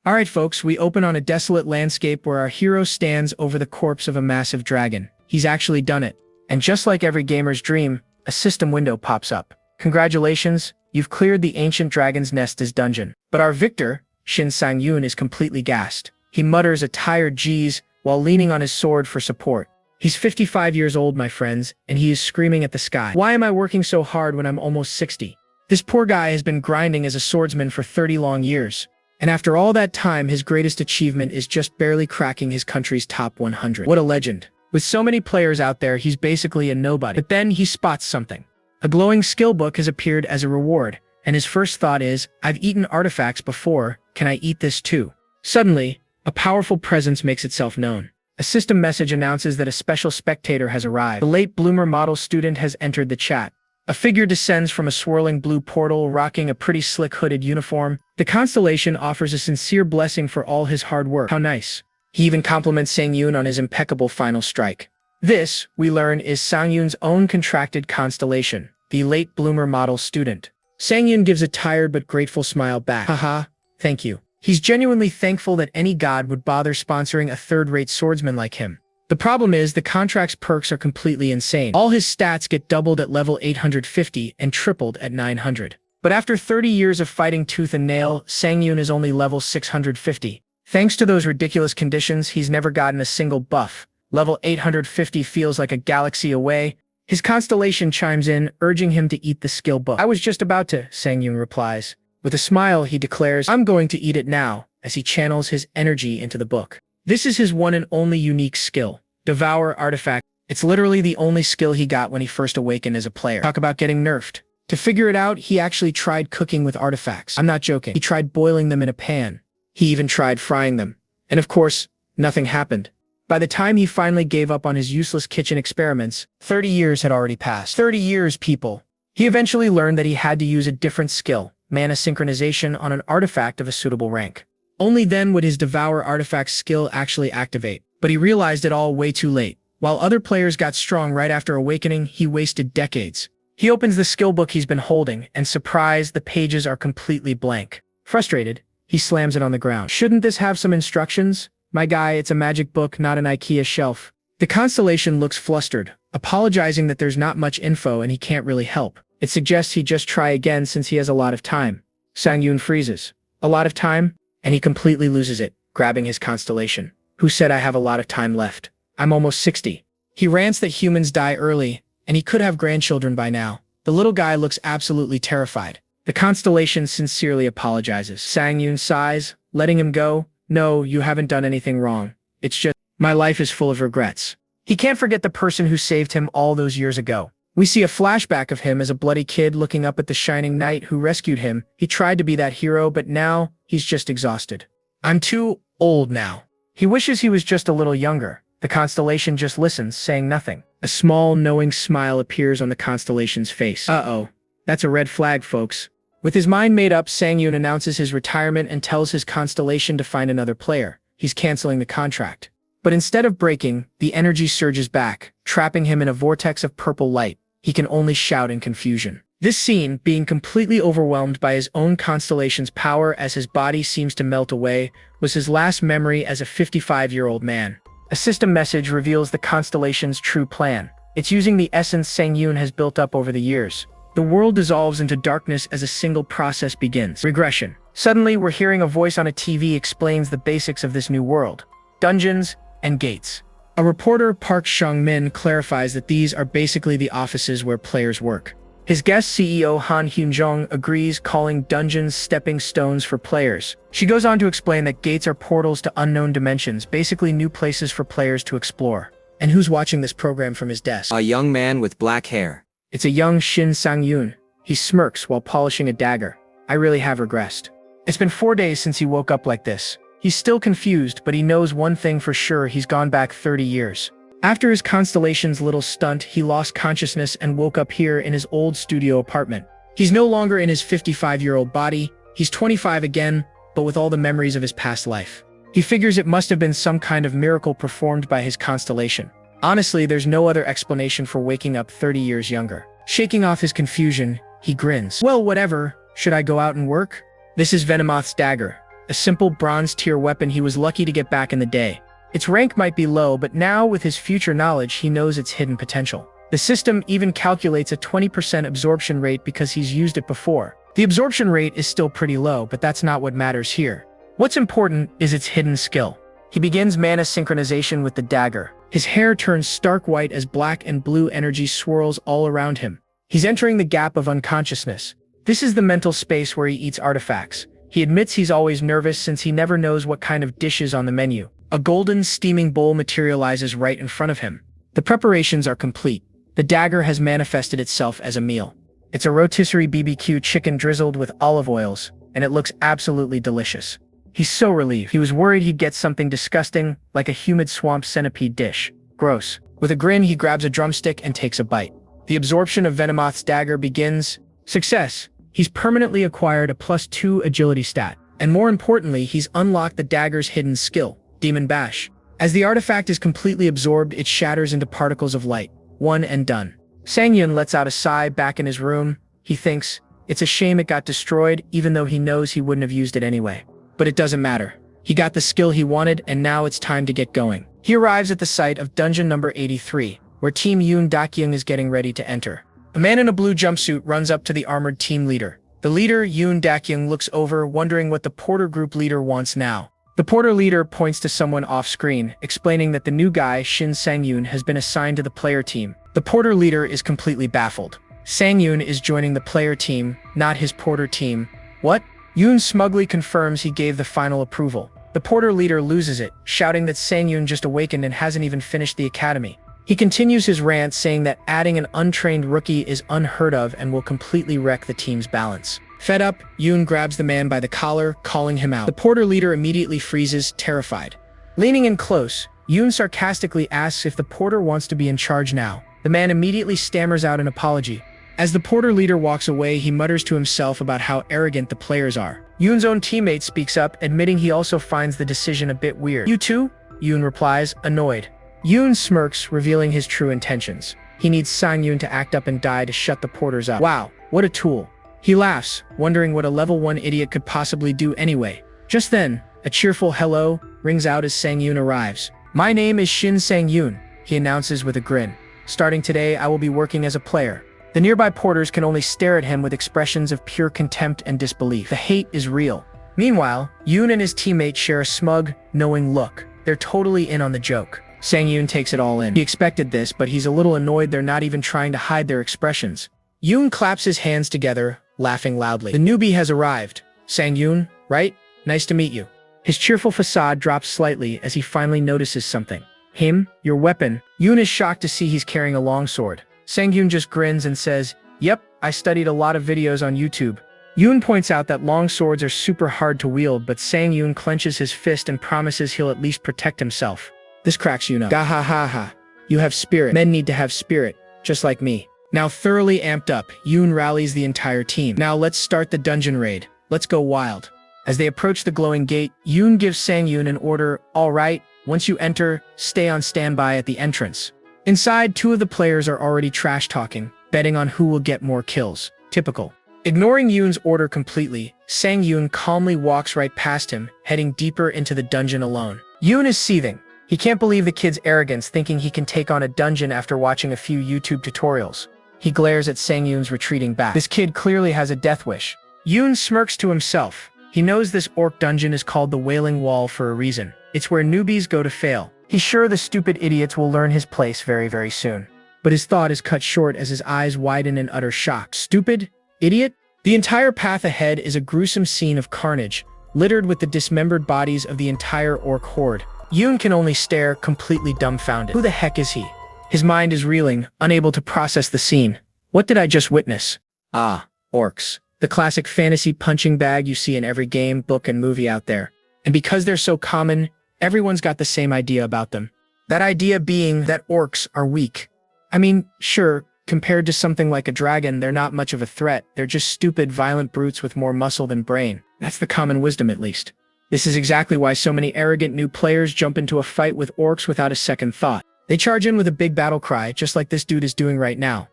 Alright folks, we open on a desolate landscape where our hero stands over the corpse of a massive dragon. He's actually done it. And just like every gamer's dream, a system window pops up. Congratulations, you've cleared the ancient dragon's nest's dungeon. But our victor, Shin Sang-yoon, is completely gassed. He mutters a tired geez while leaning on his sword for support. He's 55 years old, my friends, and he is screaming at the sky. Why am I working so hard when I'm almost 60? This poor guy has been grinding as a swordsman for 30 long years. And after all that time, his greatest achievement is just barely cracking his country's top 100. What a legend. With so many players out there, he's basically a nobody. But then he spots something. A glowing skill book has appeared as a reward, and his first thought is, I've eaten artifacts before, can I eat this too? Suddenly, a powerful presence makes itself known. A system message announces that a special spectator has arrived. The late bloomer model student has entered the chat. A figure descends from a swirling blue portal, rocking a pretty slick hooded uniform. The constellation offers a sincere blessing for all his hard work. How nice. He even compliments Sang-yoon on his impeccable final strike. This, we learn, is Sang-yoon's own contracted constellation, the late bloomer model student. Sang-yoon gives a tired but grateful smile back. Haha, thank you. He's genuinely thankful that any god would bother sponsoring a third-rate swordsman like him. The problem is, the contract's perks are completely insane. All his stats get doubled at level 850 and tripled at 900. But after 30 years of fighting tooth and nail, Sang-yoon is only level 650. Thanks to those ridiculous conditions, he's never gotten a single buff. Level 850 feels like a galaxy away. His constellation chimes in, urging him to eat the skill book. I was just about to, Sang-yoon replies. With a smile, he declares, I'm going to eat it now, as he channels his energy into the book. This is his one and only unique skill, Devour Artifact. It's literally the only skill he got when he first awakened as a player. Talk about getting nerfed. To figure it out, he actually tried cooking with artifacts. I'm not joking. He tried boiling them in a pan. He even tried frying them. And of course, nothing happened. By the time he finally gave up on his useless kitchen experiments, 30 years had already passed. 30 years, people. He eventually learned that he had to use a different skill, mana synchronization, on an artifact of a suitable rank. Only then would his Devour Artifact skill actually activate. But he realized it all way too late. While other players got strong right after awakening, he wasted decades. He opens the skill book he's been holding, and surprised, the pages are completely blank. Frustrated, he slams it on the ground. Shouldn't this have some instructions? My guy, it's a magic book, not an IKEA shelf. The constellation looks flustered, apologizing that there's not much info and he can't really help. It suggests he just try again since he has a lot of time. Sang-yoon freezes. A lot of time? And he completely loses it, grabbing his constellation. Who said I have a lot of time left? I'm almost 60. He rants that humans die early, and he could have grandchildren by now. The little guy looks absolutely terrified. The constellation sincerely apologizes. Sang-yoon sighs, letting him go. No, you haven't done anything wrong. It's just, my life is full of regrets. He can't forget the person who saved him all those years ago. We see a flashback of him as a bloody kid looking up at the shining knight who rescued him. He tried to be that hero, but now he's just exhausted. I'm too old now. He wishes he was just a little younger. The constellation just listens, saying nothing. A small, knowing smile appears on the constellation's face. Uh-oh. That's a red flag, folks. With his mind made up, Sang-yoon announces his retirement and tells his constellation to find another player. He's canceling the contract. But instead of breaking, the energy surges back, trapping him in a vortex of purple light. He can only shout in confusion. This scene, being completely overwhelmed by his own constellation's power as his body seems to melt away, was his last memory as a 55-year-old man. A system message reveals the constellation's true plan. It's using the essence Sang-yoon has built up over the years. The world dissolves into darkness as a single process begins. Regression. Suddenly, we're hearing a voice on a TV explains the basics of this new world. Dungeons and gates. A reporter, Park Seong-min, clarifies that these are basically the offices where players work. His guest CEO Han Hyun-jong agrees, calling dungeons stepping stones for players. She goes on to explain that gates are portals to unknown dimensions, basically new places for players to explore. And who's watching this program from his desk? A young man with black hair. It's a young Shin Sang-yoon. He smirks while polishing a dagger. I really have regressed. It's been 4 days since he woke up like this. He's still confused, but he knows one thing for sure: he's gone back 30 years. After his constellation's little stunt, he lost consciousness and woke up here in his old studio apartment. He's no longer in his 55-year-old body. He's 25 again, but with all the memories of his past life. He figures it must have been some kind of miracle performed by his constellation. Honestly, there's no other explanation for waking up 30 years younger. Shaking off his confusion, he grins. Well, whatever. Should I go out and work? This is Venomoth's dagger. a simple bronze-tier weapon he was lucky to get back in the day. Its rank might be low, but now with his future knowledge, he knows its hidden potential. The system even calculates a 20% absorption rate because he's used it before. The absorption rate is still pretty low, but that's not what matters here. What's important is its hidden skill. He begins mana synchronization with the dagger. His hair turns stark white as black and blue energy swirls all around him. He's entering the gap of unconsciousness. This is the mental space where he eats artifacts. He admits he's always nervous since he never knows what kind of dish is on the menu. A golden, steaming bowl materializes right in front of him. The preparations are complete. The dagger has manifested itself as a meal. It's a rotisserie BBQ chicken drizzled with olive oils, and it looks absolutely delicious. He's so relieved. He was worried he'd get something disgusting, like a humid swamp centipede dish. Gross. With a grin, he grabs a drumstick and takes a bite. The absorption of Venomoth's dagger begins. Success! He's permanently acquired a +2 agility stat. And more importantly, he's unlocked the dagger's hidden skill, Demon Bash. As the artifact is completely absorbed, it shatters into particles of light. One and done. Sang-yun lets out a sigh back in his room. He thinks, it's a shame it got destroyed, even though he knows he wouldn't have used it anyway. But it doesn't matter. He got the skill he wanted, and now it's time to get going. He arrives at the site of dungeon number 83, where Team Yoon Dakyung is getting ready to enter. A man in a blue jumpsuit runs up to the armored team leader. The leader, Yoon Dakyung, looks over, wondering what the porter group leader wants now. The porter leader points to someone off-screen, explaining that the new guy, Shin Sang-yoon, has been assigned to the player team. The porter leader is completely baffled. Sang-yoon is joining the player team, not his porter team. What? Yoon smugly confirms he gave the final approval. The porter leader loses it, shouting that Sang-yoon just awakened and hasn't even finished the academy. He continues his rant, saying that adding an untrained rookie is unheard of and will completely wreck the team's balance. Fed up, Yoon grabs the man by the collar, calling him out. The porter leader immediately freezes, terrified. Leaning in close, Yoon sarcastically asks if the porter wants to be in charge now. The man immediately stammers out an apology. As the porter leader walks away, he mutters to himself about how arrogant the players are. Yoon's own teammate speaks up, admitting he also finds the decision a bit weird. You too? Yoon replies, annoyed. Yoon smirks, revealing his true intentions. He needs Sang-yoon to act up and die to shut the porters up. Wow, what a tool. He laughs, wondering what a level 1 idiot could possibly do anyway. Just then, a cheerful hello rings out as Sang-yoon arrives. My name is Shin Sang-yoon, he announces with a grin. Starting today, I will be working as a player. The nearby porters can only stare at him with expressions of pure contempt and disbelief. The hate is real. Meanwhile, Yoon and his teammate share a smug, knowing look. They're totally in on the joke. Sang-yoon takes it all in. He expected this, but he's a little annoyed they're not even trying to hide their expressions. Yoon claps his hands together, laughing loudly. The newbie has arrived. Sang-yoon, right? Nice to meet you. His cheerful facade drops slightly as he finally notices something. Him? Your weapon? Yoon is shocked to see he's carrying a longsword. Sang-yoon just grins and says, yep, I studied a lot of videos on YouTube. Yoon points out that longswords are super hard to wield, but Sang-yoon clenches his fist and promises he'll at least protect himself. This cracks Yoon up. Gahahaha. You have spirit. Men need to have spirit, just like me. Now thoroughly amped up, Yoon rallies the entire team. Now let's start the dungeon raid. Let's go wild. As they approach the glowing gate, Yoon gives Sang-yoon an order. All right, once you enter, stay on standby at the entrance. Inside, two of the players are already trash-talking, betting on who will get more kills. Typical. Ignoring Yoon's order completely, Sang-yoon calmly walks right past him, heading deeper into the dungeon alone. Yoon is seething. He can't believe the kid's arrogance, thinking he can take on a dungeon after watching a few YouTube tutorials. He glares at Sang-yoon's retreating back. This kid clearly has a death wish. Yoon smirks to himself. He knows this orc dungeon is called the Wailing Wall for a reason. It's where newbies go to fail. He's sure the stupid idiots will learn his place very, very soon. But his thought is cut short as his eyes widen in utter shock. Stupid? Idiot? The entire path ahead is a gruesome scene of carnage, littered with the dismembered bodies of the entire orc horde. Yoon can only stare, completely dumbfounded. Who the heck is he? His mind is reeling, unable to process the scene. What did I just witness? Ah, orcs. The classic fantasy punching bag you see in every game, book, and movie out there. And because they're so common, everyone's got the same idea about them. That idea being that orcs are weak. I mean, sure, compared to something like a dragon, they're not much of a threat. They're just stupid, violent brutes with more muscle than brain. That's the common wisdom, at least. This is exactly why so many arrogant new players jump into a fight with orcs without a second thought. They charge in with a big battle cry, just like this dude is doing right now.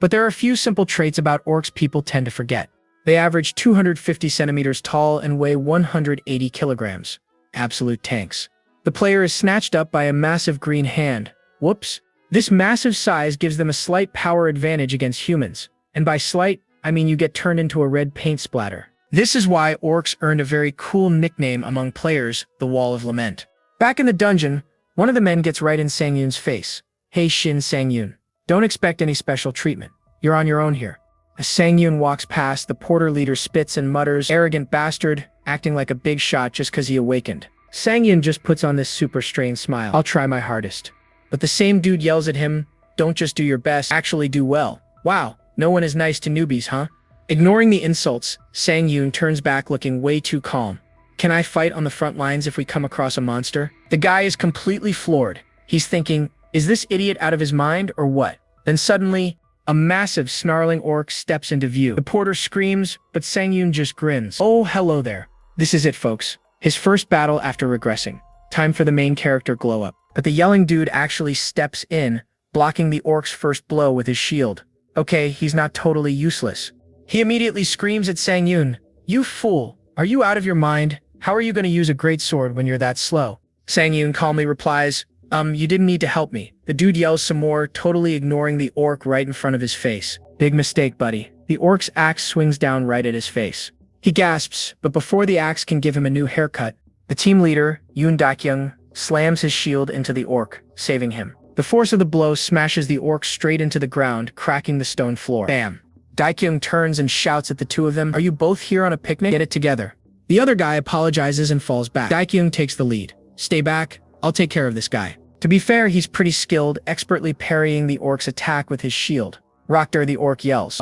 But there are a few simple traits about orcs people tend to forget. They average 250 centimeters tall and weigh 180 kilograms. Absolute tanks. The player is snatched up by a massive green hand. Whoops. This massive size gives them a slight power advantage against humans. And by slight, I mean you get turned into a red paint splatter. This is why orcs earned a very cool nickname among players, the Wall of Lament. Back in the dungeon, one of the men gets right in Sang-yoon's face. Hey Shin Sang-yoon. Don't expect any special treatment. You're on your own here. As Sang-yoon walks past, the porter leader spits and mutters, "Arrogant bastard," acting like a big shot just because he awakened. Sang-yoon just puts on this super strained smile. "I'll try my hardest." But the same dude yells at him, "Don't just do your best, actually do well." Wow, no one is nice to newbies, huh? Ignoring the insults, Sang-yoon turns back looking way too calm. "Can I fight on the front lines if we come across a monster?" The guy is completely floored. He's thinking, is this idiot out of his mind or what? Then suddenly, a massive snarling orc steps into view. The porter screams, but Sang-yoon just grins. Oh, hello there. This is it, folks. His first battle after regressing. Time for the main character glow up. But the yelling dude actually steps in, blocking the orc's first blow with his shield. Okay, he's not totally useless. He immediately screams at Sang-yoon, "You fool! Are you out of your mind? How are you going to use a great sword when you're that slow?" Sang-yoon calmly replies, You didn't need to help me." The dude yells some more, totally ignoring the orc right in front of his face. "Big mistake, buddy." The orc's axe swings down right at his face. He gasps, but before the axe can give him a new haircut, the team leader, Yoon Dakyung, slams his shield into the orc, saving him. The force of the blow smashes the orc straight into the ground, cracking the stone floor. Bam! Dakyung turns and shouts at the two of them, "Are you both here on a picnic? Get it together." The other guy apologizes and falls back. Dakyung takes the lead. "Stay back. I'll take care of this guy." To be fair, he's pretty skilled, expertly parrying the orc's attack with his shield. Rokder the orc yells,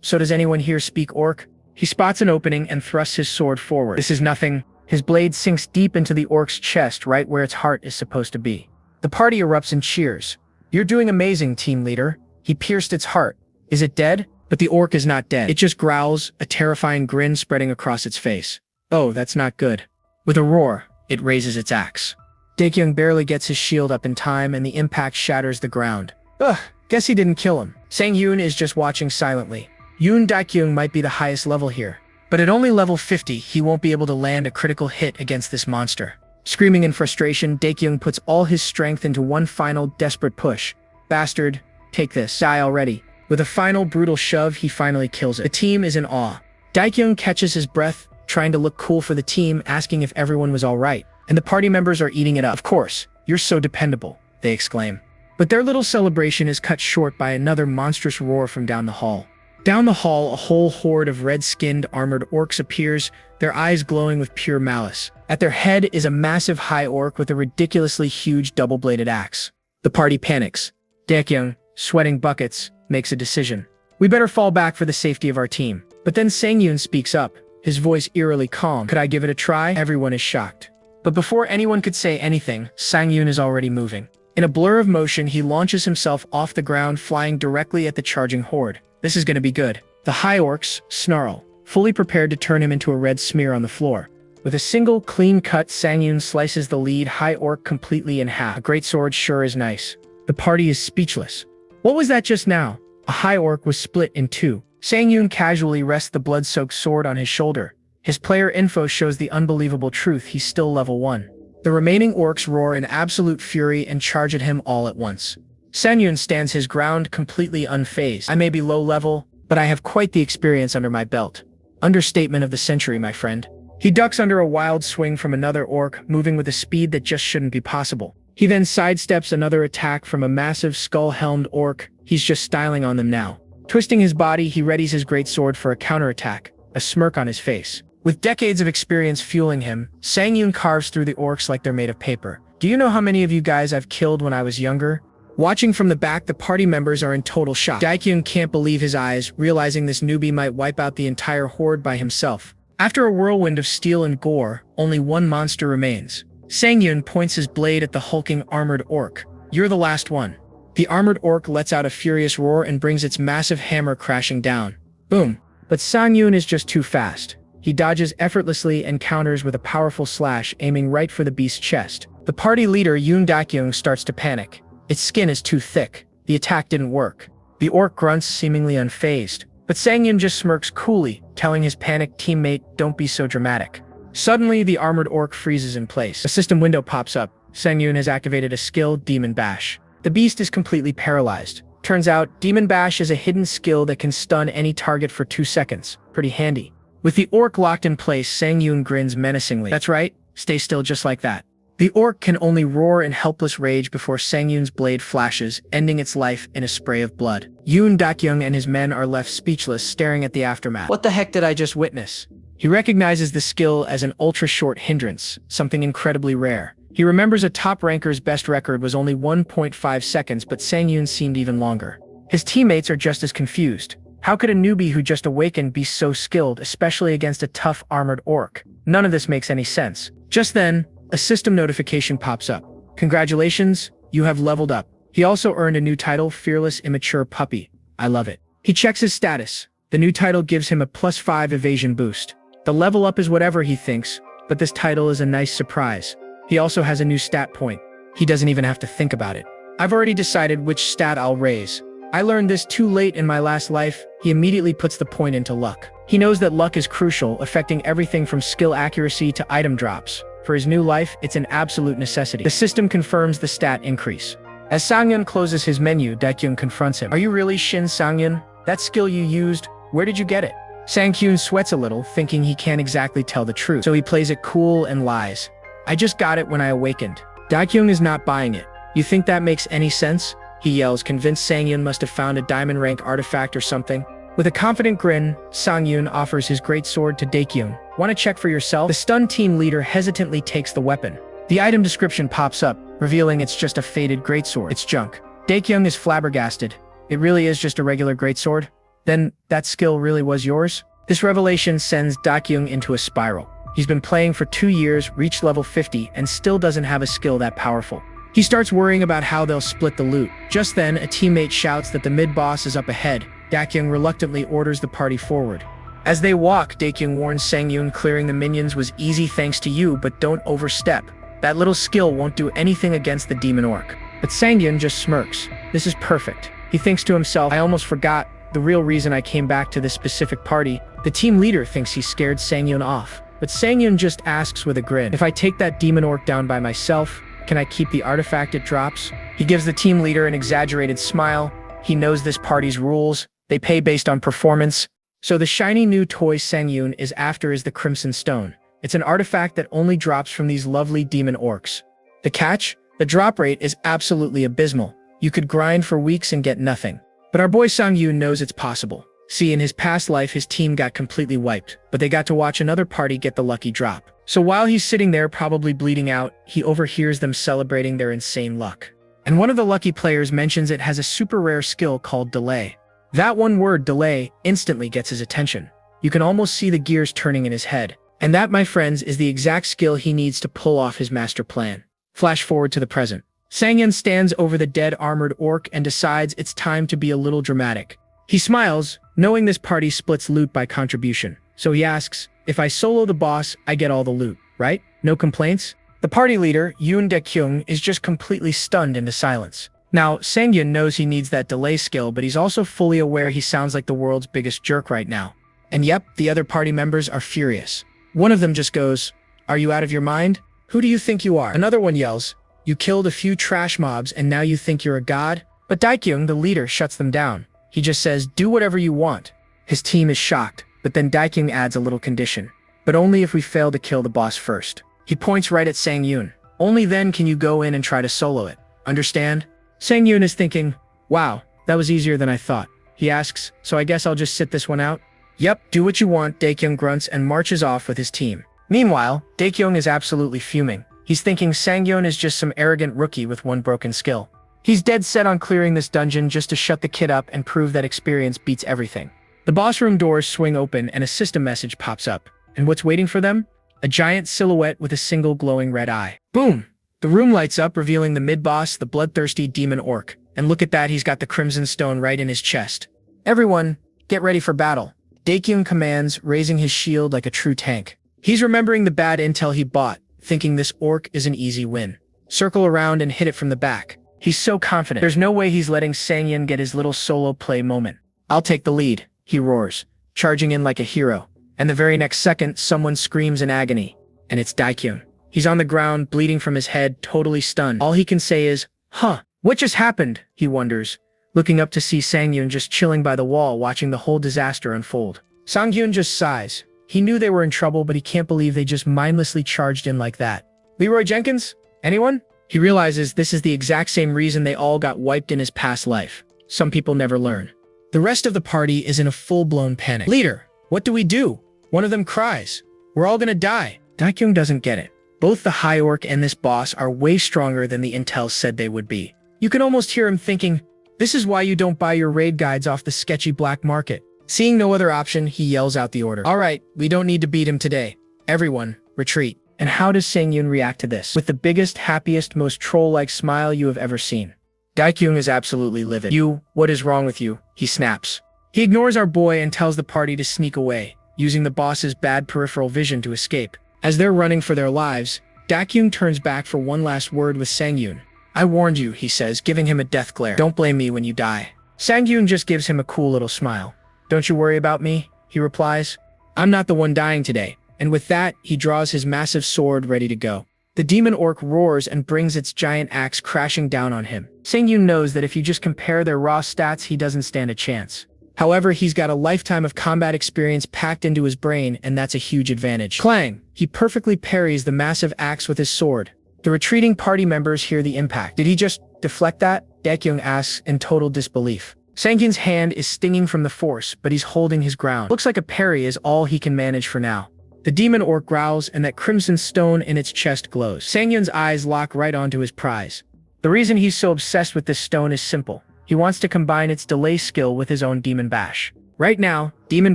So does anyone here speak orc?" He spots an opening and thrusts his sword forward. This is nothing. His blade sinks deep into the orc's chest, right where its heart is supposed to be. The party erupts in cheers. "You're doing amazing, team leader." He pierced its heart. Is it dead? But the orc is not dead. It just growls, a terrifying grin spreading across its face. Oh, that's not good. With a roar, it raises its axe. Dakyung barely gets his shield up in time, and the impact shatters the ground. Ugh, guess he didn't kill him. Sang-yoon is just watching silently. Yoon Dakyung might be the highest level here, but at only level 50, he won't be able to land a critical hit against this monster. Screaming in frustration, Dakyung puts all his strength into one final desperate push. "Bastard, take this. Die already." With a final brutal shove, he finally kills it. The team is in awe. Dakyung catches his breath, trying to look cool for the team, asking if everyone was alright. And the party members are eating it up. "Of course, you're so dependable," they exclaim. But their little celebration is cut short by another monstrous roar from down the hall. Down the hall, a whole horde of red-skinned, armored orcs appears, their eyes glowing with pure malice. At their head is a massive high orc with a ridiculously huge double-bladed axe. The party panics. Dakyung, sweating buckets, makes a decision. "We better fall back for the safety of our team." But then Sang-yoon speaks up, his voice eerily calm. "Could I give it a try?" Everyone is shocked. But before anyone could say anything, Sang-yoon is already moving. In a blur of motion, he launches himself off the ground, flying directly at the charging horde. This is going to be good. The high orcs snarl, fully prepared to turn him into a red smear on the floor. With a single, clean cut, Sang-yoon slices the lead high orc completely in half. A great sword sure is nice. The party is speechless. What was that just now? A high orc was split in two. Sang-yoon casually rests the blood-soaked sword on his shoulder. His player info shows the unbelievable truth, he's still level 1. The remaining orcs roar in absolute fury and charge at him all at once. Sang-yoon stands his ground completely unfazed. "I may be low level, but I have quite the experience under my belt." Understatement of the century, my friend. He ducks under a wild swing from another orc, moving with a speed that just shouldn't be possible. He then sidesteps another attack from a massive skull-helmed orc. He's just styling on them now. Twisting his body, he readies his greatsword for a counterattack, a smirk on his face. With decades of experience fueling him, Sang-yoon carves through the orcs like they're made of paper. "Do you know how many of you guys I've killed when I was younger?" Watching from the back, the party members are in total shock. Dakyung can't believe his eyes, realizing this newbie might wipe out the entire horde by himself. After a whirlwind of steel and gore, only one monster remains. Sang-yoon points his blade at the hulking armored orc. "You're the last one." The armored orc lets out a furious roar and brings its massive hammer crashing down. Boom. But Sang-yoon is just too fast. He dodges effortlessly and counters with a powerful slash, aiming right for the beast's chest. The party leader, Yoon Dakyung, starts to panic. Its skin is too thick. The attack didn't work. The orc grunts, seemingly unfazed. But Sang-yoon just smirks coolly, telling his panicked teammate, "Don't be so dramatic." Suddenly, the armored orc freezes in place. A system window pops up. Sang-yoon has activated a skill, Demon Bash. The beast is completely paralyzed. Turns out, Demon Bash is a hidden skill that can stun any target for 2 seconds. Pretty handy. With the orc locked in place, Sang-yoon grins menacingly. That's right, stay still just like that. The orc can only roar in helpless rage before Sang-yoon's blade flashes, ending its life in a spray of blood. Yoon Dak-young and his men are left speechless, staring at the aftermath. What the heck did I just witness? He recognizes the skill as an ultra-short hindrance, something incredibly rare. He remembers a top ranker's best record was only 1.5 seconds, but Sang-yoon seemed even longer. His teammates are just as confused. How could a newbie who just awakened be so skilled, especially against a tough armored orc? None of this makes any sense. Just then, a system notification pops up. Congratulations, you have leveled up. He also earned a new title, Fearless Immature Puppy. I love it. He checks his status. The new title gives him a +5 evasion boost. The level up is whatever he thinks, but this title is a nice surprise. He also has a new stat point. He doesn't even have to think about it. I've already decided which stat I'll raise. I learned this too late in my last life. He immediately puts the point into luck. He knows that luck is crucial, affecting everything from skill accuracy to item drops. For his new life, it's an absolute necessity. The system confirms the stat increase. As Sang-yoon closes his menu, Dak-young confronts him. Are you really Shin Sang-yoon? That skill you used, where did you get it? Sang-yoon sweats a little, thinking he can't exactly tell the truth, so he plays it cool and lies. I just got it when I awakened. Dak-young is not buying it. You think that makes any sense? He yells, convinced Sang-yoon must have found a diamond rank artifact or something. With a confident grin, Sang-yoon offers his great sword to Dak-young. Want to check for yourself? The stunned team leader hesitantly takes the weapon. The item description pops up, revealing it's just a faded greatsword. It's junk. Dak-young is flabbergasted. It really is just a regular greatsword? Then, that skill really was yours? This revelation sends Dak-young into a spiral. He's been playing for 2 years, reached level 50, and still doesn't have a skill that powerful. He starts worrying about how they'll split the loot. Just then, a teammate shouts that the mid-boss is up ahead. Dak-young reluctantly orders the party forward. As they walk, Dak-young warns Sang-yoon clearing the minions was easy thanks to you, but don't overstep. That little skill won't do anything against the demon orc. But Sang-yoon just smirks. This is perfect. He thinks to himself, I almost forgot the real reason I came back to this specific party. The team leader thinks he scared Sang-yoon off. But Sang-yoon just asks with a grin, if I take that demon orc down by myself, can I keep the artifact it drops? He gives the team leader an exaggerated smile. He knows this party's rules. They pay based on performance. So the shiny new toy Sang-yoon is after is the Crimson Stone. It's an artifact that only drops from these lovely demon orcs. The catch? The drop rate is absolutely abysmal. You could grind for weeks and get nothing. But our boy Sang-yoon knows it's possible. See, in his past life, his team got completely wiped, but they got to watch another party get the lucky drop. So while he's sitting there probably bleeding out, he overhears them celebrating their insane luck. And one of the lucky players mentions it has a super rare skill called Delay. That one word, delay, instantly gets his attention. You can almost see the gears turning in his head. And that, my friends, is the exact skill he needs to pull off his master plan. Flash forward to the present. Sang-yoon stands over the dead armored orc and decides it's time to be a little dramatic. He smiles, knowing this party splits loot by contribution. So he asks, if I solo the boss, I get all the loot, right? No complaints? The party leader, Yoon Dak-young, is just completely stunned into silence. Now, Sang-yoon knows he needs that delay skill, but he's also fully aware he sounds like the world's biggest jerk right now. And yep, the other party members are furious. One of them just goes, are you out of your mind? Who do you think you are? Another one yells, you killed a few trash mobs and now you think you're a god? But Dak-young, the leader, shuts them down. He just says, do whatever you want. His team is shocked, but then Dak-young adds a little condition. But only if we fail to kill the boss first. He points right at Sang-yoon. Only then can you go in and try to solo it. Understand? Sang-yoon is thinking, wow, that was easier than I thought. He asks, so I guess I'll just sit this one out? Yep, do what you want, Dak-young grunts and marches off with his team. Meanwhile, Dak-young is absolutely fuming. He's thinking Sang-yoon is just some arrogant rookie with one broken skill. He's dead set on clearing this dungeon just to shut the kid up and prove that experience beats everything. The boss room doors swing open and a system message pops up. And what's waiting for them? A giant silhouette with a single glowing red eye. Boom! The room lights up, revealing the mid-boss, the bloodthirsty demon orc. And look at that, he's got the Crimson Stone right in his chest. Everyone, get ready for battle. Dak-young commands, raising his shield like a true tank. He's remembering the bad intel he bought, thinking this orc is an easy win. Circle around and hit it from the back. He's so confident. There's no way he's letting Sang-yoon get his little solo play moment. I'll take the lead, he roars, charging in like a hero. And the very next second, someone screams in agony. And it's Daekyung. He's on the ground, bleeding from his head, totally stunned. All he can say is, "Huh, what just happened?" he wonders, looking up to see Sang-yoon just chilling by the wall, watching the whole disaster unfold. Sang-yoon just sighs. He knew they were in trouble, but he can't believe they just mindlessly charged in like that. Leroy Jenkins? Anyone? He realizes this is the exact same reason they all got wiped in his past life. Some people never learn. The rest of the party is in a full-blown panic. "Leader, what do we do?" One of them cries. "We're all gonna die." Daekyung doesn't get it. Both the High Orc and this boss are way stronger than the intel said they would be. You can almost hear him thinking, "This is why you don't buy your raid guides off the sketchy black market." Seeing no other option, he yells out the order. "All right, we don't need to beat him today. Everyone, retreat." And how does Sang-yoon react to this? With the biggest, happiest, most troll-like smile you have ever seen. Daekyung is absolutely livid. What is wrong with you?" he snaps. He ignores our boy and tells the party to sneak away, using the boss's bad peripheral vision to escape. As they're running for their lives, Daekyung turns back for one last word with Sang-yoon. "I warned you," he says, giving him a death glare. "Don't blame me when you die." Sang-yoon just gives him a cool little smile. "Don't you worry about me," he replies. "I'm not the one dying today." And with that, he draws his massive sword ready to go. The demon orc roars and brings its giant axe crashing down on him. Sang-yoon knows that if you just compare their raw stats, he doesn't stand a chance. However, he's got a lifetime of combat experience packed into his brain, and that's a huge advantage. Clang! He perfectly parries the massive axe with his sword. The retreating party members hear the impact. "Did he just deflect that?" Daekyung asks in total disbelief. Sang-yoon's hand is stinging from the force, but he's holding his ground. Looks like a parry is all he can manage for now. The demon orc growls, and that crimson stone in its chest glows. Sang-yoon's eyes lock right onto his prize. The reason he's so obsessed with this stone is simple. He wants to combine its delay skill with his own Demon Bash. Right now, Demon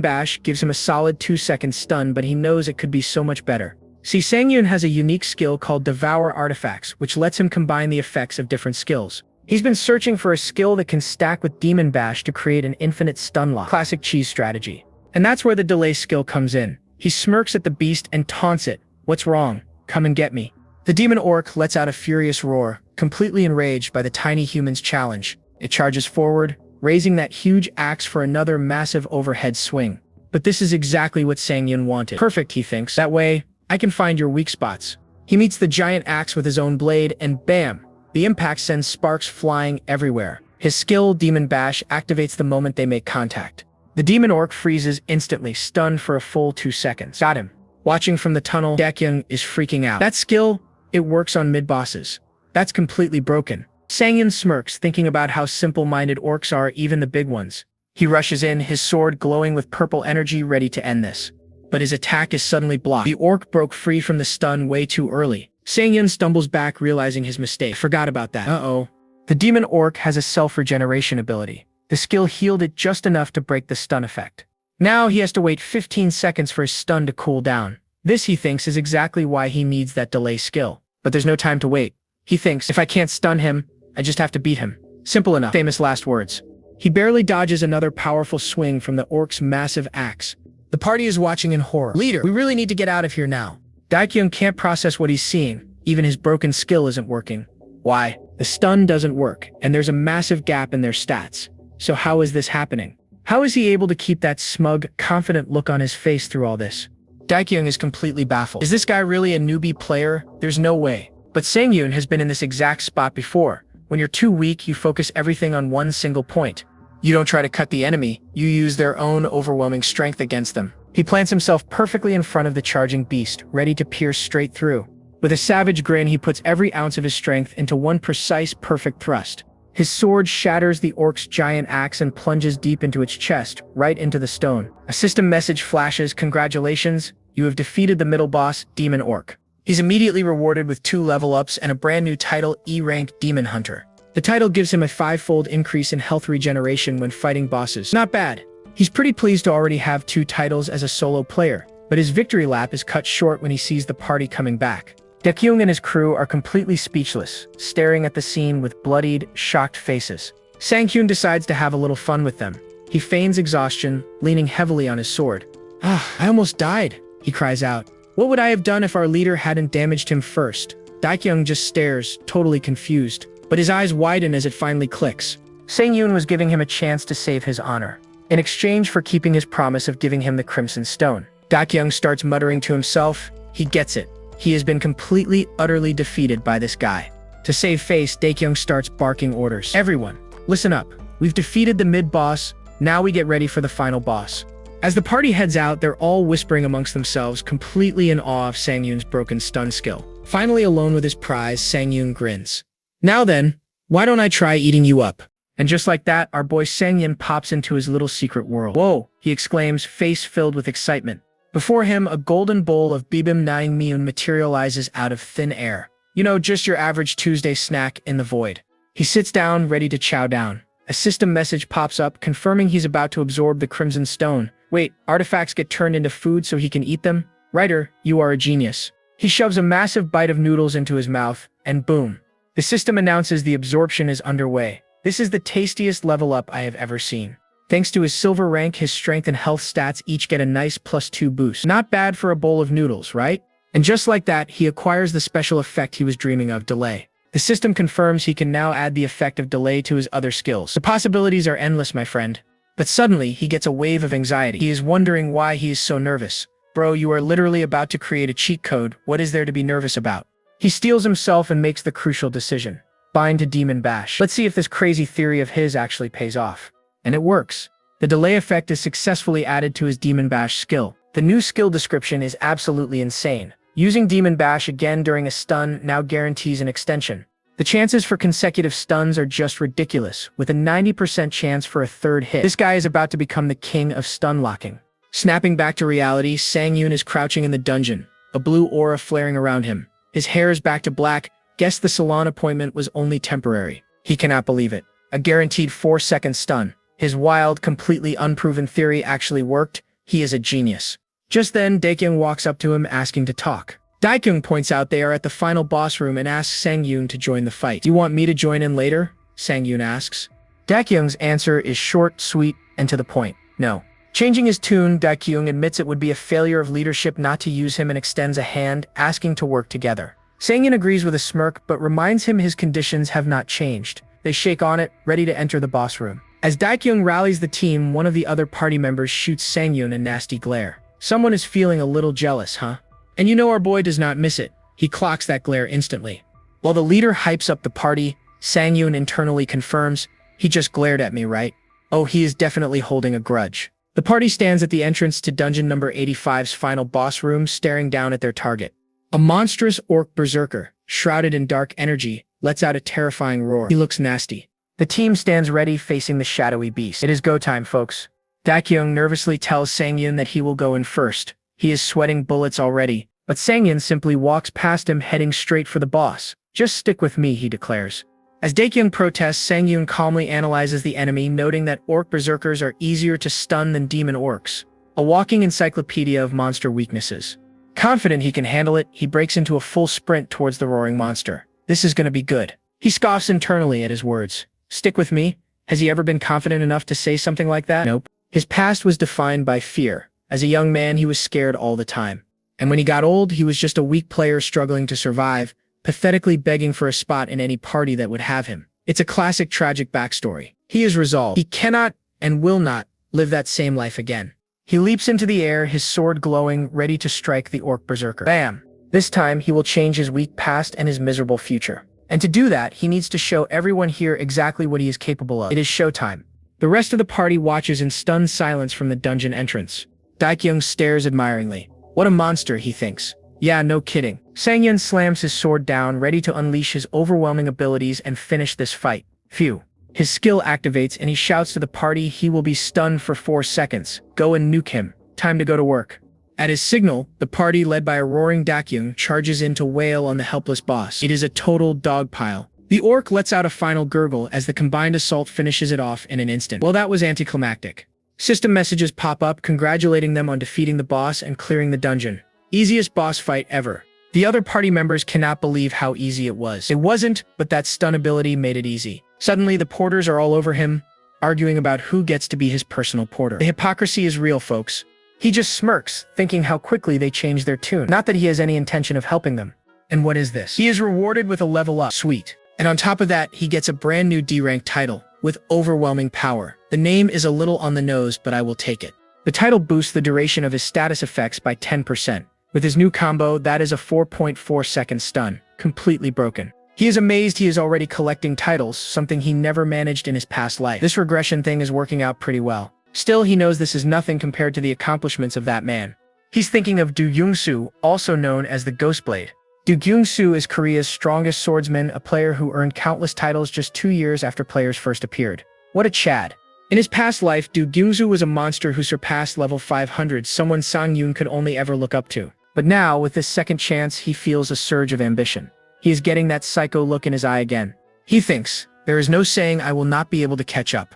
Bash gives him a solid 2-second stun, but he knows it could be so much better. See, Sang-yoon has a unique skill called Devour Artifacts, which lets him combine the effects of different skills. He's been searching for a skill that can stack with Demon Bash to create an infinite stun lock. Classic cheese strategy. And that's where the delay skill comes in. He smirks at the beast and taunts it. "What's wrong? Come and get me." The demon orc lets out a furious roar, completely enraged by the tiny human's challenge. It charges forward, raising that huge axe for another massive overhead swing. But this is exactly what Sang-yoon wanted. "Perfect," he thinks. "That way, I can find your weak spots." He meets the giant axe with his own blade, and bam! The impact sends sparks flying everywhere. His skill, Demon Bash, activates the moment they make contact. The demon orc freezes instantly, stunned for a full 2 seconds. Got him. Watching from the tunnel, Daekyung is freaking out. That skill, it works on mid-bosses. That's completely broken. Sang-yoon smirks, thinking about how simple-minded orcs are, even the big ones. He rushes in, his sword glowing with purple energy, ready to end this. But his attack is suddenly blocked. The orc broke free from the stun way too early. Sang-yoon stumbles back, realizing his mistake. Forgot about that. Uh-oh. The demon orc has a self-regeneration ability. The skill healed it just enough to break the stun effect. Now he has to wait 15 seconds for his stun to cool down. This, he thinks, is exactly why he needs that delay skill. But there's no time to wait. He thinks, if I can't stun him, I just have to beat him. Simple enough. Famous last words. He barely dodges another powerful swing from the orc's massive axe. The party is watching in horror. "Leader, we really need to get out of here now." Daekyung can't process what he's seeing. Even his broken skill isn't working. Why? The stun doesn't work, and there's a massive gap in their stats. So how is this happening? How is he able to keep that smug, confident look on his face through all this? Daekyung is completely baffled. Is this guy really a newbie player? There's no way. But Sang-yoon has been in this exact spot before. When you're too weak, you focus everything on one single point. You don't try to cut the enemy, you use their own overwhelming strength against them. He plants himself perfectly in front of the charging beast, ready to pierce straight through. With a savage grin, he puts every ounce of his strength into one precise, perfect thrust. His sword shatters the orc's giant axe and plunges deep into its chest, right into the stone. A system message flashes, "Congratulations, you have defeated the middle boss, Demon Orc." He's immediately rewarded with 2 level-ups and a brand new title, E-Rank Demon Hunter. The title gives him a 5-fold increase in health regeneration when fighting bosses. Not bad. He's pretty pleased to already have 2 titles as a solo player, but his victory lap is cut short when he sees the party coming back. Daekyung and his crew are completely speechless, staring at the scene with bloodied, shocked faces. Sang-yoon decides to have a little fun with them. He feigns exhaustion, leaning heavily on his sword. I almost died," he cries out. "What would I have done if our leader hadn't damaged him first?" Daekyung just stares, totally confused, but his eyes widen as it finally clicks. Sang-yoon was giving him a chance to save his honor, in exchange for keeping his promise of giving him the Crimson Stone. Dakyung starts muttering to himself. He gets it. He has been completely, utterly defeated by this guy. To save face, Dakyung starts barking orders. Everyone, listen up. We've defeated the mid-boss. Now we get ready for the final boss. As the party heads out, they're all whispering amongst themselves, completely in awe of Sangyun's broken stun skill. Finally alone with his prize, Sangyun grins. Now then, why don't I try eating you up? And just like that, our boy Sangyun pops into his little secret world. Whoa, he exclaims, face filled with excitement. Before him, a golden bowl of bibim naengmyeon materializes out of thin air. You know, just your average Tuesday snack in the void. He sits down, ready to chow down. A system message pops up, confirming he's about to absorb the Crimson Stone. Wait, artifacts get turned into food so he can eat them? Writer, you are a genius. He shoves a massive bite of noodles into his mouth, and boom. The system announces the absorption is underway. This is the tastiest level up I have ever seen. Thanks to his silver rank, his strength and health stats each get a nice +2 boost. Not bad for a bowl of noodles, right? And just like that, he acquires the special effect he was dreaming of, delay. The system confirms he can now add the effect of delay to his other skills. The possibilities are endless, my friend. But suddenly, he gets a wave of anxiety. He is wondering why he is so nervous. Bro, you are literally about to create a cheat code. What is there to be nervous about? He steels himself and makes the crucial decision. Bind to Demon Bash. Let's see if this crazy theory of his actually pays off. And it works. The delay effect is successfully added to his Demon Bash skill. The new skill description is absolutely insane. Using Demon Bash again during a stun now guarantees an extension. The chances for consecutive stuns are just ridiculous, with a 90% chance for a third hit. This guy is about to become the king of stun locking. Snapping back to reality, Sangyun is crouching in the dungeon, a blue aura flaring around him. His hair is back to black. Guess the salon appointment was only temporary. He cannot believe it. A guaranteed 4-second stun. His wild, completely unproven theory actually worked. He is a genius. Just then, Dakyung walks up to him asking to talk. Dakyung points out they are at the final boss room and asks Sangyun to join the fight. Do you want me to join in later? Sangyun asks. Dakyung's answer is short, sweet, and to the point. No. Changing his tune, Dakyung admits it would be a failure of leadership not to use him and extends a hand, asking to work together. Sangyun agrees with a smirk, but reminds him his conditions have not changed. They shake on it, ready to enter the boss room. As Dakyung rallies the team, one of the other party members shoots Sangyun a nasty glare. Someone is feeling a little jealous, huh? And you know our boy does not miss it. He clocks that glare instantly. While the leader hypes up the party, Sangyun internally confirms, he just glared at me, right? Oh, he is definitely holding a grudge. The party stands at the entrance to dungeon number 85's final boss room, staring down at their target. A monstrous orc berserker, shrouded in dark energy, lets out a terrifying roar. He looks nasty. The team stands ready, facing the shadowy beast. It is go time, folks. Dakyung nervously tells Sangyun that he will go in first. He is sweating bullets already, but Sangyun simply walks past him, heading straight for the boss. Just stick with me, he declares. As Dakyung protests, Sangyun calmly analyzes the enemy, noting that orc berserkers are easier to stun than demon orcs. A walking encyclopedia of monster weaknesses. Confident he can handle it, he breaks into a full sprint towards the roaring monster. This is gonna be good. He scoffs internally at his words. Stick with me? Has he ever been confident enough to say something like that? Nope. His past was defined by fear. As a young man, he was scared all the time. And when he got old, he was just a weak player struggling to survive, pathetically begging for a spot in any party that would have him. It's a classic tragic backstory. He is resolved. He cannot and will not live that same life again. He leaps into the air, his sword glowing, ready to strike the orc berserker. Bam! This time, he will change his weak past and his miserable future. And to do that, he needs to show everyone here exactly what he is capable of. It is showtime. The rest of the party watches in stunned silence from the dungeon entrance. Dakyung stares admiringly. What a monster, he thinks. Yeah, no kidding. Sangyun slams his sword down, ready to unleash his overwhelming abilities and finish this fight. Phew. His skill activates and he shouts to the party he will be stunned for 4 seconds. Go and nuke him. Time to go to work. At his signal, the party, led by a roaring Dakyung, charges in to wail on the helpless boss. It is a total dogpile. The orc lets out a final gurgle as the combined assault finishes it off in an instant. Well, that was anticlimactic. System messages pop up congratulating them on defeating the boss and clearing the dungeon. Easiest boss fight ever. The other party members cannot believe how easy it was. It wasn't, but that stun ability made it easy. Suddenly, the porters are all over him, arguing about who gets to be his personal porter. The hypocrisy is real, folks. He just smirks, thinking how quickly they change their tune. Not that he has any intention of helping them. And what is this? He is rewarded with a level up. Sweet. And on top of that, he gets a brand new D-rank title, with overwhelming power. The name is a little on the nose, but I will take it. The title boosts the duration of his status effects by 10%. With his new combo, that is a 4.4-second stun, completely broken. He is amazed he is already collecting titles, something he never managed in his past life. This regression thing is working out pretty well. Still, he knows this is nothing compared to the accomplishments of that man. He's thinking of Do Young-soo, also known as the Ghostblade. Do Young-soo is Korea's strongest swordsman, a player who earned countless titles just 2 years after players first appeared. What a Chad. In his past life, Do Young-soo was a monster who surpassed level 500, someone Sang-yoon could only ever look up to. But now, with this second chance, he feels a surge of ambition. He is getting that psycho look in his eye again. He thinks, there is no saying I will not be able to catch up.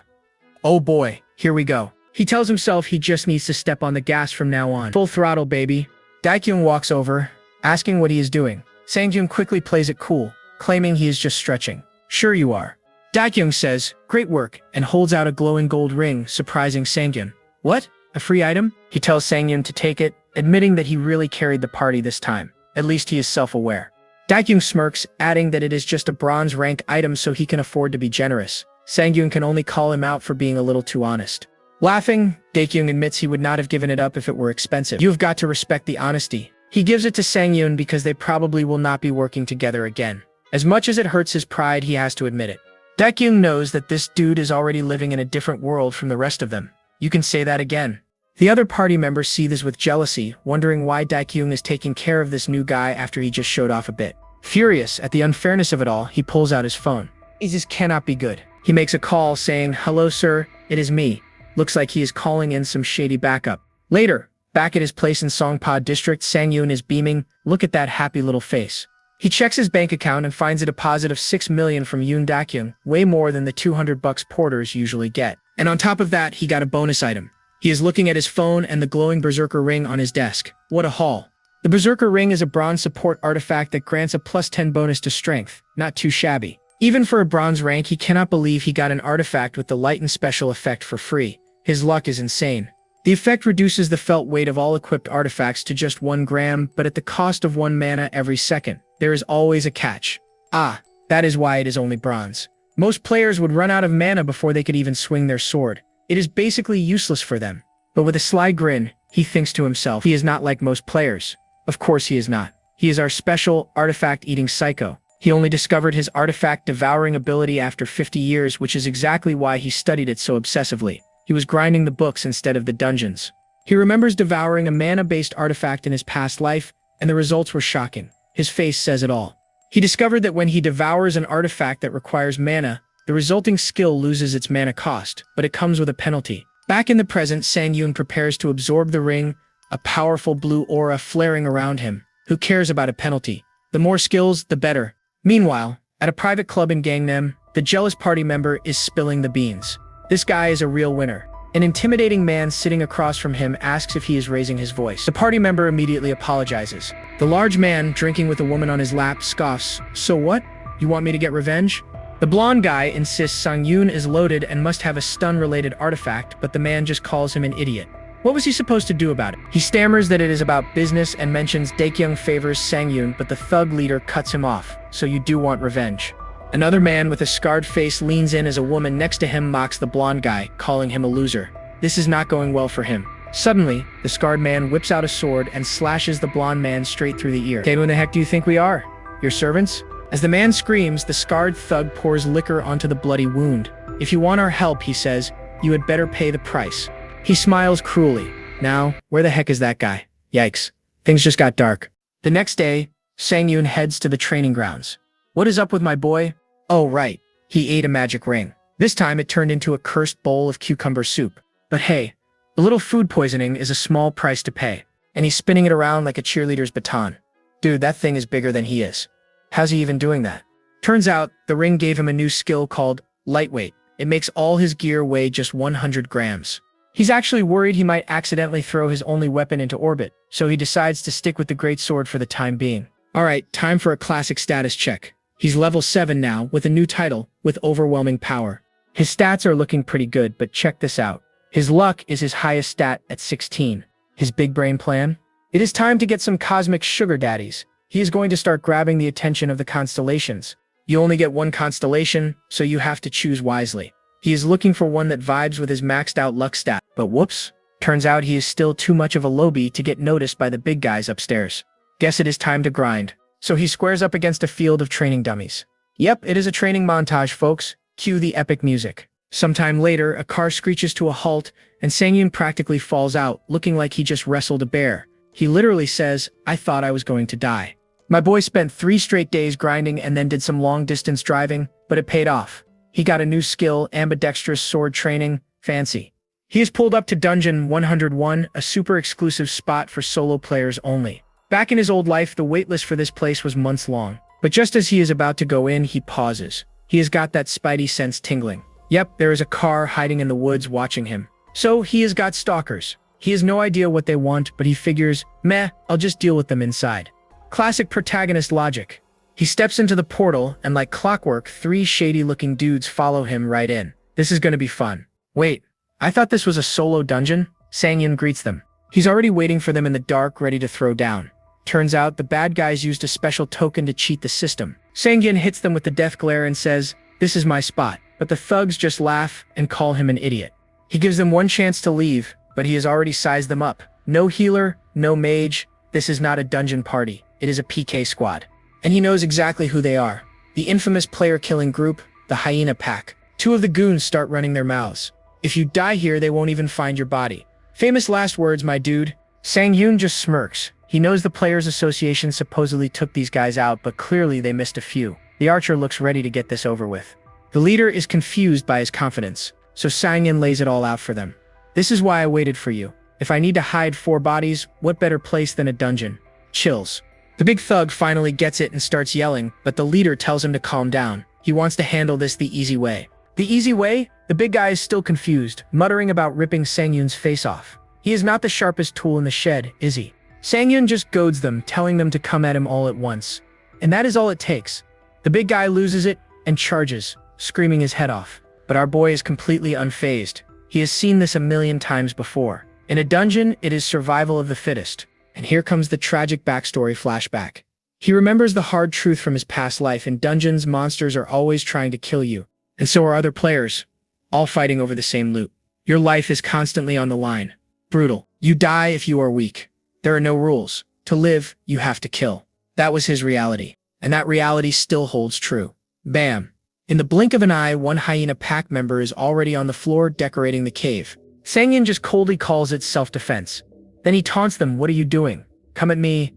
Oh boy, here we go. He tells himself he just needs to step on the gas from now on. Full throttle, baby. Daekyung walks over, asking what he is doing. Sang-yoon quickly plays it cool, claiming he is just stretching. Sure you are. Daekyung says, great work, and holds out a glowing gold ring, surprising Sang-yoon. What? A free item? He tells Sang-yoon to take it, admitting that he really carried the party this time. At least he is self-aware. Daekyung smirks, adding that it is just a bronze rank item so he can afford to be generous. Sang-yoon can only call him out for being a little too honest. Laughing, Daekyung admits he would not have given it up if it were expensive. You've got to respect the honesty. He gives it to Sang-yoon because they probably will not be working together again. As much as it hurts his pride, he has to admit it. Daekyung knows that this dude is already living in a different world from the rest of them. You can say that again. The other party members see this with jealousy, wondering why Daekyung is taking care of this new guy after he just showed off a bit. Furious at the unfairness of it all, he pulls out his phone. It just cannot be good. He makes a call saying, hello sir, it is me. Looks like he is calling in some shady backup. Later, back at his place in Songpa District, Sang-yoon is beaming. Look at that happy little face. He checks his bank account and finds a deposit of 6 million from Yoon Daekyung, way more than the $200 porters usually get. And on top of that, he got a bonus item. He is looking at his phone and the glowing Berserker ring on his desk. What a haul. The Berserker ring is a bronze support artifact that grants a +10 bonus to strength. Not too shabby. Even for a bronze rank, he cannot believe he got an artifact with the light and special effect for free. His luck is insane. The effect reduces the felt weight of all equipped artifacts to just 1 gram, but at the cost of 1 mana every second. There is always a catch. Ah, that is why it is only bronze. Most players would run out of mana before they could even swing their sword. It is basically useless for them. But with a sly grin, he thinks to himself, he is not like most players. Of course he is not. He is our special, artifact-eating psycho. He only discovered his artifact-devouring ability after 50 years, which is exactly why he studied it so obsessively. He was grinding the books instead of the dungeons. He remembers devouring a mana-based artifact in his past life, and the results were shocking. His face says it all. He discovered that when he devours an artifact that requires mana, the resulting skill loses its mana cost, but it comes with a penalty. Back in the present, Sang-yoon prepares to absorb the ring, a powerful blue aura flaring around him. Who cares about a penalty? The more skills, the better. Meanwhile, at a private club in Gangnam, the jealous party member is spilling the beans. This guy is a real winner. An intimidating man sitting across from him asks if he is raising his voice. The party member immediately apologizes. The large man, drinking with a woman on his lap, scoffs, so what? You want me to get revenge? The blonde guy insists Sang-yoon is loaded and must have a stun-related artifact, but the man just calls him an idiot. What was he supposed to do about it? He stammers that it is about business and mentions Daekyung favors Sang-yoon, but the thug leader cuts him off. So you do want revenge. Another man with a scarred face leans in as a woman next to him mocks the blonde guy, calling him a loser. This is not going well for him. Suddenly, the scarred man whips out a sword and slashes the blonde man straight through the ear. Okay, who the heck do you think we are? Your servants? As the man screams, the scarred thug pours liquor onto the bloody wound. If you want our help, he says, you had better pay the price. He smiles cruelly. Now, where the heck is that guy? Yikes. Things just got dark. The next day, Sang-yoon heads to the training grounds. What is up with my boy? Oh, right. He ate a magic ring. This time it turned into a cursed bowl of cucumber soup. But hey, a little food poisoning is a small price to pay. And he's spinning it around like a cheerleader's baton. Dude, that thing is bigger than he is. How's he even doing that? Turns out, the ring gave him a new skill called lightweight. It makes all his gear weigh just 100 grams. He's actually worried he might accidentally throw his only weapon into orbit, so he decides to stick with the great sword for the time being. Alright, time for a classic status check. He's level 7 now, with a new title, with overwhelming power. His stats are looking pretty good, but check this out. His luck is his highest stat at 16. His big brain plan? It is time to get some cosmic sugar daddies. He is going to start grabbing the attention of the constellations. You only get one constellation, so you have to choose wisely. He is looking for one that vibes with his maxed out luck stat, but whoops. Turns out he is still too much of a lowbie to get noticed by the big guys upstairs. Guess it is time to grind. So he squares up against a field of training dummies. Yep, it is a training montage, folks. Cue the epic music. Sometime later, a car screeches to a halt, and Sang-yoon practically falls out, looking like he just wrestled a bear. He literally says, "I thought I was going to die." My boy spent 3 straight days grinding and then did some long-distance driving, but it paid off. He got a new skill, ambidextrous sword training, fancy. He is pulled up to Dungeon 101, a super exclusive spot for solo players only. Back in his old life, the waitlist for this place was months long. But just as he is about to go in, he pauses. He has got that spidey sense tingling. Yep, there is a car hiding in the woods watching him. So he has got stalkers. He has no idea what they want, but he figures, meh, I'll just deal with them inside. Classic protagonist logic. He steps into the portal, and like clockwork, 3 shady-looking dudes follow him right in. This is gonna be fun. Wait, I thought this was a solo dungeon? Sang-yoon greets them. He's already waiting for them in the dark, ready to throw down. Turns out the bad guys used a special token to cheat the system. Sang-yoon hits them with the death glare and says, "This is my spot." But the thugs just laugh and call him an idiot. He gives them one chance to leave, but he has already sized them up. No healer, no mage. This is not a dungeon party. It is a PK squad. And he knows exactly who they are. The infamous player-killing group, the Hyena Pack. 2 of the goons start running their mouths. If you die here, they won't even find your body. Famous last words, my dude. Sang-yoon just smirks. He knows the Players Association supposedly took these guys out, but clearly they missed a few. The archer looks ready to get this over with. The leader is confused by his confidence, so Sang-yoon lays it all out for them. "This is why I waited for you. If I need to hide 4 bodies, what better place than a dungeon?" Chills. The big thug finally gets it and starts yelling, but the leader tells him to calm down. He wants to handle this the easy way. The easy way? The big guy is still confused, muttering about ripping Sang-yoon's face off. He is not the sharpest tool in the shed, is he? Sang-yoon just goads them, telling them to come at him all at once. And that is all it takes. The big guy loses it and charges, screaming his head off. But our boy is completely unfazed. He has seen this a million times before. In a dungeon, it is survival of the fittest. And here comes the tragic backstory flashback. He remembers the hard truth from his past life. In dungeons, monsters are always trying to kill you. And so are other players, all fighting over the same loot. Your life is constantly on the line. Brutal. You die if you are weak. There are no rules. To live, you have to kill. That was his reality. And that reality still holds true. Bam. In the blink of an eye, one Hyena Pack member is already on the floor decorating the cave. Sang-yoon just coldly calls it self-defense. Then he taunts them, "What are you doing? Come at me."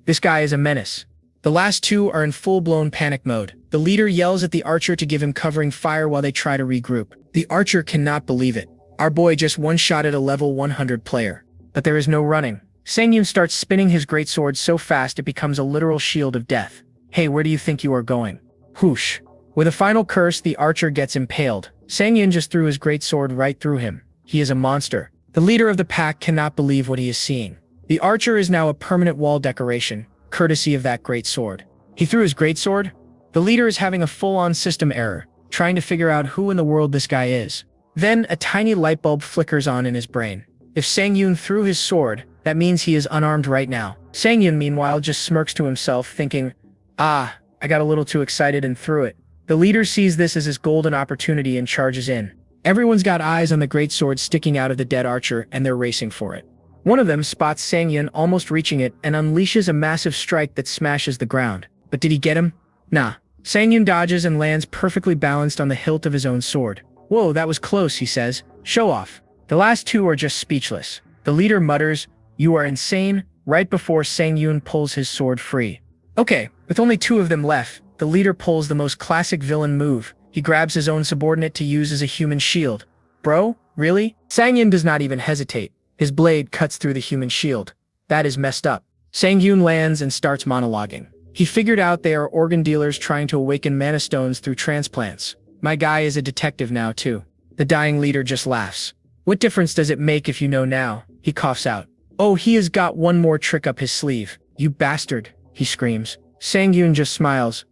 This guy is a menace. The last 2 are in full-blown panic mode. The leader yells at the archer to give him covering fire while they try to regroup. The archer cannot believe it. Our boy just one-shotted a level 100 player. But there is no running. Sang-yoon starts spinning his greatsword so fast it becomes a literal shield of death. "Hey, where do you think you are going?" Whoosh. With a final curse, the archer gets impaled. Sang-yoon just threw his greatsword right through him. He is a monster. The leader of the pack cannot believe what he is seeing. The archer is now a permanent wall decoration, courtesy of that great sword. He threw his greatsword? The leader is having a full-on system error, trying to figure out who in the world this guy is. Then, a tiny light bulb flickers on in his brain. If Sang-yoon threw his sword, that means he is unarmed right now. Sang-yoon, meanwhile, just smirks to himself, thinking, I got a little too excited and threw it. The leader sees this as his golden opportunity and charges in. Everyone's got eyes on the greatsword sticking out of the dead archer, and they're racing for it. One of them spots Sang-yoon almost reaching it and unleashes a massive strike that smashes the ground. But did he get him? Nah. Sang-yoon dodges and lands perfectly balanced on the hilt of his own sword. "Whoa, that was close," he says. "Show off." The last 2 are just speechless. The leader mutters, "You are insane," right before Sang-yoon pulls his sword free. Okay, with only 2 of them left, the leader pulls the most classic villain move. He grabs his own subordinate to use as a human shield. Bro, really? Sang-yoon does not even hesitate. His blade cuts through the human shield. That is messed up. Sang-yoon lands and starts monologuing. He figured out they are organ dealers trying to awaken mana stones through transplants. My guy is a detective now, too. The dying leader just laughs. "What difference does it make if you know now?" He coughs out. "Oh, he has got one more trick up his sleeve. You bastard," he screams. Sang-yoon just smiles.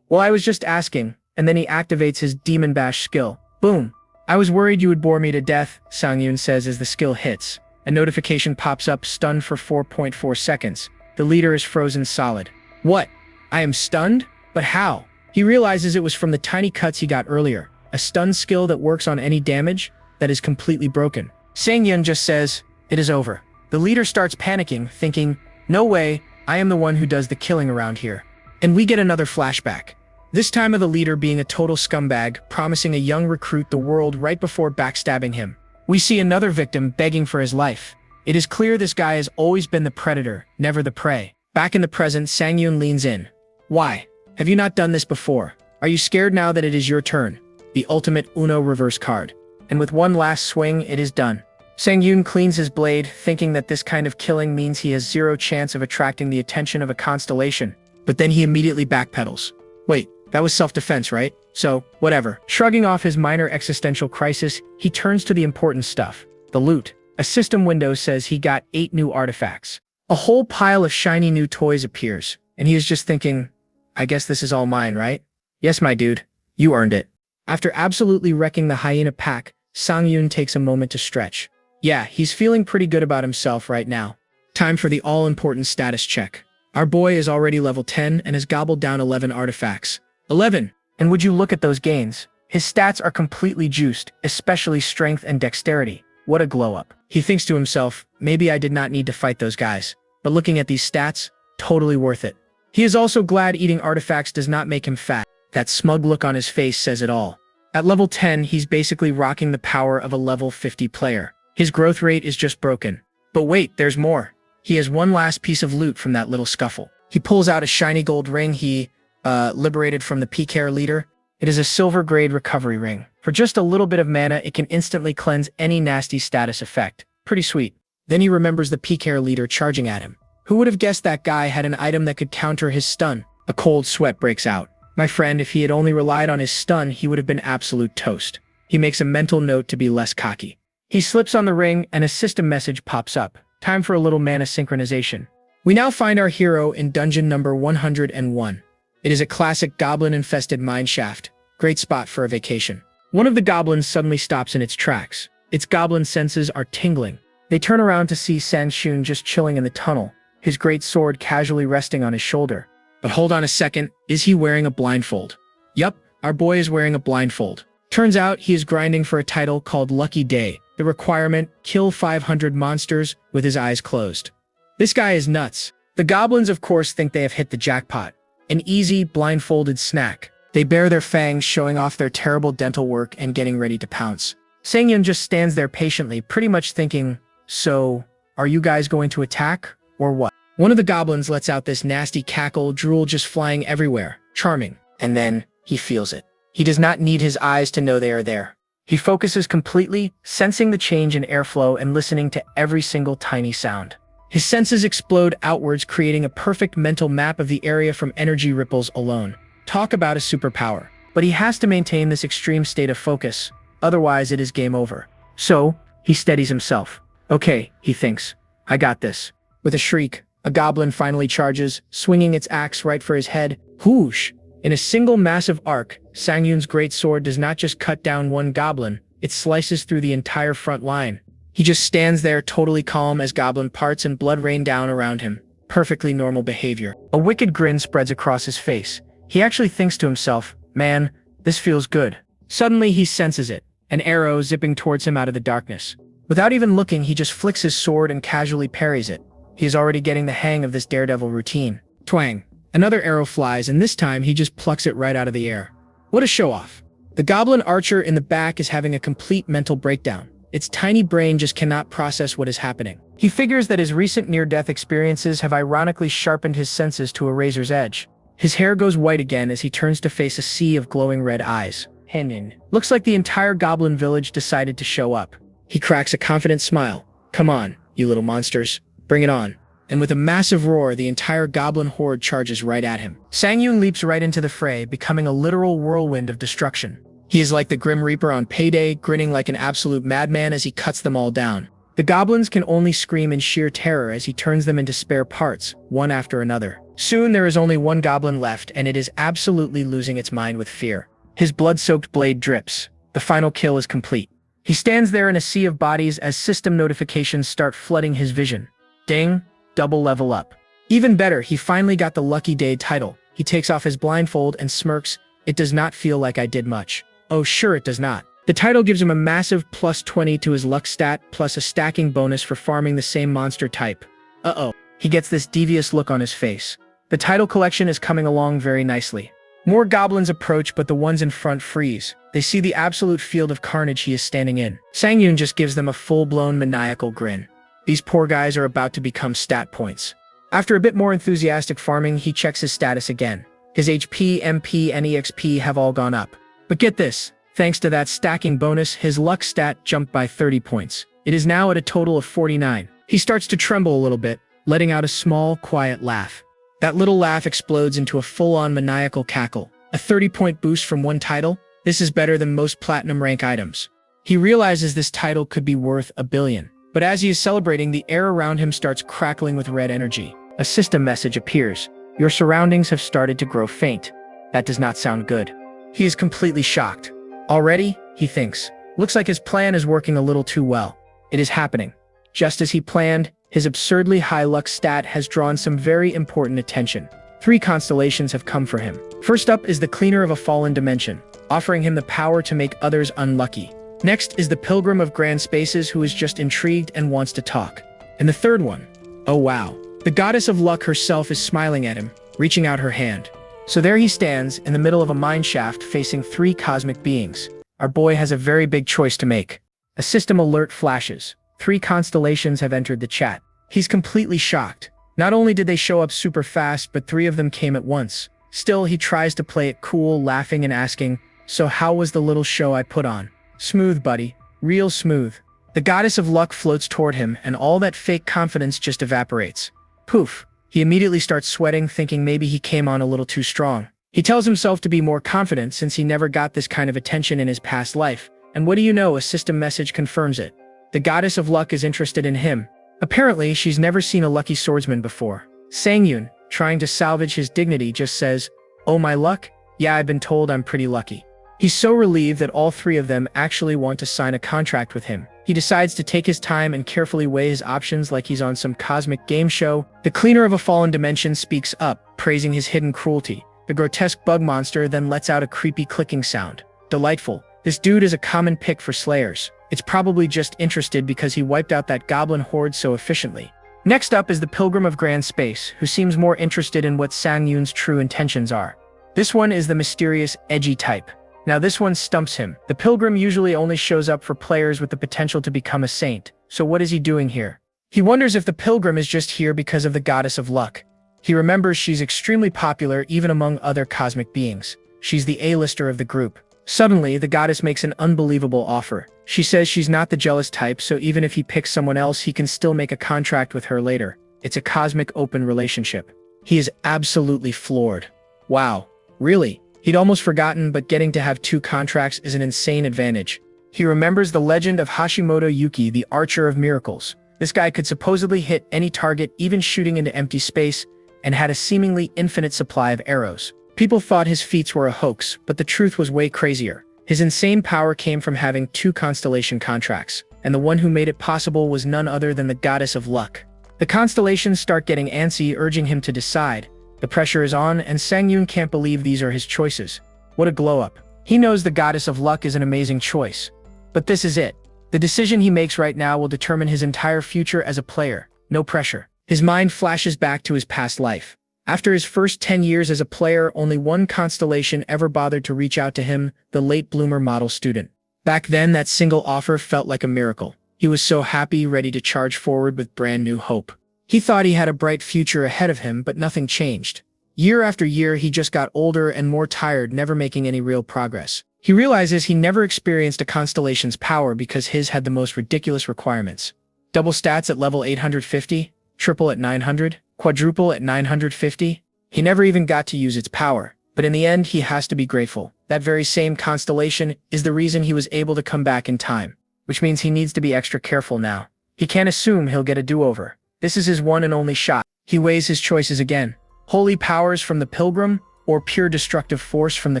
"Well, I was just asking," and then he activates his Demon Bash skill. Boom. "I was worried you would bore me to death," Sang-yoon says as the skill hits. A notification pops up, stunned for 4.4 seconds. The leader is frozen solid. What? I am stunned? But how? He realizes it was from the tiny cuts he got earlier. A stun skill that works on any damage that is completely broken. Sang-yoon just says, It is over. The leader starts panicking, thinking, no way, I am the one who does the killing around here. And we get another flashback. This time of the leader being a total scumbag, promising a young recruit the world right before backstabbing him. We see another victim begging for his life. It is clear this guy has always been the predator, never the prey. Back in the present, Sang-yoon leans in. Why? Have you not done this before? Are you scared now that it is your turn? The ultimate Uno reverse card. And with one last swing, it is done. Sang-yoon cleans his blade, thinking that this kind of killing means he has zero chance of attracting the attention of a constellation. But then he immediately backpedals. Wait, that was self-defense, right? So, whatever. Shrugging off his minor existential crisis, he turns to the important stuff. The loot. A system window says he got 8 new artifacts. A whole pile of shiny new toys appears, and he is just thinking, I guess this is all mine, right? Yes, my dude. You earned it. After absolutely wrecking the hyena pack, Sang-yoon takes a moment to stretch. Yeah, he's feeling pretty good about himself right now. Time for the all-important status check. Our boy is already level 10 and has gobbled down 11 artifacts. 11! And would you look at those gains? His stats are completely juiced, especially strength and dexterity. What a glow-up. He thinks to himself, maybe I did not need to fight those guys. But looking at these stats, totally worth it. He is also glad eating artifacts does not make him fat. That smug look on his face says it all. At level 10, he's basically rocking the power of a level 50 player. His growth rate is just broken. But wait, there's more. He has one last piece of loot from that little scuffle. He pulls out a shiny gold ring he liberated from the PCare leader. It is a silver grade recovery ring. For just a little bit of mana, it can instantly cleanse any nasty status effect. Pretty sweet. Then he remembers the PCare leader charging at him. Who would have guessed that guy had an item that could counter his stun? A cold sweat breaks out. My friend, if he had only relied on his stun, he would have been absolute toast. He makes a mental note to be less cocky. He slips on the ring and a system message pops up. Time for a little mana synchronization. We now find our hero in dungeon number 101. It is a classic goblin-infested mineshaft. Great spot for a vacation. One of the goblins suddenly stops in its tracks. Its goblin senses are tingling. They turn around to see Sang-yoon just chilling in the tunnel, his great sword casually resting on his shoulder. But hold on a second, is he wearing a blindfold? Yup, our boy is wearing a blindfold. Turns out he is grinding for a title called Lucky Day. The requirement, kill 500 monsters with his eyes closed. This guy is nuts. The goblins of course think they have hit the jackpot. An easy, blindfolded snack. They bare their fangs, showing off their terrible dental work and getting ready to pounce. Sang-yoon just stands there patiently, pretty much thinking, so, are you guys going to attack, or what? One of the goblins lets out this nasty cackle, drool just flying everywhere. Charming. And then, he feels it. He does not need his eyes to know they are there. He focuses completely, sensing the change in airflow and listening to every single tiny sound. His senses explode outwards, creating a perfect mental map of the area from energy ripples alone. Talk about a superpower. But he has to maintain this extreme state of focus, otherwise it is game over. So, he steadies himself. Okay, he thinks. I got this. With a shriek, a goblin finally charges, swinging its axe right for his head. Whoosh! In a single massive arc, Sang-yoon's great sword does not just cut down one goblin, it slices through the entire front line. He just stands there totally calm as goblin parts and blood rain down around him. Perfectly normal behavior. A wicked grin spreads across his face. He actually thinks to himself, man, this feels good. Suddenly he senses it, an arrow zipping towards him out of the darkness. Without even looking, he just flicks his sword and casually parries it. He is already getting the hang of this daredevil routine. Twang. Another arrow flies, and this time he just plucks it right out of the air. What a show-off. The goblin archer in the back is having a complete mental breakdown. Its tiny brain just cannot process what is happening. He figures that his recent near-death experiences have ironically sharpened his senses to a razor's edge. His hair goes white again as he turns to face a sea of glowing red eyes. Henin. Looks like the entire goblin village decided to show up. He cracks a confident smile. Come on, you little monsters. Bring it on. And with a massive roar, the entire goblin horde charges right at him. Sang-yoon leaps right into the fray, becoming a literal whirlwind of destruction. He is like the Grim Reaper on payday, grinning like an absolute madman as he cuts them all down. The goblins can only scream in sheer terror as he turns them into spare parts, one after another. Soon there is only one goblin left, and it is absolutely losing its mind with fear. His blood-soaked blade drips. The final kill is complete. He stands there in a sea of bodies as system notifications start flooding his vision. Ding, double level up. Even better, he finally got the Lucky Day title. He takes off his blindfold and smirks. It does not feel like I did much. Oh, sure it does not. The title gives him a massive +20 to his luck stat, plus a stacking bonus for farming the same monster type. Uh-oh. He gets this devious look on his face. The title collection is coming along very nicely. More goblins approach, but the ones in front freeze. They see the absolute field of carnage he is standing in. Sang-yoon just gives them a full-blown maniacal grin. These poor guys are about to become stat points. After a bit more enthusiastic farming, he checks his status again. His HP, MP, and EXP have all gone up. But get this, thanks to that stacking bonus, his luck stat jumped by 30 points. It is now at a total of 49. He starts to tremble a little bit, letting out a small, quiet laugh. That little laugh explodes into a full-on maniacal cackle. A 30-point boost from one title? This is better than most platinum rank items. He realizes this title could be worth $1 billion. But as he is celebrating, the air around him starts crackling with red energy. A system message appears. Your surroundings have started to grow faint. That does not sound good. He is completely shocked. Already, he thinks. Looks like his plan is working a little too well. It is happening. Just as he planned, his absurdly high luck stat has drawn some very important attention. 3 constellations have come for him. First up is the Cleaner of a Fallen Dimension, offering him the power to make others unlucky. Next is the Pilgrim of Grand Spaces, who is just intrigued and wants to talk. And the third one, oh wow. The Goddess of Luck herself is smiling at him, reaching out her hand. So there he stands, in the middle of a mine shaft facing 3 cosmic beings. Our boy has a very big choice to make. A system alert flashes. 3 constellations have entered the chat. He's completely shocked. Not only did they show up super fast, but 3 of them came at once. Still, he tries to play it cool, laughing and asking, "So how was the little show I put on?" "Smooth, buddy. Real smooth." The Goddess of Luck floats toward him, and all that fake confidence just evaporates. Poof. He immediately starts sweating, thinking maybe he came on a little too strong. He tells himself to be more confident since he never got this kind of attention in his past life. And what do you know, a system message confirms it. The Goddess of Luck is interested in him. Apparently, she's never seen a lucky swordsman before. Sang-yoon, trying to salvage his dignity, just says, "Oh, my luck? Yeah, I've been told I'm pretty lucky." He's so relieved that all 3 of them actually want to sign a contract with him. He decides to take his time and carefully weigh his options like he's on some cosmic game show. The Cleaner of a Fallen Dimension speaks up, praising his hidden cruelty. The grotesque bug monster then lets out a creepy clicking sound. Delightful. This dude is a common pick for slayers. It's probably just interested because he wiped out that goblin horde so efficiently. Next up is the Pilgrim of Grand Space, who seems more interested in what Sang-yoon's true intentions are. This one is the mysterious, edgy type. Now this one stumps him. The Pilgrim usually only shows up for players with the potential to become a saint. So what is he doing here? He wonders if the Pilgrim is just here because of the Goddess of Luck. He remembers she's extremely popular even among other cosmic beings. She's the A-lister of the group. Suddenly, the goddess makes an unbelievable offer. She says she's not the jealous type, so even if he picks someone else, he can still make a contract with her later. It's a cosmic open relationship. He is absolutely floored. Wow, really? He'd almost forgotten, but getting to have 2 contracts is an insane advantage. He remembers the legend of Hashimoto Yuki, the Archer of Miracles. This guy could supposedly hit any target, even shooting into empty space, and had a seemingly infinite supply of arrows. People thought his feats were a hoax, but the truth was way crazier. His insane power came from having 2 constellation contracts, and the one who made it possible was none other than the Goddess of Luck. The constellations start getting antsy, urging him to decide. The pressure is on, and Sang-yoon can't believe these are his choices. What a glow-up. He knows the Goddess of Luck is an amazing choice. But this is it. The decision he makes right now will determine his entire future as a player. No pressure. His mind flashes back to his past life. After his first 10 years as a player, only 1 constellation ever bothered to reach out to him, the late bloomer model student. Back then, that single offer felt like a miracle. He was so happy, ready to charge forward with brand new hope. He thought he had a bright future ahead of him, but nothing changed. Year after year, he just got older and more tired, never making any real progress. He realizes he never experienced a constellation's power because his had the most ridiculous requirements. Double stats at level 850, triple at 900, quadruple at 950. He never even got to use its power, but in the end, he has to be grateful. That very same constellation is the reason he was able to come back in time, which means he needs to be extra careful now. He can't assume he'll get a do-over. This is his one and only shot. He weighs his choices again. Holy powers from the Pilgrim, or pure destructive force from the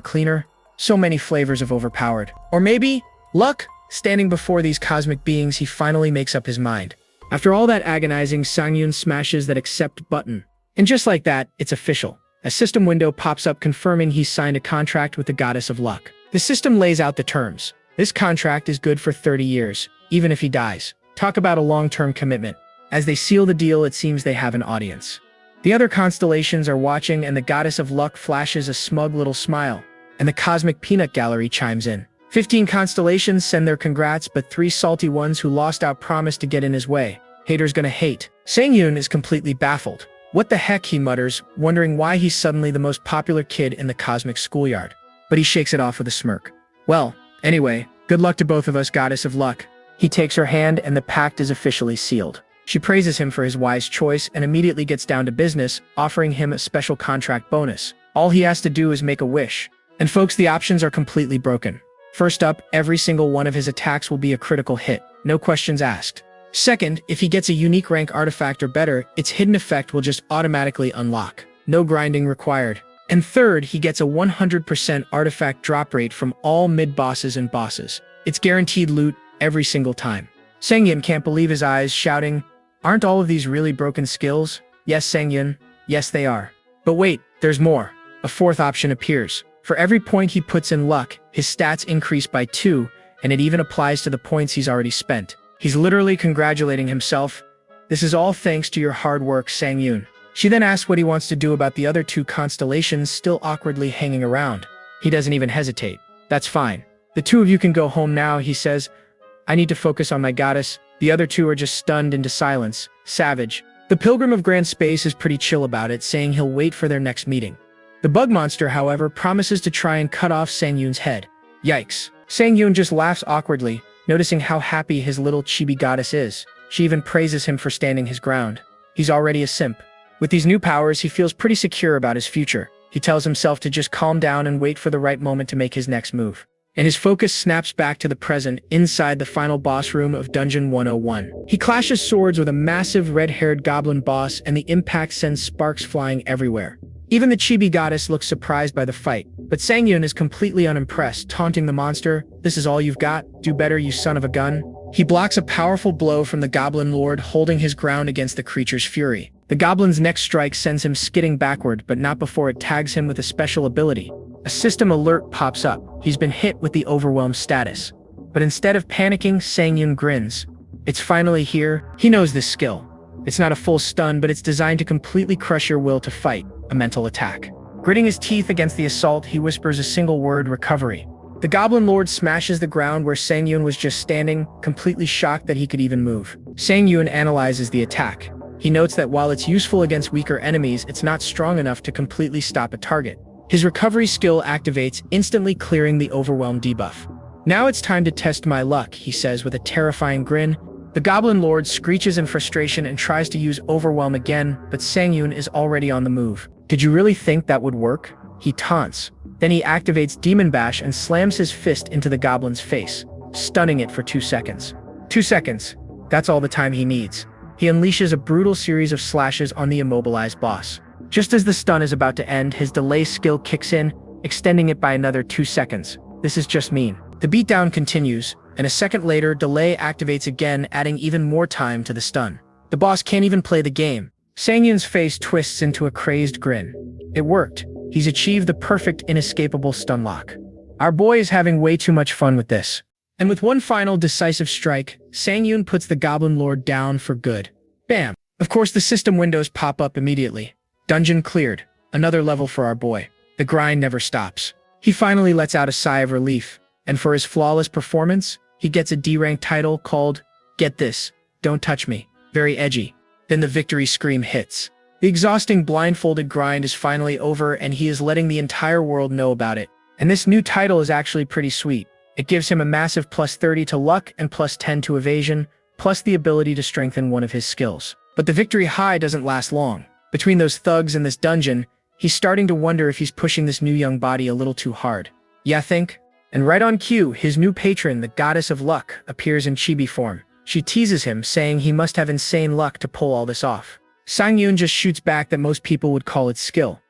Cleaner? So many flavors of overpowered. Or maybe, luck? Standing before these cosmic beings, he finally makes up his mind. After all that agonizing, Sang-yoon smashes that accept button. And just like that, it's official. A system window pops up confirming he's signed a contract with the Goddess of Luck. The system lays out the terms. This contract is good for 30 years, even if he dies. Talk about a long-term commitment. As they seal the deal, it seems they have an audience. The other constellations are watching, and the goddess of luck flashes a smug little smile, and the cosmic peanut gallery chimes in. 15 constellations send their congrats, but 3 salty ones who lost out promise to get in his way. Haters gonna hate. Sang-yoon is completely baffled. What the heck, he mutters, wondering why he's suddenly the most popular kid in the cosmic schoolyard. But he shakes it off with a smirk. Well, anyway, good luck to both of us, goddess of luck. He takes her hand and the pact is officially sealed. She praises him for his wise choice and immediately gets down to business, offering him a special contract bonus. All he has to do is make a wish. And folks, the options are completely broken. First up, every single one of his attacks will be a critical hit, no questions asked. Second, if he gets a unique rank artifact or better, its hidden effect will just automatically unlock. No grinding required. And third, he gets a 100% artifact drop rate from all mid-bosses and bosses. It's guaranteed loot every single time. Sang-yoon can't believe his eyes, shouting, "Aren't all of these really broken skills?" Yes, Sang-yoon, yes they are. But wait, there's more. A fourth option appears. For every point he puts in luck, his stats increase by 2, and it even applies to the points he's already spent. He's literally congratulating himself. This is all thanks to your hard work, Sang-yoon. She then asks what he wants to do about the other 2 constellations still awkwardly hanging around. He doesn't even hesitate. That's fine. The 2 of you can go home now, he says. I need to focus on my goddess. The other 2 are just stunned into silence. Savage. The Pilgrim of Grand Space is pretty chill about it, saying he'll wait for their next meeting. The bug monster, however, promises to try and cut off Sang-yoon's head. Yikes. Sang-yoon just laughs awkwardly, noticing how happy his little chibi goddess is. She even praises him for standing his ground. He's already a simp. With these new powers, he feels pretty secure about his future. He tells himself to just calm down and wait for the right moment to make his next move. And his focus snaps back to the present, inside the final boss room of Dungeon 101. He clashes swords with a massive red-haired goblin boss, and the impact sends sparks flying everywhere. Even the chibi goddess looks surprised by the fight, but Sang-yoon is completely unimpressed, taunting the monster. This is all you've got? Do better, you son of a gun. He blocks a powerful blow from the goblin lord, holding his ground against the creature's fury. The goblin's next strike sends him skidding backward, but not before it tags him with a special ability. A system alert pops up. He's been hit with the overwhelmed status. But instead of panicking, Sang-yoon grins. It's finally here. He knows this skill. It's not a full stun, but it's designed to completely crush your will to fight. A mental attack. Gritting his teeth against the assault, he whispers a single word: recovery. The goblin lord smashes the ground where Sang-yoon was just standing, completely shocked that he could even move. Sang-yoon analyzes the attack. He notes that while it's useful against weaker enemies, it's not strong enough to completely stop a target. His recovery skill activates, instantly clearing the overwhelm debuff. Now it's time to test my luck, he says with a terrifying grin. The goblin lord screeches in frustration and tries to use overwhelm again, but Sang-yoon is already on the move. Did you really think that would work? He taunts. Then he activates Demon Bash and slams his fist into the goblin's face, stunning it for 2 seconds. 2 seconds. That's all the time he needs. He unleashes a brutal series of slashes on the immobilized boss. Just as the stun is about to end, his delay skill kicks in, extending it by another 2 seconds. This is just mean. The beatdown continues, and a second later, delay activates again, adding even more time to the stun. The boss can't even play the game. Sang-yoon's face twists into a crazed grin. It worked. He's achieved the perfect, inescapable stun lock. Our boy is having way too much fun with this. And with one final decisive strike, Sang-yoon puts the Goblin Lord down for good. Bam! Of course, the system windows pop up immediately. Dungeon cleared. Another level for our boy. The grind never stops. He finally lets out a sigh of relief. And for his flawless performance, he gets a D-rank title called, get this, Don't Touch Me. Very edgy. Then the victory scream hits. The exhausting blindfolded grind is finally over, and he is letting the entire world know about it. And this new title is actually pretty sweet. It gives him a massive +30 to luck and +10 to evasion, plus the ability to strengthen one of his skills. But the victory high doesn't last long. Between those thugs and this dungeon, he's starting to wonder if he's pushing this new young body a little too hard. Yeah, think? And right on cue, his new patron, the Goddess of Luck, appears in chibi form. She teases him, saying he must have insane luck to pull all this off. Sang-yoon just shoots back that most people would call it skill.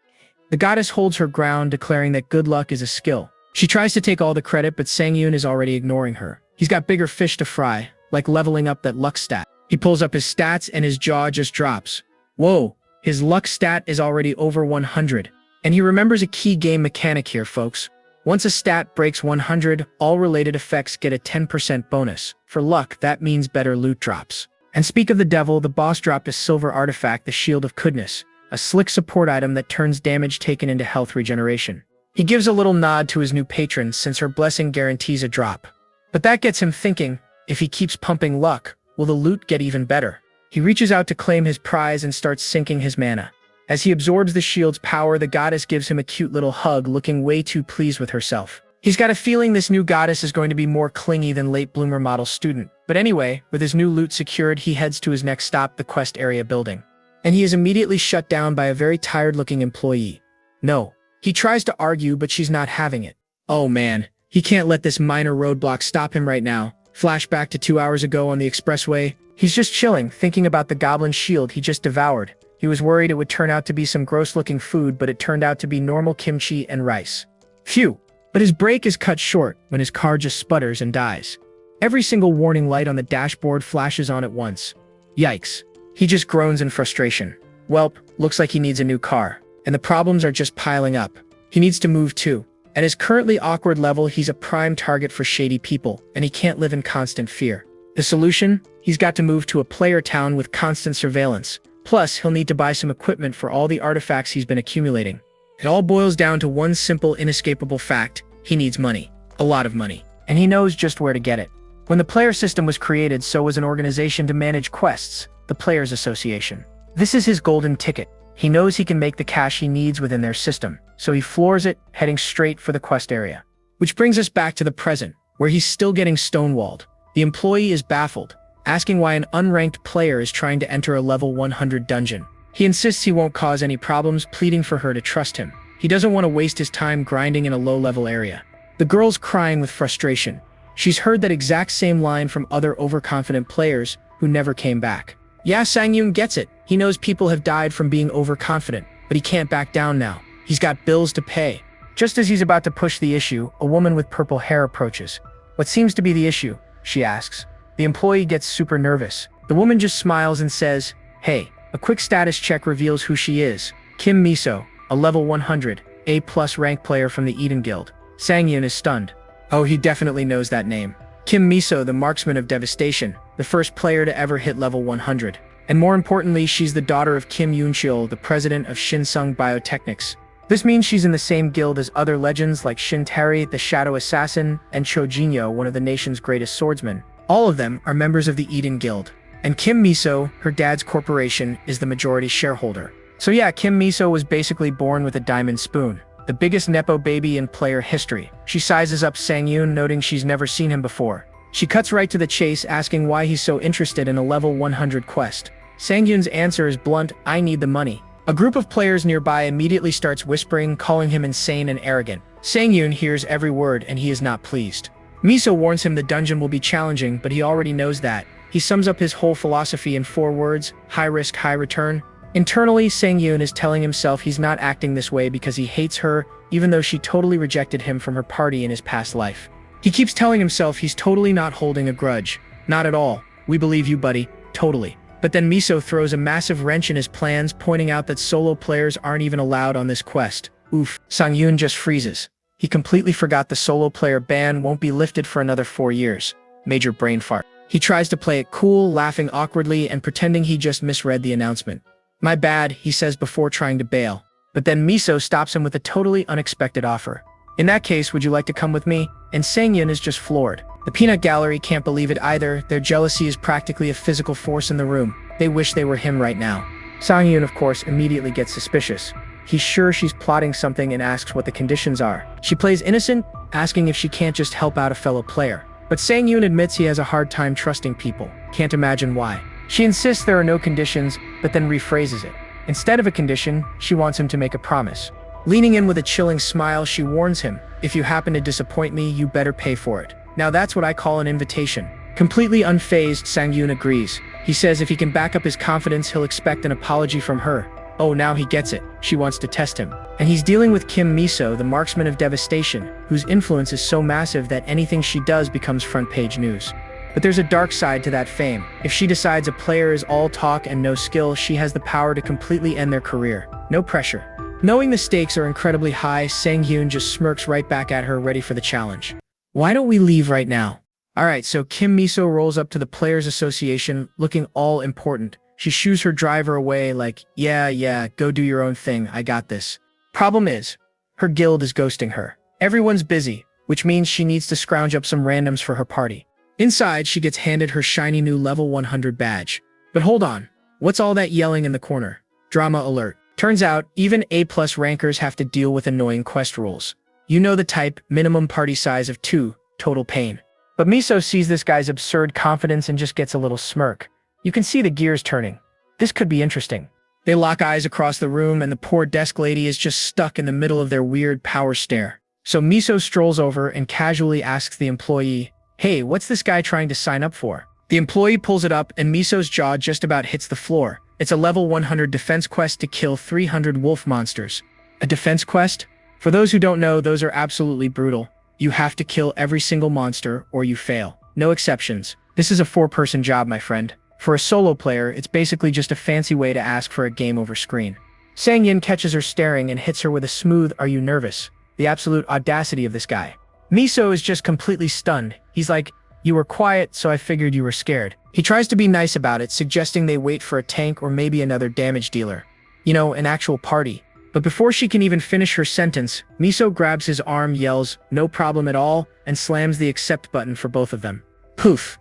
The goddess holds her ground, declaring that good luck is a skill. She tries to take all the credit, but Sang-yoon is already ignoring her. He's got bigger fish to fry, like leveling up that luck stat. He pulls up his stats and his jaw just drops. Whoa, his luck stat is already over 100. And he remembers a key game mechanic here, folks. Once a stat breaks 100, all related effects get a 10% bonus. For luck, that means better loot drops. And speak of the devil, the boss dropped a silver artifact, the Shield of Goodness, a slick support item that turns damage taken into health regeneration. He gives a little nod to his new patron since her blessing guarantees a drop. But that gets him thinking, if he keeps pumping luck, will the loot get even better? He reaches out to claim his prize and starts sinking his mana. As he absorbs the shield's power, the goddess gives him a cute little hug, looking way too pleased with herself. He's got a feeling this new goddess is going to be more clingy than late bloomer model student. But anyway, with his new loot secured, he heads to his next stop, the quest area building. And he is immediately shut down by a very tired-looking employee. No. He tries to argue, but she's not having it. Oh man, he can't let this minor roadblock stop him right now. Flashback to 2 hours ago on the expressway. He's just chilling, thinking about the goblin shield he just devoured. He was worried it would turn out to be some gross-looking food, but it turned out to be normal kimchi and rice. Phew! But his break is cut short when his car just sputters and dies. Every single warning light on the dashboard flashes on at once. Yikes. He just groans in frustration. Welp, looks like he needs a new car. And the problems are just piling up. He needs to move too. At his currently awkward level, he's a prime target for shady people, and he can't live in constant fear. The solution? He's got to move to a player town with constant surveillance. Plus, he'll need to buy some equipment for all the artifacts he's been accumulating. It all boils down to one simple, inescapable fact. He needs money. A lot of money. And he knows just where to get it. When the player system was created, so was an organization to manage quests, the Players Association. This is his golden ticket. He knows he can make the cash he needs within their system, so he floors it, heading straight for the quest area. Which brings us back to the present, where he's still getting stonewalled. The employee is baffled, asking why an unranked player is trying to enter a level 100 dungeon. He insists he won't cause any problems, pleading for her to trust him. He doesn't want to waste his time grinding in a low-level area. The girl's crying with frustration. She's heard that exact same line from other overconfident players who never came back. Yeah, Sang-yoon gets it. He knows people have died from being overconfident, but he can't back down now. He's got bills to pay. Just as he's about to push the issue, a woman with purple hair approaches. What seems to be the issue? She asks. The employee gets super nervous. The woman just smiles and says, hey. A quick status check reveals who she is. Kim Miso, a level 100, A+ rank player from the Eden Guild. Sang-yoon is stunned. Oh, he definitely knows that name. Kim Miso, the marksman of devastation, the first player to ever hit level 100. And more importantly, she's the daughter of Kim Yoon-cheol, the president of Shinsung Biotechnics. This means she's in the same guild as other legends like Shin Tae, the Shadow Assassin, and Cho Jinyo, one of the nation's greatest swordsmen. All of them are members of the Eden Guild. And Kim Miso, her dad's corporation, is the majority shareholder. So yeah, Kim Miso was basically born with a diamond spoon. The biggest Nepo baby in player history. She sizes up Sang-yoon, noting she's never seen him before. She cuts right to the chase, asking why he's so interested in a level 100 quest. Sang-yoon's answer is blunt, I need the money. A group of players nearby immediately starts whispering, calling him insane and arrogant. Sang-yoon hears every word and he is not pleased. Miso warns him the dungeon will be challenging, but he already knows that. He sums up his whole philosophy in 4 words, high risk, high return. Internally, Sang-yoon is telling himself he's not acting this way because he hates her, even though she totally rejected him from her party in his past life. He keeps telling himself he's totally not holding a grudge. Not at all. We believe you, buddy. Totally. But then Miso throws a massive wrench in his plans, pointing out that solo players aren't even allowed on this quest. Oof. Sang-yoon just freezes. He completely forgot the solo player ban won't be lifted for another 4 years. Major brain fart. He tries to play it cool, laughing awkwardly and pretending he just misread the announcement. My bad, he says before trying to bail. But then Miso stops him with a totally unexpected offer. In that case, would you like to come with me? And Sang-yoon is just floored. The peanut gallery can't believe it either. Their jealousy is practically a physical force in the room. They wish they were him right now. Sang-yoon, of course, immediately gets suspicious. He's sure she's plotting something and asks what the conditions are. She plays innocent, asking if she can't just help out a fellow player. But Sang-yoon admits he has a hard time trusting people. Can't imagine why. She insists there are no conditions, but then rephrases it. Instead of a condition, she wants him to make a promise. Leaning in with a chilling smile, she warns him, if you happen to disappoint me, you better pay for it. Now that's what I call an invitation. Completely unfazed, Sang-yoon agrees. He says if he can back up his confidence, he'll expect an apology from her. Oh, now he gets it. She wants to test him. And he's dealing with Kim Miso, the marksman of devastation, whose influence is so massive that anything she does becomes front-page news. But there's a dark side to that fame. If she decides a player is all talk and no skill, she has the power to completely end their career. No pressure. Knowing the stakes are incredibly high, Sang-hyun just smirks right back at her, ready for the challenge. Why don't we leave right now? Alright, so Kim Miso rolls up to the Players Association looking all important. She shoos her driver away like, yeah, go do your own thing, I got this. Problem is, her guild is ghosting her. Everyone's busy, which means she needs to scrounge up some randoms for her party. Inside, she gets handed her shiny new level 100 badge. But hold on, what's all that yelling in the corner? Drama alert. Turns out, even A+ rankers have to deal with annoying quest rules. You know the type, minimum party size of 2, total pain. But Miso sees this guy's absurd confidence and just gets a little smirk. You can see the gears turning. This could be interesting. They lock eyes across the room and the poor desk lady is just stuck in the middle of their weird power stare. So Miso strolls over and casually asks the employee, "Hey, what's this guy trying to sign up for?" The employee pulls it up and Miso's jaw just about hits the floor. It's a level 100 defense quest to kill 300 wolf monsters. A defense quest? For those who don't know, those are absolutely brutal. You have to kill every single monster or you fail. No exceptions. This is a 4-person job, my friend. For a solo player, it's basically just a fancy way to ask for a game over screen. Sang-yin catches her staring and hits her with a smooth, "Are you nervous?" The absolute audacity of this guy. Miso is just completely stunned. He's like, "You were quiet, so I figured you were scared." He tries to be nice about it, suggesting they wait for a tank or maybe another damage dealer. You know, an actual party. But before she can even finish her sentence, Miso grabs his arm, yells, "No problem at all," and slams the accept button for both of them. Poof.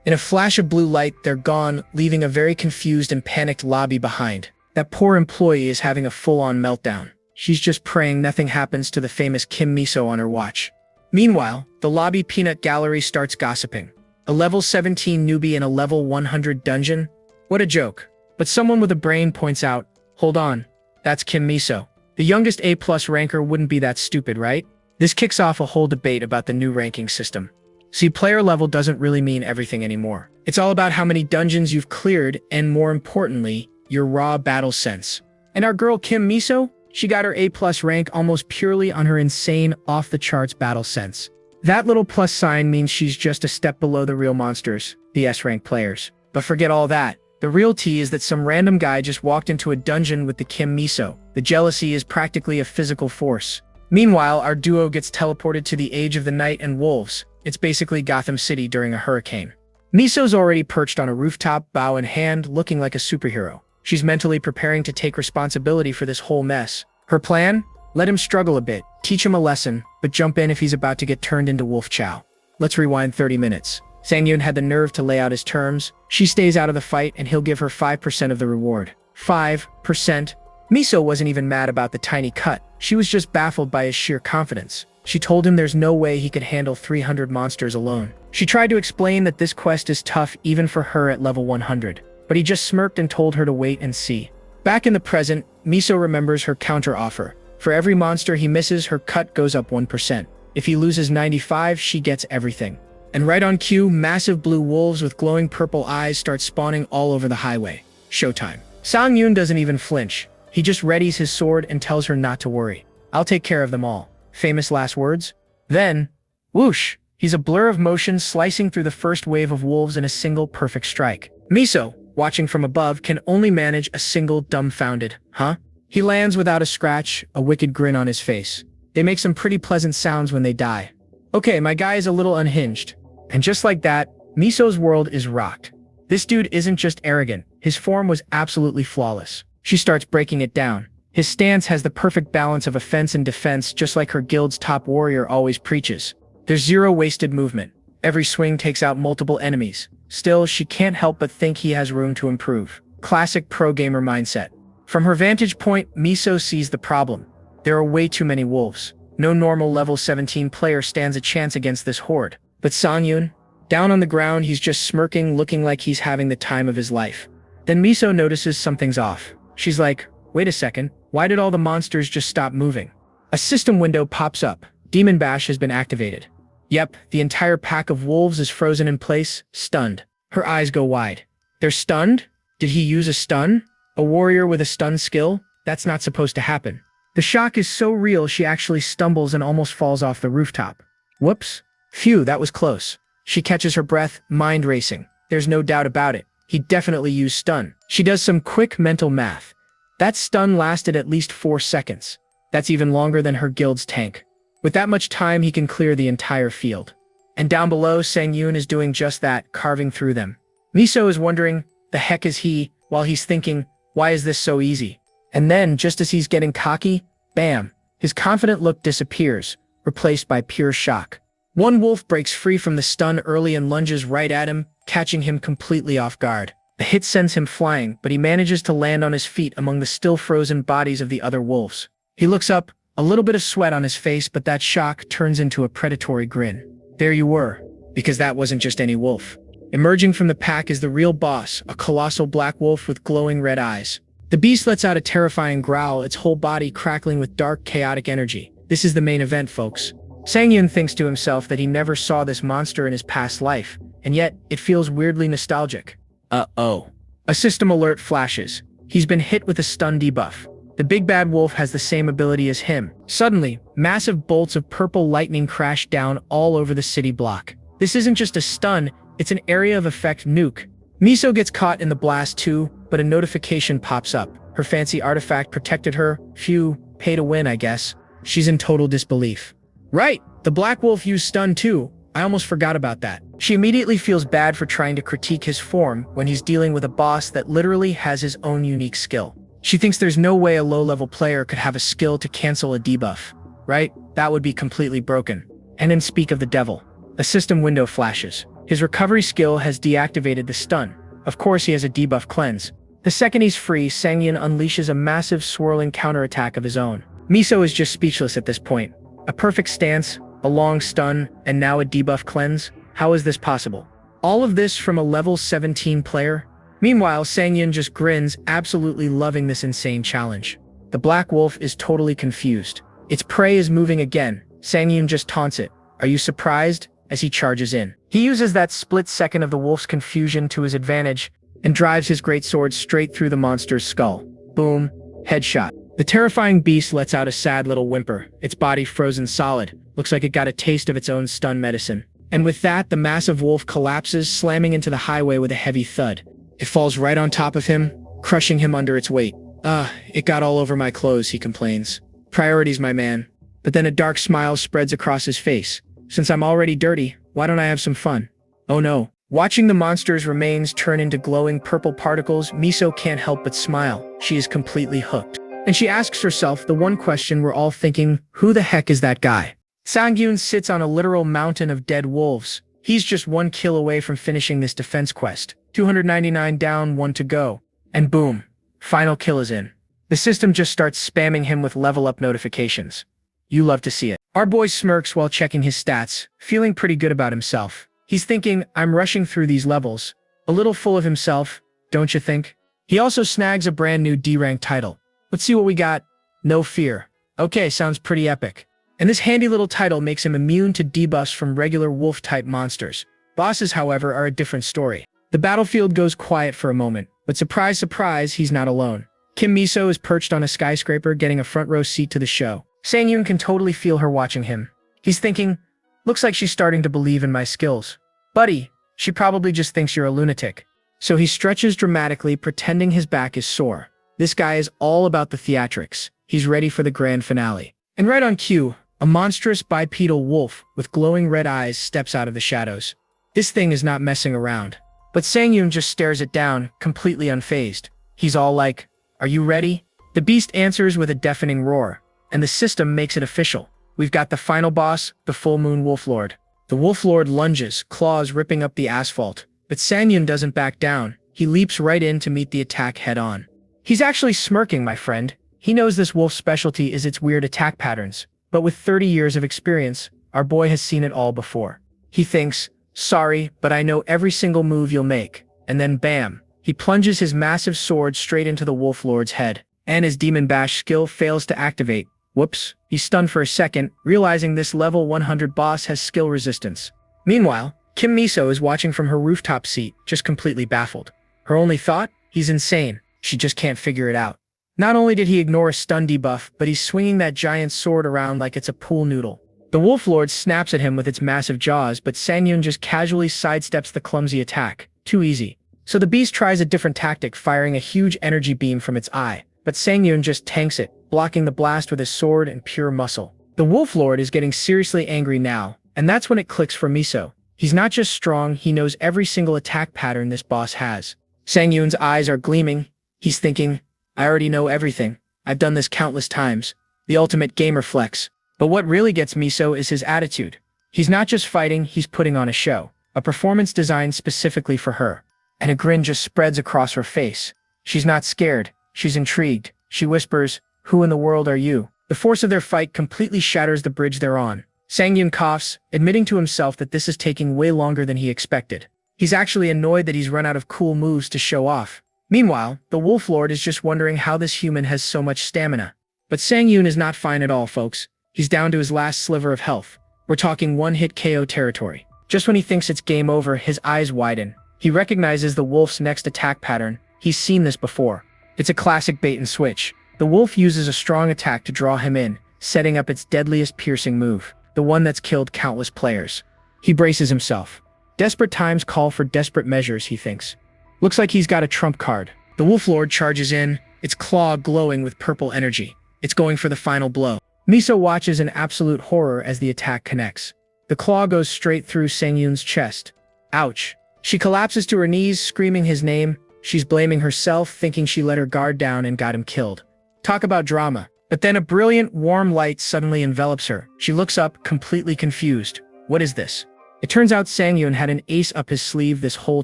In a flash of blue light, they're gone, leaving a very confused and panicked lobby behind. That poor employee is having a full-on meltdown. She's just praying nothing happens to the famous Kim Miso on her watch. Meanwhile, the lobby peanut gallery starts gossiping. A level 17 newbie in a level 100 dungeon? What a joke. But someone with a brain points out, "Hold on, that's Kim Miso. The youngest A+ ranker wouldn't be that stupid, right?" This kicks off a whole debate about the new ranking system. See, player level doesn't really mean everything anymore. It's all about how many dungeons you've cleared and, more importantly, your raw battle sense. And our girl Kim Miso? She got her A+ rank almost purely on her insane, off-the-charts battle sense. That little plus sign means she's just a step below the real monsters, the S-rank players. But forget all that. The real tea is that some random guy just walked into a dungeon with the Kim Miso. The jealousy is practically a physical force. Meanwhile, our duo gets teleported to the Age of the Night and Wolves. It's basically Gotham City during a hurricane. Miso's already perched on a rooftop, bow in hand, looking like a superhero. She's mentally preparing to take responsibility for this whole mess. Her plan? Let him struggle a bit, teach him a lesson, but jump in if he's about to get turned into Wolf Chow. Let's rewind 30 minutes. Sang-hyun had the nerve to lay out his terms. She stays out of the fight and he'll give her 5% of the reward. 5%? Miso wasn't even mad about the tiny cut. She was just baffled by his sheer confidence. She told him there's no way he could handle 300 monsters alone. She tried to explain that this quest is tough even for her at level 100, but he just smirked and told her to wait and see. Back in the present, Miso remembers her counter-offer. For every monster he misses, her cut goes up 1%. If he loses 95, she gets everything. And right on cue, massive blue wolves with glowing purple eyes start spawning all over the highway. Showtime. Sang-hyun doesn't even flinch. He just readies his sword and tells her not to worry. "I'll take care of them all." Famous last words. Then, whoosh, he's a blur of motion slicing through the first wave of wolves in a single perfect strike. Miso, watching from above, can only manage a single dumbfounded, "Huh?" He lands without a scratch, a wicked grin on his face. They make some pretty pleasant sounds when they die. Okay, my guy is a little unhinged. And just like that, Miso's world is rocked. This dude isn't just arrogant, his form was absolutely flawless. She starts breaking it down. His stance has the perfect balance of offense and defense, just like her guild's top warrior always preaches. There's zero wasted movement. Every swing takes out multiple enemies. Still, she can't help but think he has room to improve. Classic pro-gamer mindset. From her vantage point, Miso sees the problem. There are way too many wolves. No normal level 17 player stands a chance against this horde. But Sang-hyun? Down on the ground, he's just smirking, looking like he's having the time of his life. Then Miso notices something's off. She's like, "Wait a second, why did all the monsters just stop moving?" A system window pops up. Demon Bash has been activated. Yep, the entire pack of wolves is frozen in place, stunned. Her eyes go wide. They're stunned? Did he use a stun? A warrior with a stun skill? That's not supposed to happen. The shock is so real she actually stumbles and almost falls off the rooftop. Whoops. Phew, that was close. She catches her breath, mind racing. There's no doubt about it. He definitely used stun. She does some quick mental math. That stun lasted at least 4 seconds. That's even longer than her guild's tank. With that much time, he can clear the entire field. And down below, Sang-yoon is doing just that, carving through them. Miso is wondering, the heck is he, while he's thinking, why is this so easy? And then, just as he's getting cocky, bam, his confident look disappears, replaced by pure shock. One wolf breaks free from the stun early and lunges right at him, catching him completely off guard. The hit sends him flying, but he manages to land on his feet among the still frozen bodies of the other wolves. He looks up, a little bit of sweat on his face, but that shock turns into a predatory grin. There you were, because that wasn't just any wolf. Emerging from the pack is the real boss, a colossal black wolf with glowing red eyes. The beast lets out a terrifying growl, its whole body crackling with dark, chaotic energy. This is the main event, folks. Sang-yoon thinks to himself that he never saw this monster in his past life, and yet it feels weirdly nostalgic. Uh-oh. A system alert flashes. He's been hit with a stun debuff. The big bad wolf has the same ability as him. Suddenly, massive bolts of purple lightning crash down all over the city block. This isn't just a stun, it's an area of effect nuke. Miso gets caught in the blast too, but a notification pops up. Her fancy artifact protected her. Phew, pay to win, I guess. She's in total disbelief. Right, the black wolf used stun too. I almost forgot about that. She immediately feels bad for trying to critique his form when he's dealing with a boss that literally has his own unique skill. She thinks there's no way a low-level player could have a skill to cancel a debuff, right? That would be completely broken. And then speak of the devil. A system window flashes. His recovery skill has deactivated the stun. Of course he has a debuff cleanse. The second he's free, Sang-yoon unleashes a massive swirling counterattack of his own. Miso is just speechless at this point. A perfect stance, a long stun, and now a debuff cleanse? How is this possible? All of this from a level 17 player? Meanwhile, Sang-yoon just grins, absolutely loving this insane challenge. The black wolf is totally confused. Its prey is moving again. Sang-yoon just taunts it. Are you surprised? As he charges in. He uses that split second of the wolf's confusion to his advantage and drives his greatsword straight through the monster's skull. Boom. Headshot. The terrifying beast lets out a sad little whimper, its body frozen solid. Looks like it got a taste of its own stun medicine. And with that, the massive wolf collapses, slamming into the highway with a heavy thud. It falls right on top of him, crushing him under its weight. It got all over my clothes, he complains. Priorities, my man. But then a dark smile spreads across his face. Since I'm already dirty, why don't I have some fun? Oh no. Watching the monster's remains turn into glowing purple particles, Miso can't help but smile. She is completely hooked. And she asks herself the one question we're all thinking, who the heck is that guy? Sang-yoon sits on a literal mountain of dead wolves. He's just 1 kill away from finishing this defense quest. 299 down, 1 to go. And boom, final kill is in. The system just starts spamming him with level up notifications. You love to see it. Our boy smirks while checking his stats, feeling pretty good about himself. He's thinking, I'm rushing through these levels. A little full of himself, don't you think? He also snags a brand new D-rank title. Let's see what we got. No fear. Okay, sounds pretty epic. And this handy little title makes him immune to debuffs from regular wolf-type monsters. Bosses, however, are a different story. The battlefield goes quiet for a moment, but surprise, surprise, he's not alone. Kim Miso is perched on a skyscraper getting a front row seat to the show. Sang-yoon can totally feel her watching him. He's thinking, looks like she's starting to believe in my skills. Buddy, she probably just thinks you're a lunatic. So he stretches dramatically, pretending his back is sore. This guy is all about the theatrics. He's ready for the grand finale. And right on cue, a monstrous bipedal wolf with glowing red eyes steps out of the shadows. This thing is not messing around. But Sang-yoon just stares it down, completely unfazed. He's all like, are you ready? The beast answers with a deafening roar, and the system makes it official. We've got the final boss, the full moon wolf lord. The wolf lord lunges, claws ripping up the asphalt. But Sang-yoon doesn't back down. He leaps right in to meet the attack head on. He's actually smirking, my friend. He knows this wolf's specialty is its weird attack patterns. But with 30 years of experience, our boy has seen it all before. He thinks, sorry, but I know every single move you'll make. And then bam, he plunges his massive sword straight into the wolf lord's head. And his demon bash skill fails to activate. Whoops, he's stunned for a second, realizing this level 100 boss has skill resistance. Meanwhile, Kim Miso is watching from her rooftop seat, just completely baffled. Her only thought? He's insane. She just can't figure it out. Not only did he ignore a stun debuff, but he's swinging that giant sword around like it's a pool noodle. The wolf lord snaps at him with its massive jaws, but Sang-yoon just casually sidesteps the clumsy attack. Too easy. So the beast tries a different tactic, firing a huge energy beam from its eye. but Sang-yoon just tanks it, blocking the blast with his sword and pure muscle. The Wolf Lord is getting seriously angry now, and that's when it clicks for Miso. He's not just strong, he knows every single attack pattern this boss has. Sang-yoon's eyes are gleaming. He's thinking, I already know everything. I've done this countless times. The ultimate gamer flex. But what really gets Miso is his attitude. He's not just fighting, he's putting on a show. A performance designed specifically for her. And a grin just spreads across her face. She's not scared. She's intrigued. She whispers, "Who in the world are you?" The force of their fight completely shatters the bridge they're on. Sang-yoon coughs, admitting to himself that this is taking way longer than he expected. He's actually annoyed that he's run out of cool moves to show off. Meanwhile, the Wolf Lord is just wondering how this human has so much stamina. But Sang-yoon is not fine at all, folks. He's down to his last sliver of health. We're talking one-hit KO territory. Just when he thinks it's game over, his eyes widen. He recognizes the wolf's next attack pattern. He's seen this before. It's a classic bait and switch. The wolf uses a strong attack to draw him in, setting up its deadliest piercing move, the one that's killed countless players. He braces himself. Desperate times call for desperate measures, he thinks. Looks like he's got a trump card. The Wolf Lord charges in, its claw glowing with purple energy. It's going for the final blow. Miso watches in absolute horror as the attack connects. The claw goes straight through Sang-yoon's chest. Ouch. She collapses to her knees, screaming his name. She's blaming herself, thinking she let her guard down and got him killed. Talk about drama. But then a brilliant, warm light suddenly envelops her. She looks up, completely confused. What is this? It turns out Sang-yoon had an ace up his sleeve this whole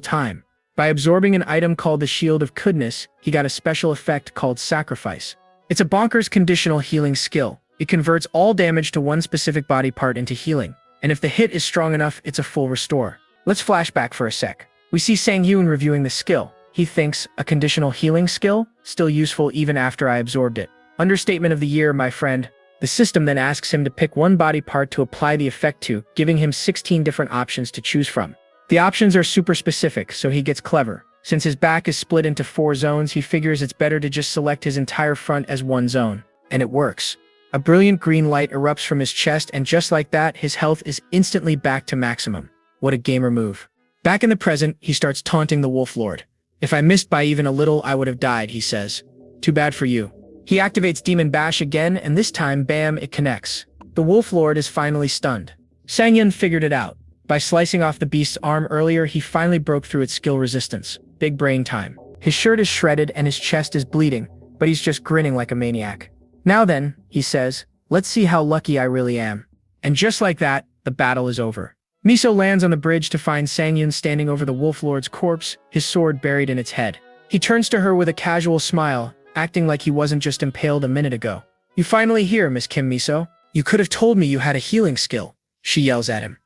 time. By absorbing an item called the Shield of Goodness, he got a special effect called Sacrifice. It's a bonkers conditional healing skill. It converts all damage to one specific body part into healing. And if the hit is strong enough, it's a full restore. Let's flash back for a sec. We see Sang-yoon reviewing the skill. He thinks, a conditional healing skill? Still useful even after I absorbed it. Understatement of the year, my friend. The system then asks him to pick one body part to apply the effect to, giving him 16 different options to choose from. The options are super specific, so he gets clever. Since his back is split into 4 zones, he figures it's better to just select his entire front as one zone. And it works. A brilliant green light erupts from his chest, and just like that, his health is instantly back to maximum. What a gamer move. Back in the present, he starts taunting the Wolf Lord. If I missed by even a little, I would have died, he says. Too bad for you. He activates Demon Bash again, and this time, bam, it connects. The Wolf Lord is finally stunned. Sang-yoon figured it out. By slicing off the beast's arm earlier, he finally broke through its skill resistance. Big brain time. His shirt is shredded and his chest is bleeding, but he's just grinning like a maniac. Now then, he says, let's see how lucky I really am. And just like that, the battle is over. Miso lands on the bridge to find Sang-yoon standing over the Wolf Lord's corpse, his sword buried in its head. He turns to her with a casual smile, acting like he wasn't just impaled a minute ago. You finally here, Miss Kim Miso. You could have told me you had a healing skill, she yells at him.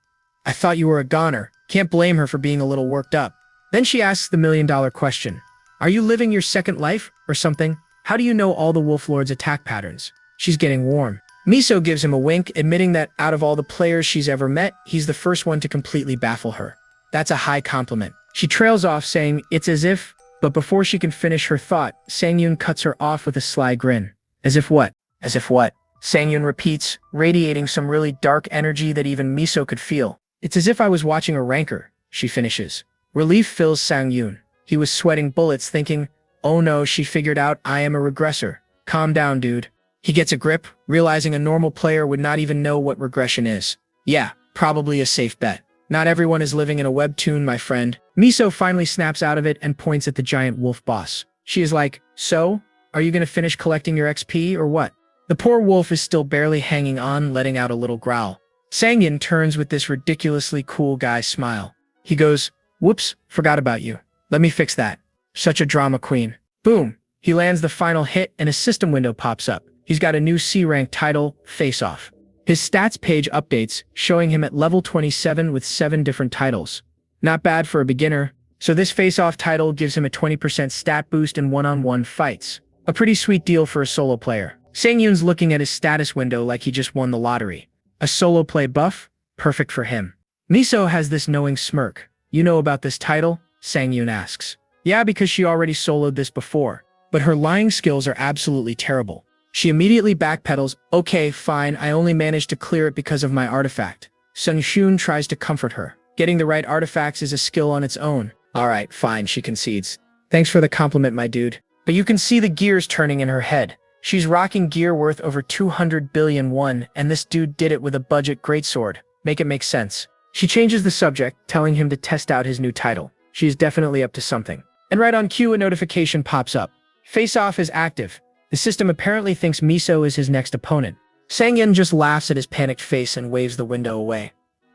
I thought you were a goner. Can't blame her for being a little worked up. Then she asks the million-dollar question. Are you living your second life, or something? How do you know all the Wolf Lord's attack patterns? She's getting warm. Miso gives him a wink, admitting that out of all the players she's ever met, he's the first one to completely baffle her. That's a high compliment. She trails off, saying, it's as if, but before she can finish her thought, Sang-yoon cuts her off with a sly grin. As if what? As if what? Sang-yoon repeats, radiating some really dark energy that even Miso could feel. It's as if I was watching a rancor, she finishes. Relief fills Sang-yoon. He was sweating bullets, thinking, oh no, she figured out I am a regressor. Calm down, dude. He gets a grip, realizing a normal player would not even know what regression is. Yeah, probably a safe bet. Not everyone is living in a webtoon, my friend. Miso finally snaps out of it and points at the giant wolf boss. She is like, so? Are you gonna finish collecting your XP or what? The poor wolf is still barely hanging on, letting out a little growl. Sang-yoon turns with this ridiculously cool guy smile. He goes, whoops, forgot about you. Let me fix that. Such a drama queen. Boom. He lands the final hit and a system window pops up. He's got a new C-rank title, Face Off. His stats page updates, showing him at level 27 with 7 different titles. Not bad for a beginner, so this face-off title gives him a 20% stat boost in one-on-one fights. A pretty sweet deal for a solo player. Sang-yoon's looking at his status window like he just won the lottery. A solo play buff? Perfect for him. Miso has this knowing smirk. You know about this title? Sang-yoon asks. Yeah, because she already soloed this before. But her lying skills are absolutely terrible. She immediately backpedals, okay, fine, I only managed to clear it because of my artifact. Sun-shun tries to comfort her. Getting the right artifacts is a skill on its own. Alright, fine, she concedes. Thanks for the compliment, my dude. but you can see the gears turning in her head. She's rocking gear worth over 200 billion won, and this dude did it with a budget greatsword. Make it make sense. She changes the subject, telling him to test out his new title. She is definitely up to something. And right on cue, a notification pops up. Face-off is active. The system apparently thinks Miso is his next opponent. Sang-yin just laughs at his panicked face and waves the window away.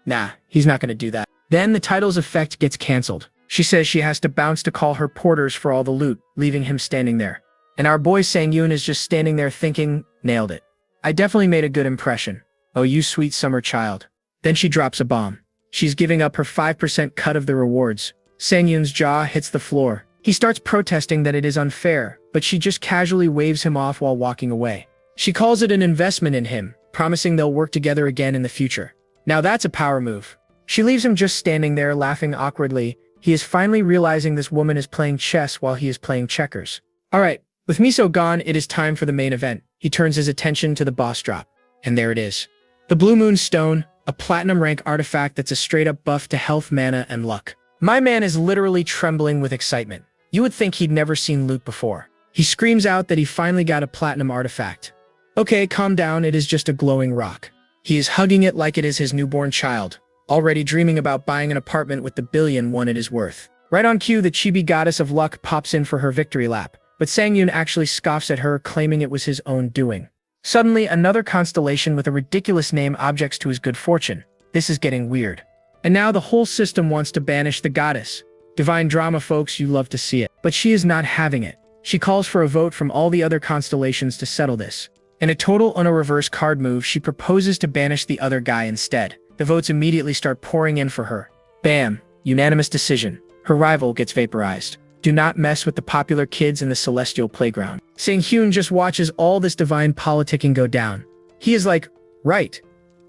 Nah, he's not gonna do that. Then the title's effect gets cancelled. She says she has to bounce to call her porters for all the loot, leaving him standing there. And our boy Sang-yoon is just standing there thinking, nailed it. I definitely made a good impression. Oh, you sweet summer child. Then she drops a bomb. She's giving up her 5% cut of the rewards. Sang-yoon's jaw hits the floor. He starts protesting that it is unfair, but she just casually waves him off while walking away. She calls it an investment in him, promising they'll work together again in the future. Now that's a power move. She leaves him just standing there laughing awkwardly. He is finally realizing this woman is playing chess while he is playing checkers. Alright, with Miso gone, it is time for the main event. He turns his attention to the boss drop. And there it is. The Blue Moon Stone, a platinum rank artifact that's a straight up buff to health, mana, and luck. My man is literally trembling with excitement. You would think he'd never seen loot before. He screams out that he finally got a platinum artifact. Okay, calm down, it is just a glowing rock. He is hugging it like it is his newborn child, already dreaming about buying an apartment with the billion won it is worth. Right on cue, the chibi goddess of luck pops in for her victory lap, but Sang-yoon actually scoffs at her, claiming it was his own doing. Suddenly, another constellation with a ridiculous name objects to his good fortune. This is getting weird. And now the whole system wants to banish the goddess. Divine drama, folks, you love to see it. But she is not having it. She calls for a vote from all the other constellations to settle this. In a total on a reverse card move, she proposes to banish the other guy instead. The votes immediately start pouring in for her. Bam! Unanimous decision. Her rival gets vaporized. Do not mess with the popular kids in the celestial playground. Sang-hyun just watches all this divine politicking go down. He is like, right.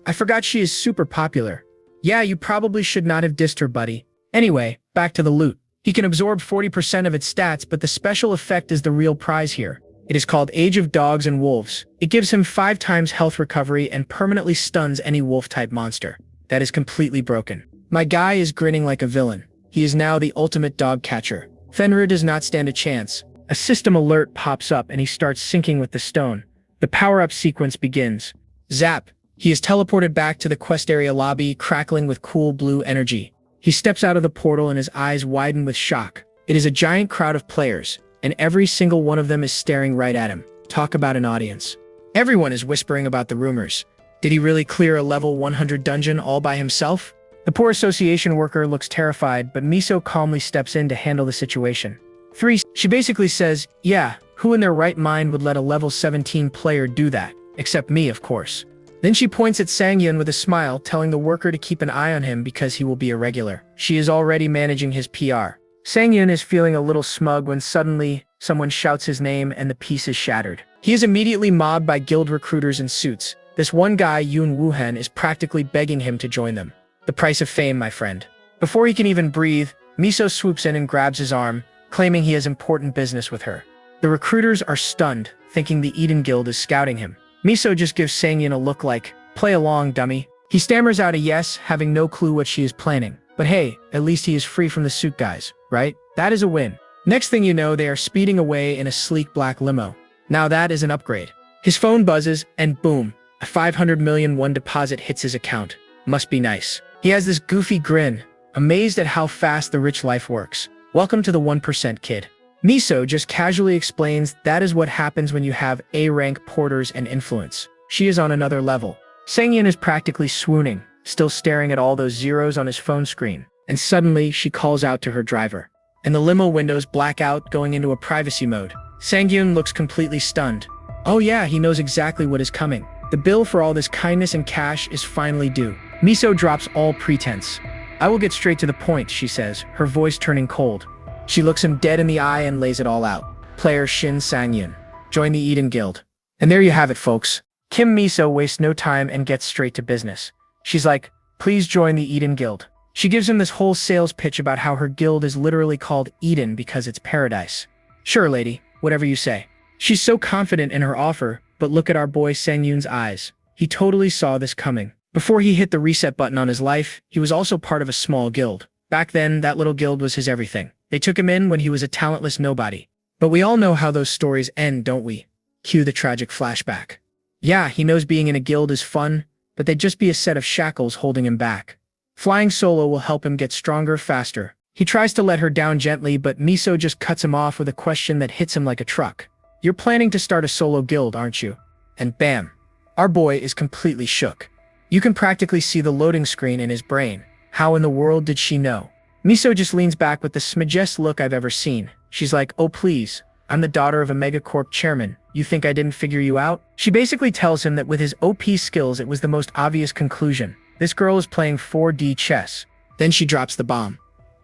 I forgot she is super popular. Yeah, you probably should not have dissed her, buddy. Anyway, back to the loot. He can absorb 40% of its stats, but the special effect is the real prize here. It is called Age of Dogs and Wolves. It gives him 5 times health recovery and permanently stuns any wolf-type monster. That is completely broken. My guy is grinning like a villain. He is now the ultimate dog catcher. Fenrir does not stand a chance. A system alert pops up and he starts syncing with the stone. The power-up sequence begins. Zap! He is teleported back to the quest area lobby, crackling with cool blue energy. He steps out of the portal and his eyes widen with shock. It is a giant crowd of players, and every single one of them is staring right at him. Talk about an audience. Everyone is whispering about the rumors. Did he really clear a level 100 dungeon all by himself? The poor association worker looks terrified, but Miso calmly steps in to handle the situation. 3. She basically says, yeah, who in their right mind would let a level 17 player do that? Except me, of course. Then she points at Sang-yoon with a smile, telling the worker to keep an eye on him because he will be a regular. She is already managing his PR. Sang-yoon is feeling a little smug when suddenly someone shouts his name and the piece is shattered. He is immediately mobbed by guild recruiters in suits. This one guy, Yoon Woohan, is practically begging him to join them. The price of fame, my friend. Before he can even breathe, Miso swoops in and grabs his arm, claiming he has important business with her. The recruiters are stunned, thinking the Eden Guild is scouting him. Miso just gives Sang-yoon a look like, play along, dummy. He stammers out a yes, having no clue what she is planning. But hey, at least he is free from the suit guys, right? That is a win. Next thing you know, they are speeding away in a sleek black limo. Now that is an upgrade. His phone buzzes, and boom, a 500 million won deposit hits his account. Must be nice. He has this goofy grin, amazed at how fast the rich life works. Welcome to the 1%, kid. Miso just casually explains that is what happens when you have A-rank porters and influence. She is on another level. Sang-yoon is practically swooning, still staring at all those zeros on his phone screen. And suddenly, she calls out to her driver. And the limo windows black out, going into a privacy mode. Sang-yoon looks completely stunned. Oh yeah, he knows exactly what is coming. The bill for all this kindness and cash is finally due. Miso drops all pretense. I will get straight to the point, she says, her voice turning cold. She looks him dead in the eye and lays it all out. Player Shin Sang-yoon. Join the Eden Guild. And there you have it, folks. Kim Miso wastes no time and gets straight to business. She's like, please join the Eden Guild. She gives him this whole sales pitch about how her guild is literally called Eden because it's paradise. Sure, lady, whatever you say. She's so confident in her offer, but look at our boy Sang-yoon's eyes. He totally saw this coming. Before he hit the reset button on his life, he was also part of a small guild. Back then, that little guild was his everything. They took him in when he was a talentless nobody. But we all know how those stories end, don't we? Cue the tragic flashback. Yeah, he knows being in a guild is fun, but they'd just be a set of shackles holding him back. Flying solo will help him get stronger faster. He tries to let her down gently, but Miso just cuts him off with a question that hits him like a truck. You're planning to start a solo guild, aren't you? And bam! Our boy is completely shook. You can practically see the loading screen in his brain. How in the world did she know? Miso just leans back with the smidgest look I've ever seen. She's like, oh please, I'm the daughter of a megacorp chairman. You think I didn't figure you out? She basically tells him that with his OP skills it was the most obvious conclusion. This girl is playing 4D chess. Then she drops the bomb.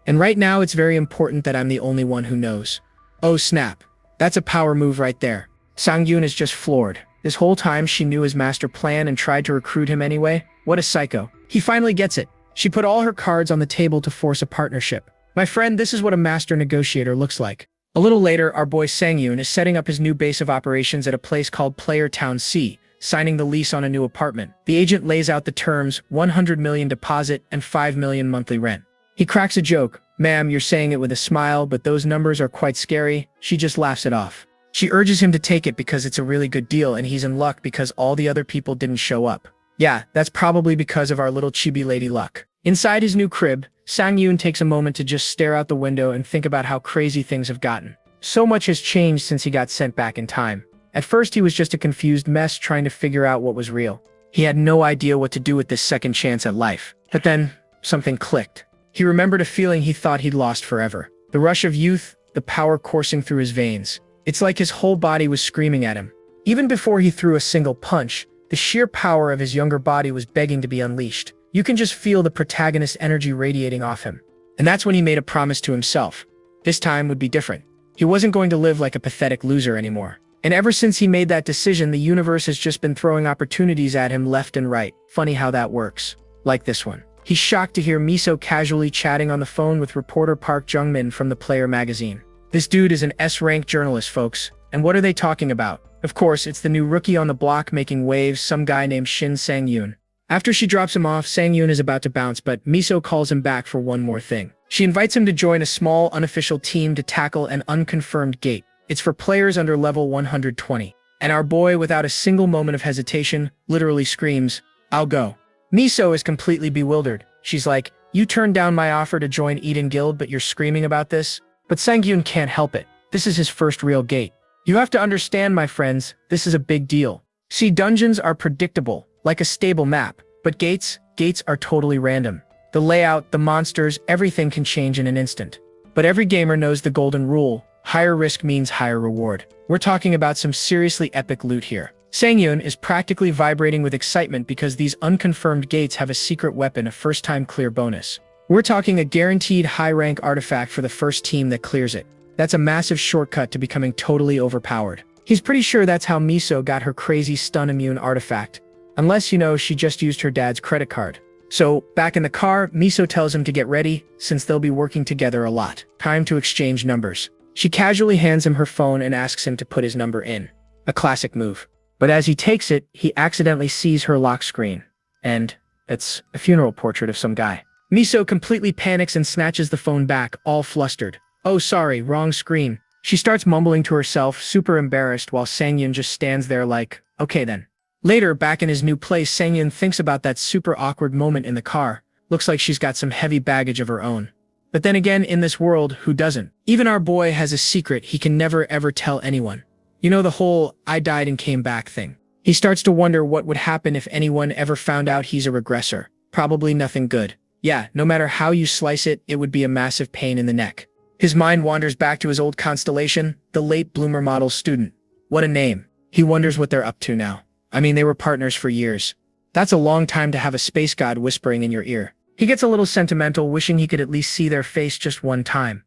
And right now it's very important that I'm the only one who knows. Oh snap. That's a power move right there. Sang-yoon is just floored. This whole time she knew his master plan and tried to recruit him anyway. What a psycho. He finally gets it. She put all her cards on the table to force a partnership. My friend, this is what a master negotiator looks like. A little later, our boy Sang-yoon is setting up his new base of operations at a place called Player Town C, signing the lease on a new apartment. The agent lays out the terms, 100 million deposit and 5 million monthly rent. He cracks a joke. Ma'am, you're saying it with a smile, but those numbers are quite scary. She just laughs it off. She urges him to take it because it's a really good deal and he's in luck because all the other people didn't show up. Yeah, that's probably because of our little chibi lady luck. Inside his new crib, Sang-yoon takes a moment to just stare out the window and think about how crazy things have gotten. So much has changed since he got sent back in time. At first he was just a confused mess trying to figure out what was real. He had no idea what to do with this second chance at life. But then, something clicked. He remembered a feeling he thought he'd lost forever. The rush of youth, the power coursing through his veins. It's like his whole body was screaming at him. Even before he threw a single punch, the sheer power of his younger body was begging to be unleashed. You can just feel the protagonist's energy radiating off him. And that's when he made a promise to himself. This time would be different. He wasn't going to live like a pathetic loser anymore. And ever since he made that decision, the universe has just been throwing opportunities at him left and right. Funny how that works. Like this one. He's shocked to hear Miso casually chatting on the phone with reporter Park Jung-min from the Player magazine. This dude is an S-rank journalist, folks. And what are they talking about? Of course, it's the new rookie on the block making waves, some guy named Shin Sang-yoon. After she drops him off, Sang-yoon is about to bounce, but Miso calls him back for one more thing. She invites him to join a small, unofficial team to tackle an unconfirmed gate. It's for players under level 120. And our boy, without a single moment of hesitation, literally screams, I'll go. Miso is completely bewildered. She's like, you turned down my offer to join Eden Guild, but you're screaming about this? But Sang-yoon can't help it. This is his first real gate. You have to understand, my friends, this is a big deal. See, dungeons are predictable, like a stable map, but gates are totally random. The layout, the monsters, everything can change in an instant. But every gamer knows the golden rule. Higher risk means higher reward. We're talking about some seriously epic loot here. Sang-yoon is practically vibrating with excitement because these unconfirmed gates have a secret weapon, a first-time clear bonus. We're talking a guaranteed high-rank artifact for the first team that clears it. That's a massive shortcut to becoming totally overpowered. He's pretty sure that's how Miso got her crazy stun-immune artifact. Unless, you know, she just used her dad's credit card. So, back in the car, Miso tells him to get ready, since they'll be working together a lot. Time to exchange numbers. She casually hands him her phone and asks him to put his number in. A classic move. But as he takes it, he accidentally sees her lock screen. And it's a funeral portrait of some guy. Miso completely panics and snatches the phone back, all flustered. Oh sorry, wrong screen. She starts mumbling to herself, super embarrassed, while Sang-yoon just stands there like, okay then. Later, back in his new place, Sang-yoon thinks about that super awkward moment in the car. Looks like she's got some heavy baggage of her own. But then again, in this world, who doesn't? Even our boy has a secret he can never ever tell anyone. You know, the whole I died and came back thing. He starts to wonder what would happen if anyone ever found out he's a regressor. Probably nothing good. Yeah, no matter how you slice it, it would be a massive pain in the neck. His mind wanders back to his old constellation, the late bloomer model student. What a name. He wonders what they're up to now. I mean, they were partners for years. That's a long time to have a space god whispering in your ear. He gets a little sentimental, wishing he could at least see their face just one time.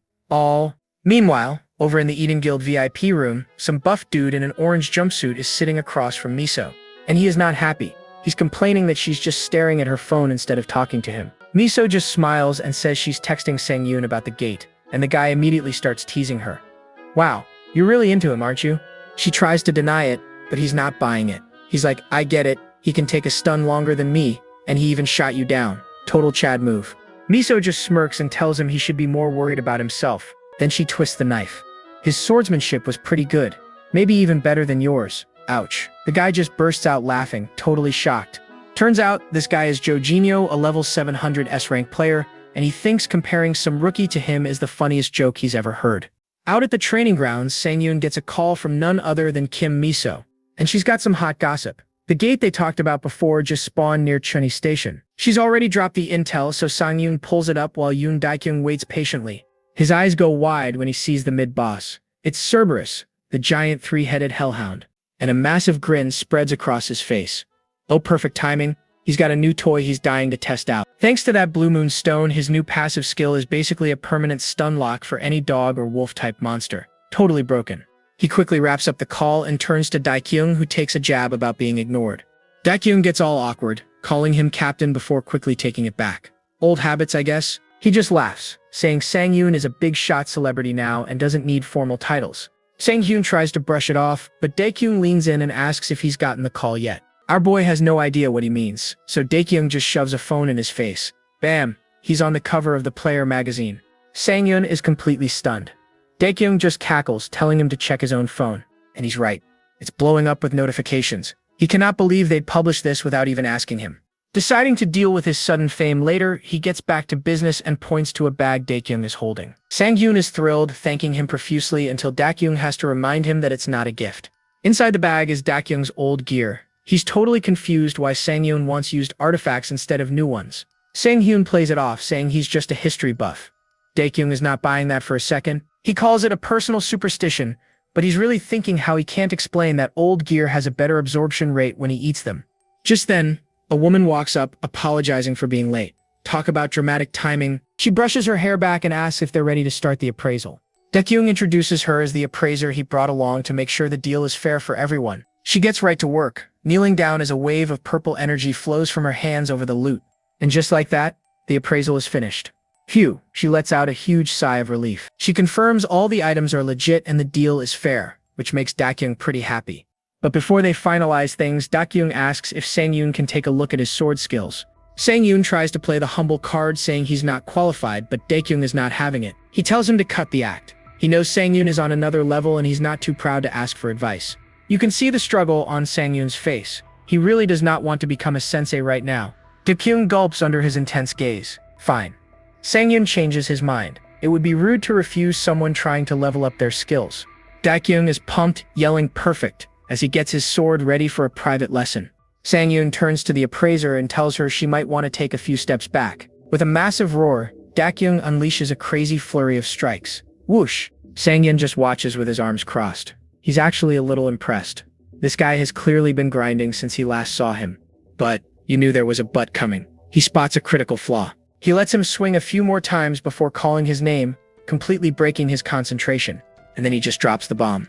Meanwhile, over in the Eden Guild VIP room, some buff dude in an orange jumpsuit is sitting across from Miso. And he is not happy. He's complaining that she's just staring at her phone instead of talking to him. Miso just smiles and says she's texting Sang-yoon about the gate, and the guy immediately starts teasing her. Wow, you're really into him, aren't you? She tries to deny it, but he's not buying it. He's like, I get it, he can take a stun longer than me, and he even shot you down. Total Chad move. Miso just smirks and tells him he should be more worried about himself. Then she twists the knife. His swordsmanship was pretty good. Maybe even better than yours. Ouch. The guy just bursts out laughing, totally shocked. Turns out, this guy is Jorginho, a level 700 S-rank player, and he thinks comparing some rookie to him is the funniest joke he's ever heard. Out at the training grounds, Sang-yoon gets a call from none other than Kim Miso, and she's got some hot gossip. The gate they talked about before just spawned near Chunni Station. She's already dropped the intel, so Sang-yoon pulls it up while Yoon Dae-kyung waits patiently. His eyes go wide when he sees the mid-boss. It's Cerberus, the giant three-headed hellhound, and a massive grin spreads across his face. Oh, perfect timing. He's got a new toy he's dying to test out. Thanks to that Blue Moon Stone, his new passive skill is basically a permanent stun lock for any dog or wolf-type monster. Totally broken. He quickly wraps up the call and turns to Dae-kyung, who takes a jab about being ignored. Dae-kyung gets all awkward, calling him captain before quickly taking it back. Old habits, I guess? He just laughs, saying Sang-yoon is a big shot celebrity now and doesn't need formal titles. Sang-yoon tries to brush it off, but Dae-kyung leans in and asks if he's gotten the call yet. Our boy has no idea what he means, so Dae-kyung just shoves a phone in his face. Bam! He's on the cover of the Player magazine. Sang-yoon is completely stunned. Dae-kyung just cackles, telling him to check his own phone. And he's right. It's blowing up with notifications. He cannot believe they'd publish this without even asking him. Deciding to deal with his sudden fame later, he gets back to business and points to a bag Dae-kyung is holding. Sang-yoon is thrilled, thanking him profusely until Dae-kyung has to remind him that it's not a gift. Inside the bag is Dae-kyung's old gear. He's totally confused why Sang-yoon once used artifacts instead of new ones. Sang-yoon plays it off, saying he's just a history buff. Dae-kyung is not buying that for a second. He calls it a personal superstition, but he's really thinking how he can't explain that old gear has a better absorption rate when he eats them. Just then, a woman walks up, apologizing for being late. Talk about dramatic timing. She brushes her hair back and asks if they're ready to start the appraisal. Dae-kyung introduces her as the appraiser he brought along to make sure the deal is fair for everyone. She gets right to work, kneeling down as a wave of purple energy flows from her hands over the loot. And just like that, the appraisal is finished. Phew, she lets out a huge sigh of relief. She confirms all the items are legit and the deal is fair, which makes Dae-kyung pretty happy. But before they finalize things, Dae-kyung asks if Sang-yoon can take a look at his sword skills. Sang-yoon tries to play the humble card, saying he's not qualified, but Dae-kyung is not having it. He tells him to cut the act. He knows Sang-yoon is on another level and he's not too proud to ask for advice. You can see the struggle on Sang-yoon's face. He really does not want to become a sensei right now. Dae-kyung gulps under his intense gaze. Fine. Sang-yoon changes his mind. It would be rude to refuse someone trying to level up their skills. Dae-kyung is pumped, yelling perfect, as he gets his sword ready for a private lesson. Sang-yoon turns to the appraiser and tells her she might want to take a few steps back. With a massive roar, Dae-kyung unleashes a crazy flurry of strikes. Whoosh! Sang-yoon just watches with his arms crossed. He's actually a little impressed. This guy has clearly been grinding since he last saw him. But you knew there was a but coming. He spots a critical flaw. He lets him swing a few more times before calling his name, completely breaking his concentration. And then he just drops the bomb.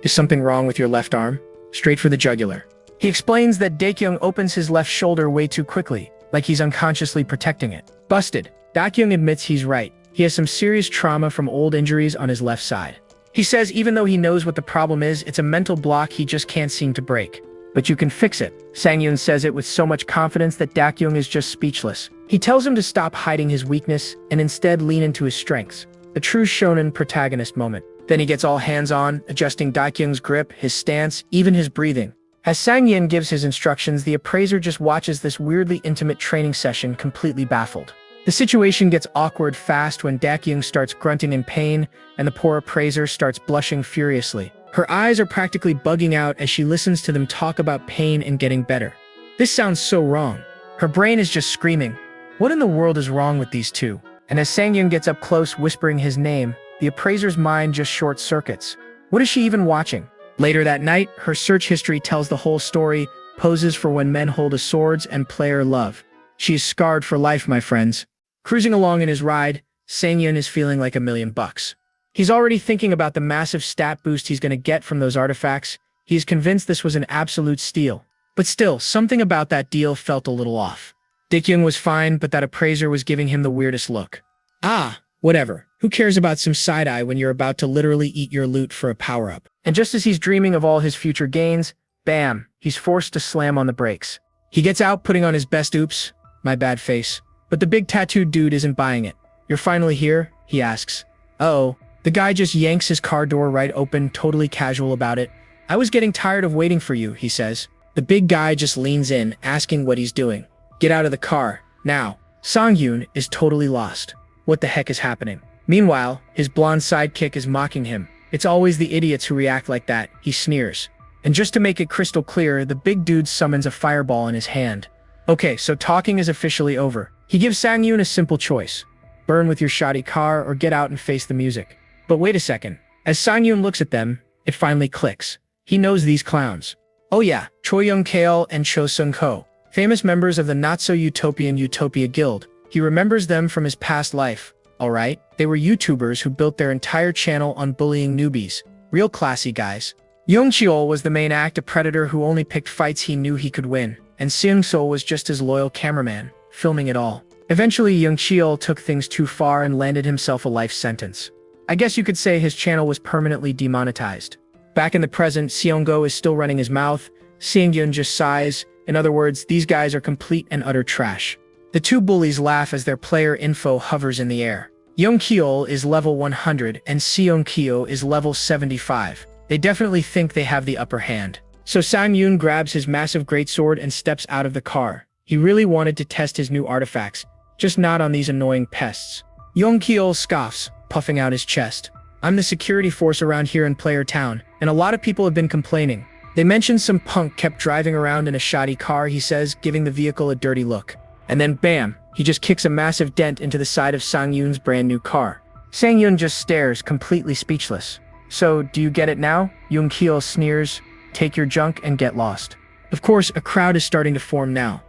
Is something wrong with your left arm? Straight for the jugular. He explains that Dae-kyung opens his left shoulder way too quickly, like he's unconsciously protecting it. Busted. Dae-kyung admits he's right. He has some serious trauma from old injuries on his left side. He says even though he knows what the problem is, it's a mental block he just can't seem to break. But you can fix it. Sang-yoon says it with so much confidence that Dae-kyung is just speechless. He tells him to stop hiding his weakness and instead lean into his strengths. A true shonen protagonist moment. Then he gets all hands-on, adjusting Dae-kyung's grip, his stance, even his breathing. As Sang-yoon gives his instructions, the appraiser just watches this weirdly intimate training session, completely baffled. The situation gets awkward fast when Dae-kyung starts grunting in pain and the poor appraiser starts blushing furiously. Her eyes are practically bugging out as she listens to them talk about pain and getting better. This sounds so wrong. Her brain is just screaming, what in the world is wrong with these two? And as Sang-yoon gets up close whispering his name, the appraiser's mind just short-circuits. What is she even watching? Later that night, her search history tells the whole story, poses for when men hold a swords and player love. She is scarred for life, my friends. Cruising along in his ride, Sang-yoon is feeling like $1,000,000. He's already thinking about the massive stat boost he's going to get from those artifacts. He's convinced this was an absolute steal. But still, something about that deal felt a little off. Dae-kyung was fine, but that appraiser was giving him the weirdest look. Ah, whatever. Who cares about some side-eye when you're about to literally eat your loot for a power-up? And just as he's dreaming of all his future gains, bam, he's forced to slam on the brakes. He gets out, putting on his best oops, my bad face. But the big tattooed dude isn't buying it. You're finally here? He asks. Uh-oh, The guy just yanks his car door right open, totally casual about it. I was getting tired of waiting for you, he says. The big guy just leans in, asking what he's doing. Get out of the car, now. Sang-yoon is totally lost. What the heck is happening? Meanwhile, his blonde sidekick is mocking him. It's always the idiots who react like that, he sneers. And just to make it crystal clear, the big dude summons a fireball in his hand. Okay, so talking is officially over. He gives Sang-yoon a simple choice. Burn with your shoddy car or get out and face the music. But wait a second. As Sang-yoon looks at them, it finally clicks. He knows these clowns. Oh yeah, Choi Young-keol and Cho Sung-ko, famous members of the not-so-utopian Utopia Guild. He remembers them from his past life. Alright, they were YouTubers who built their entire channel on bullying newbies. Real classy guys. Young-cheol was the main act, a predator who only picked fights he knew he could win. And Seung-so was just his loyal cameraman, filming it all. Eventually, Young-cheol took things too far and landed himself a life sentence. I guess you could say his channel was permanently demonetized. Back in the present, Seung-go is still running his mouth. Sang-yoon just sighs. In other words, these guys are complete and utter trash. The two bullies laugh as their player info hovers in the air. Young-keol is level 100 and Seung-kyo is level 75. They definitely think they have the upper hand. So Sang-yoon grabs his massive greatsword and steps out of the car. He really wanted to test his new artifacts, just not on these annoying pests. Young-keol scoffs, puffing out his chest. I'm the security force around here in Player Town, and a lot of people have been complaining. They mentioned some punk kept driving around in a shoddy car, he says, giving the vehicle a dirty look. And then bam, he just kicks a massive dent into the side of Sang-yoon's brand new car. Sang-yoon just stares, completely speechless. So, do you get it now? Young-keol sneers. Take your junk and get lost. Of course, a crowd is starting to form now.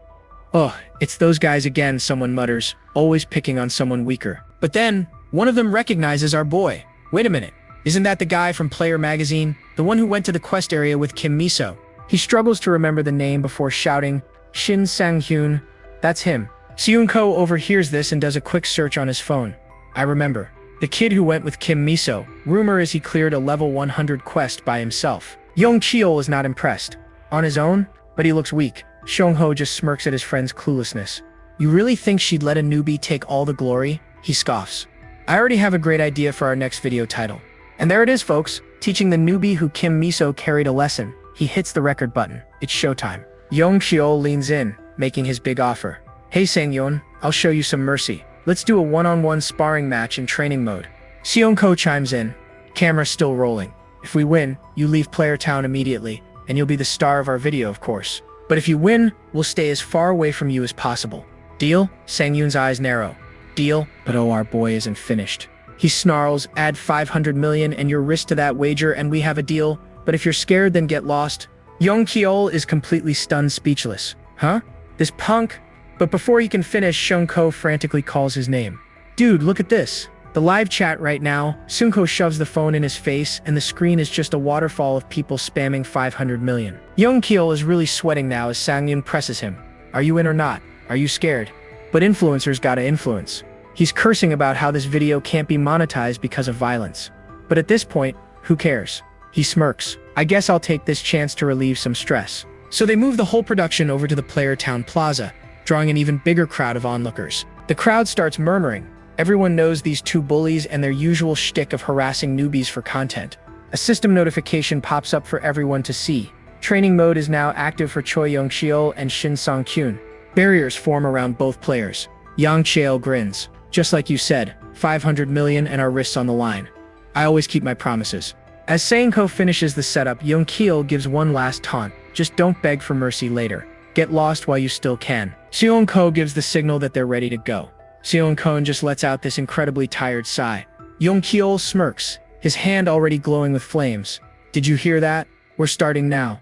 Ugh, it's those guys again, someone mutters, always picking on someone weaker. But then, one of them recognizes our boy. Wait a minute, isn't that the guy from Player Magazine? The one who went to the quest area with Kim Miso? He struggles to remember the name before shouting, Shin Sang-hyun. That's him. Seung-ko overhears this and does a quick search on his phone. I remember. The kid who went with Kim Miso. Rumor is he cleared a level 100 quest by himself. Young-cheol is not impressed. On his own? But he looks weak. Seung-ho just smirks at his friend's cluelessness. You really think she'd let a newbie take all the glory? He scoffs. I already have a great idea for our next video title. And there it is, folks. Teaching the newbie who Kim Miso carried a lesson. He hits the record button. It's showtime. Young-cheol leans in, making his big offer. Hey Sang-yoon, I'll show you some mercy. Let's do a one-on-one sparring match in training mode. Seung-ko chimes in. Camera still rolling. If we win, you leave Player Town immediately, and you'll be the star of our video, of course. But if you win, we'll stay as far away from you as possible. Deal? Sang-yoon's eyes narrow. Deal? But oh, our boy isn't finished. He snarls, add 500 million and your wrist to that wager and we have a deal. But if you're scared, then get lost. Young-keol is completely stunned, speechless. Huh? This punk? But before he can finish, Seung-ko frantically calls his name. Dude, look at this. The live chat right now. Seung-ko shoves the phone in his face and the screen is just a waterfall of people spamming 500 million. Young-keol is really sweating now as Sang-yoon presses him. Are you in or not? Are you scared? But influencers gotta influence. He's cursing about how this video can't be monetized because of violence. But at this point, who cares? He smirks. I guess I'll take this chance to relieve some stress. So they move the whole production over to the Player Town Plaza, drawing an even bigger crowd of onlookers. The crowd starts murmuring. Everyone knows these two bullies and their usual shtick of harassing newbies for content. A system notification pops up for everyone to see. Training mode is now active for Choi Young-cheol and Shin Sang-kyun. Barriers form around both players. Young-cheol grins. Just like you said, 500 million and our wrists on the line. I always keep my promises. As Seung-ko finishes the setup, Young-keol gives one last taunt. Just don't beg for mercy later. Get lost while you still can. Seung-ko gives the signal that they're ready to go. Seung-ko just lets out this incredibly tired sigh. Young-keol smirks, his hand already glowing with flames. Did you hear that? We're starting now.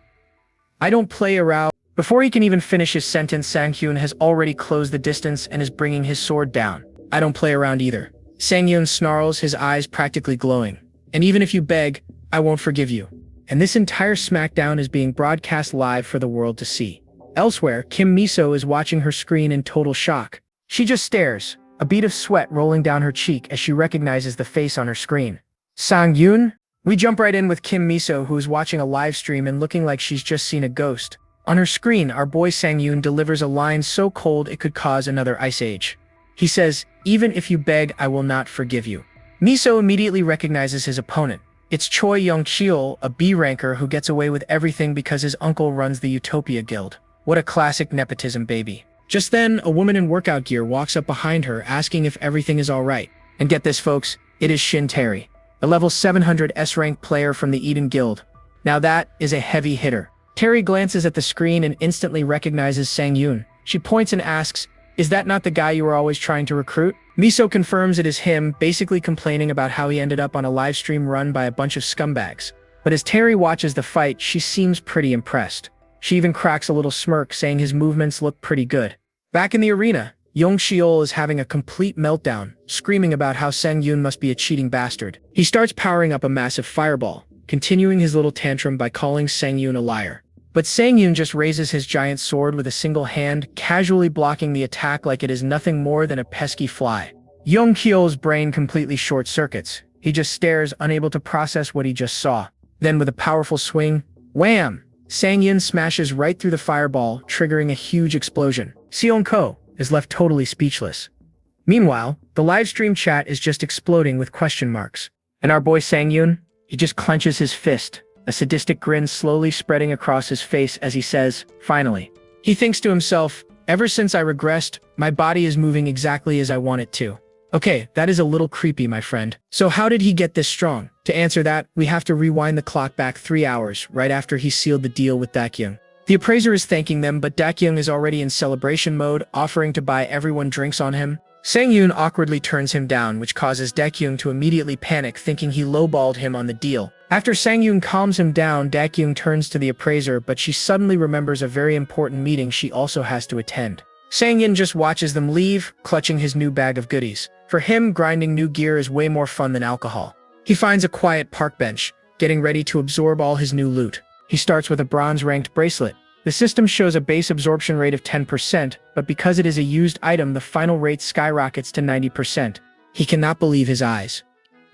I don't play around. Before he can even finish his sentence, Sang-hyun has already closed the distance and is bringing his sword down. I don't play around either. Sang-hyun snarls, his eyes practically glowing. And even if you beg, I won't forgive you. And this entire smackdown is being broadcast live for the world to see. Elsewhere, Kim Miso is watching her screen in total shock. She just stares, a bead of sweat rolling down her cheek as she recognizes the face on her screen. Sang-yoon? We jump right in with Kim Miso, who is watching a live stream and looking like she's just seen a ghost. On her screen, our boy Sang-yoon delivers a line so cold it could cause another ice age. He says, even if you beg, I will not forgive you. Miso immediately recognizes his opponent. It's Choi Young-cheol, a B ranker who gets away with everything because his uncle runs the Utopia Guild. What a classic nepotism baby. Just then, a woman in workout gear walks up behind her asking if everything is alright. And get this folks, it is Shin Terry, a level 700 S-rank player from the Eden Guild. Now that is a heavy hitter. Terry glances at the screen and instantly recognizes Sang-yoon. She points and asks, "Is that not the guy you were always trying to recruit?" Miso confirms it is him, basically complaining about how he ended up on a livestream run by a bunch of scumbags. But as Terry watches the fight, she seems pretty impressed. She even cracks a little smirk, saying his movements look pretty good. Back in the arena, Young-cheol is having a complete meltdown, screaming about how Sang-yoon must be a cheating bastard. He starts powering up a massive fireball, continuing his little tantrum by calling Sang-yoon a liar. But Sang-yoon just raises his giant sword with a single hand, casually blocking the attack like it is nothing more than a pesky fly. Young-cheol's brain completely short-circuits. He just stares, unable to process what he just saw. Then with a powerful swing, wham! Sang-yoon smashes right through the fireball, triggering a huge explosion. Seon-ko is left totally speechless. Meanwhile, the livestream chat is just exploding with question marks. And our boy Sang-yoon? He just clenches his fist, a sadistic grin slowly spreading across his face as he says, finally. He thinks to himself, ever since I regressed, my body is moving exactly as I want it to. Okay, that is a little creepy, my friend. So how did he get this strong? To answer that, we have to rewind the clock back 3 hours, right after he sealed the deal with Dakyung. The appraiser is thanking them, but Dakyung is already in celebration mode, offering to buy everyone drinks on him. Sang-yoon awkwardly turns him down, which causes Dakyung to immediately panic, thinking he lowballed him on the deal. After Sang-yoon calms him down, Dakyung turns to the appraiser, but she suddenly remembers a very important meeting she also has to attend. Sang-yoon just watches them leave, clutching his new bag of goodies. For him, grinding new gear is way more fun than alcohol. He finds a quiet park bench, getting ready to absorb all his new loot. He starts with a bronze-ranked bracelet. The system shows a base absorption rate of 10%, but because it is a used item, the final rate skyrockets to 90%. He cannot believe his eyes.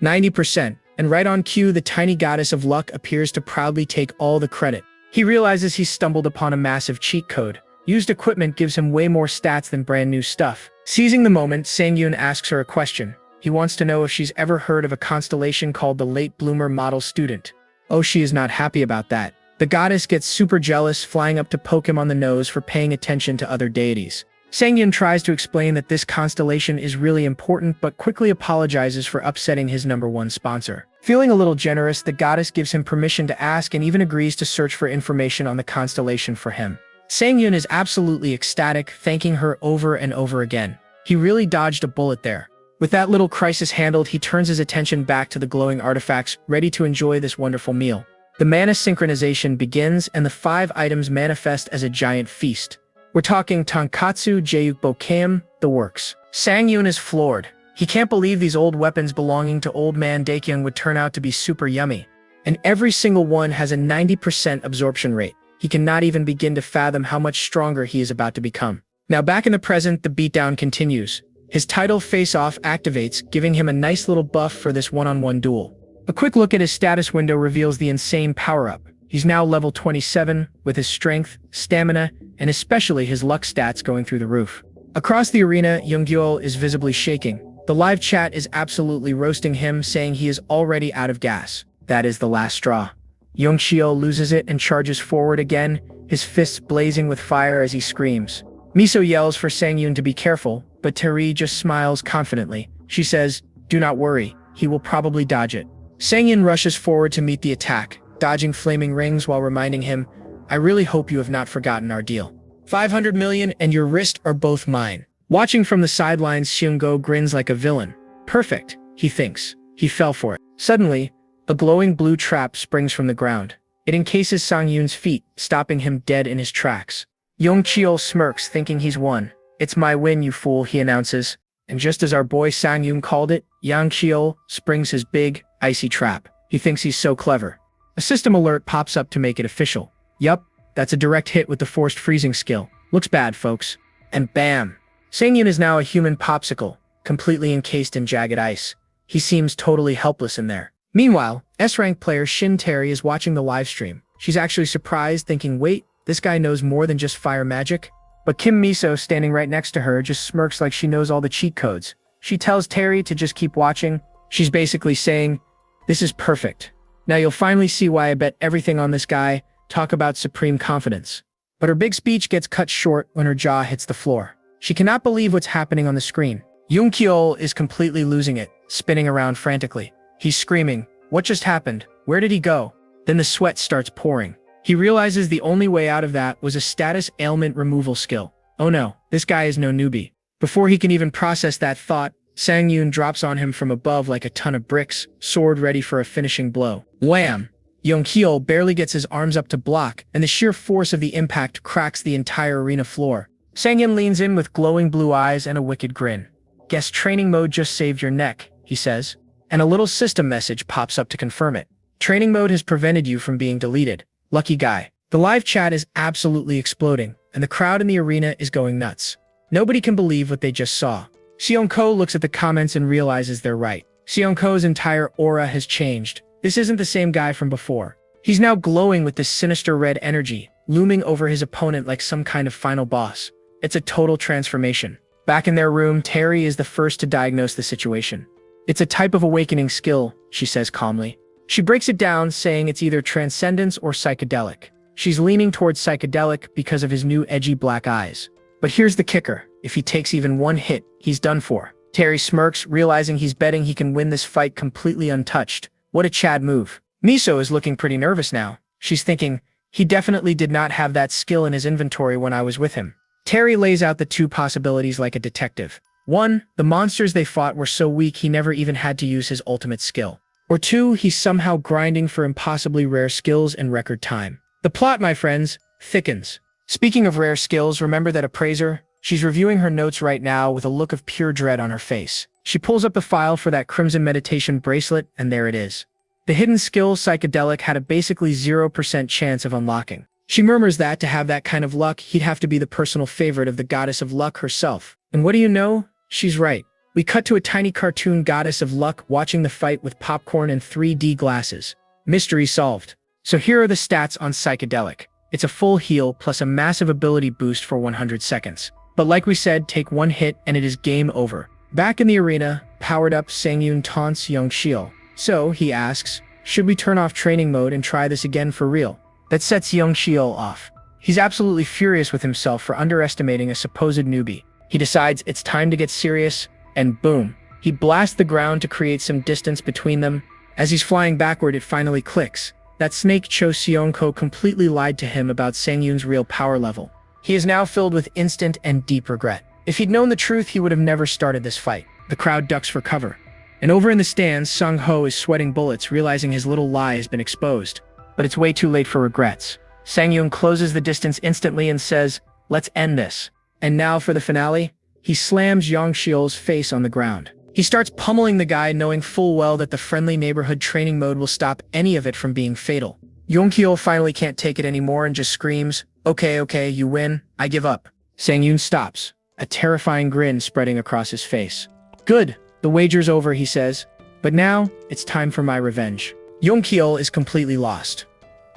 90%, and right on cue, the tiny goddess of luck appears to proudly take all the credit. He realizes he stumbled upon a massive cheat code. Used equipment gives him way more stats than brand new stuff. Seizing the moment, Sang-yoon asks her a question. He wants to know if she's ever heard of a constellation called the Late Bloomer Model Student. Oh, she is not happy about that. The goddess gets super jealous, flying up to poke him on the nose for paying attention to other deities. Sang-yoon tries to explain that this constellation is really important, but quickly apologizes for upsetting his #1 sponsor. Feeling a little generous, the goddess gives him permission to ask and even agrees to search for information on the constellation for him. Sang-yoon is absolutely ecstatic, thanking her over and over again. He really dodged a bullet there. With that little crisis handled, he turns his attention back to the glowing artifacts, ready to enjoy this wonderful meal. The mana synchronization begins, and the 5 items manifest as a giant feast. We're talking tonkatsu, jjukbokkeum, the works. Sang-yoon is floored. He can't believe these old weapons belonging to old man Dakyung would turn out to be super yummy. And every single one has a 90% absorption rate. He cannot even begin to fathom how much stronger he is about to become. Now back in the present, the beatdown continues. His title face-off activates, giving him a nice little buff for this one-on-one duel. A quick look at his status window reveals the insane power-up. He's now level 27, with his strength, stamina, and especially his luck stats going through the roof. Across the arena, Young-cheol is visibly shaking. The live chat is absolutely roasting him, saying he is already out of gas. That is the last straw. Young-cheol loses it and charges forward again, his fists blazing with fire as he screams. Miso yells for Sang-yoon to be careful, but Terry just smiles confidently. She says, "Do not worry, he will probably dodge it." Sang-yoon rushes forward to meet the attack, dodging flaming rings while reminding him, "I really hope you have not forgotten our deal. 500 million and your wrist are both mine." Watching from the sidelines, Seung-go grins like a villain. Perfect, he thinks. He fell for it. Suddenly, a glowing blue trap springs from the ground. It encases Sang-yoon's feet, stopping him dead in his tracks. Young-cheol smirks, thinking he's won. "It's my win, you fool," he announces. And just as our boy Sang-yoon called it, Young-cheol springs his big, icy trap. He thinks he's so clever. A system alert pops up to make it official. Yup, that's a direct hit with the forced freezing skill. Looks bad, folks. And bam! Sang-yoon is now a human popsicle, completely encased in jagged ice. He seems totally helpless in there. Meanwhile, S-rank player Shin Terry is watching the livestream. She's actually surprised, thinking, wait, this guy knows more than just fire magic? But Kim Miso, standing right next to her, just smirks like she knows all the cheat codes. She tells Terry to just keep watching, She's basically saying, "This is perfect. Now you'll finally see why I bet everything on this guy." Talk about supreme confidence. But her big speech gets cut short when her jaw hits the floor. She cannot believe what's happening on the screen. Yoon is completely losing it, spinning around frantically. He's screaming, "What just happened? Where did he go?" Then the sweat starts pouring. He realizes the only way out of that was a status ailment removal skill. Oh no, this guy is no newbie. Before he can even process that thought, Sang-yoon drops on him from above like a ton of bricks, sword ready for a finishing blow. Wham! Yoon barely gets his arms up to block, and the sheer force of the impact cracks the entire arena floor. Sang-yoon leans in with glowing blue eyes and a wicked grin. "Guess training mode just saved your neck," he says. And a little system message pops up to confirm it. "Training mode has prevented you from being deleted. Lucky guy." The live chat is absolutely exploding, and the crowd in the arena is going nuts. Nobody can believe what they just saw. Seong-ko looks at the comments and realizes they're right. Seong-ko's entire aura has changed. This isn't the same guy from before. He's now glowing with this sinister red energy, looming over his opponent like some kind of final boss. It's a total transformation. Back in their room, Terry is the first to diagnose the situation. "It's a type of awakening skill," she says calmly. She breaks it down, saying it's either transcendence or psychedelic. She's leaning towards psychedelic because of his new edgy black eyes. But here's the kicker. If he takes even one hit, he's done for. Terry smirks, realizing he's betting he can win this fight completely untouched. What a Chad move. Miso is looking pretty nervous now. She's thinking, he definitely did not have that skill in his inventory when I was with him. Terry lays out the two possibilities like a detective. 1, the monsters they fought were so weak he never even had to use his ultimate skill. Or 2, he's somehow grinding for impossibly rare skills in record time. The plot, my friends, thickens. Speaking of rare skills, remember that appraiser? She's reviewing her notes right now with a look of pure dread on her face. She pulls up the file for that Crimson Meditation bracelet, and there it is. The hidden skill psychedelic had a basically 0% chance of unlocking. She murmurs that to have that kind of luck, he'd have to be the personal favorite of the goddess of luck herself. And what do you know? She's right. We cut to a tiny cartoon goddess of luck watching the fight with popcorn and 3D glasses. Mystery solved. So here are the stats on psychedelic. It's a full heal plus a massive ability boost for 100 seconds. But like we said, take one hit and it is game over. Back in the arena, powered up, Sang-yoon taunts Young-shil. So, he asks, should we turn off training mode and try this again for real? That sets Young-shil off. He's absolutely furious with himself for underestimating a supposed newbie. He decides it's time to get serious, and boom. He blasts the ground to create some distance between them. As he's flying backward, it finally clicks. That snake Cho Seong-ko completely lied to him about Sang-yoon's real power level. He is now filled with instant and deep regret. If he'd known the truth, he would have never started this fight. The crowd ducks for cover. And over in the stands, Sung-ho is sweating bullets, realizing his little lie has been exposed. But it's way too late for regrets. Sang-yoon closes the distance instantly and says, "Let's end this." And now for the finale, he slams Young-shil's face on the ground. He starts pummeling the guy, knowing full well that the friendly neighborhood training mode will stop any of it from being fatal. Young-shil finally can't take it anymore and just screams, Okay, you win. I give up." Sang-yoon stops, a terrifying grin spreading across his face. "Good. The wager's over," he says. "But now, it's time for my revenge." Young-shil is completely lost.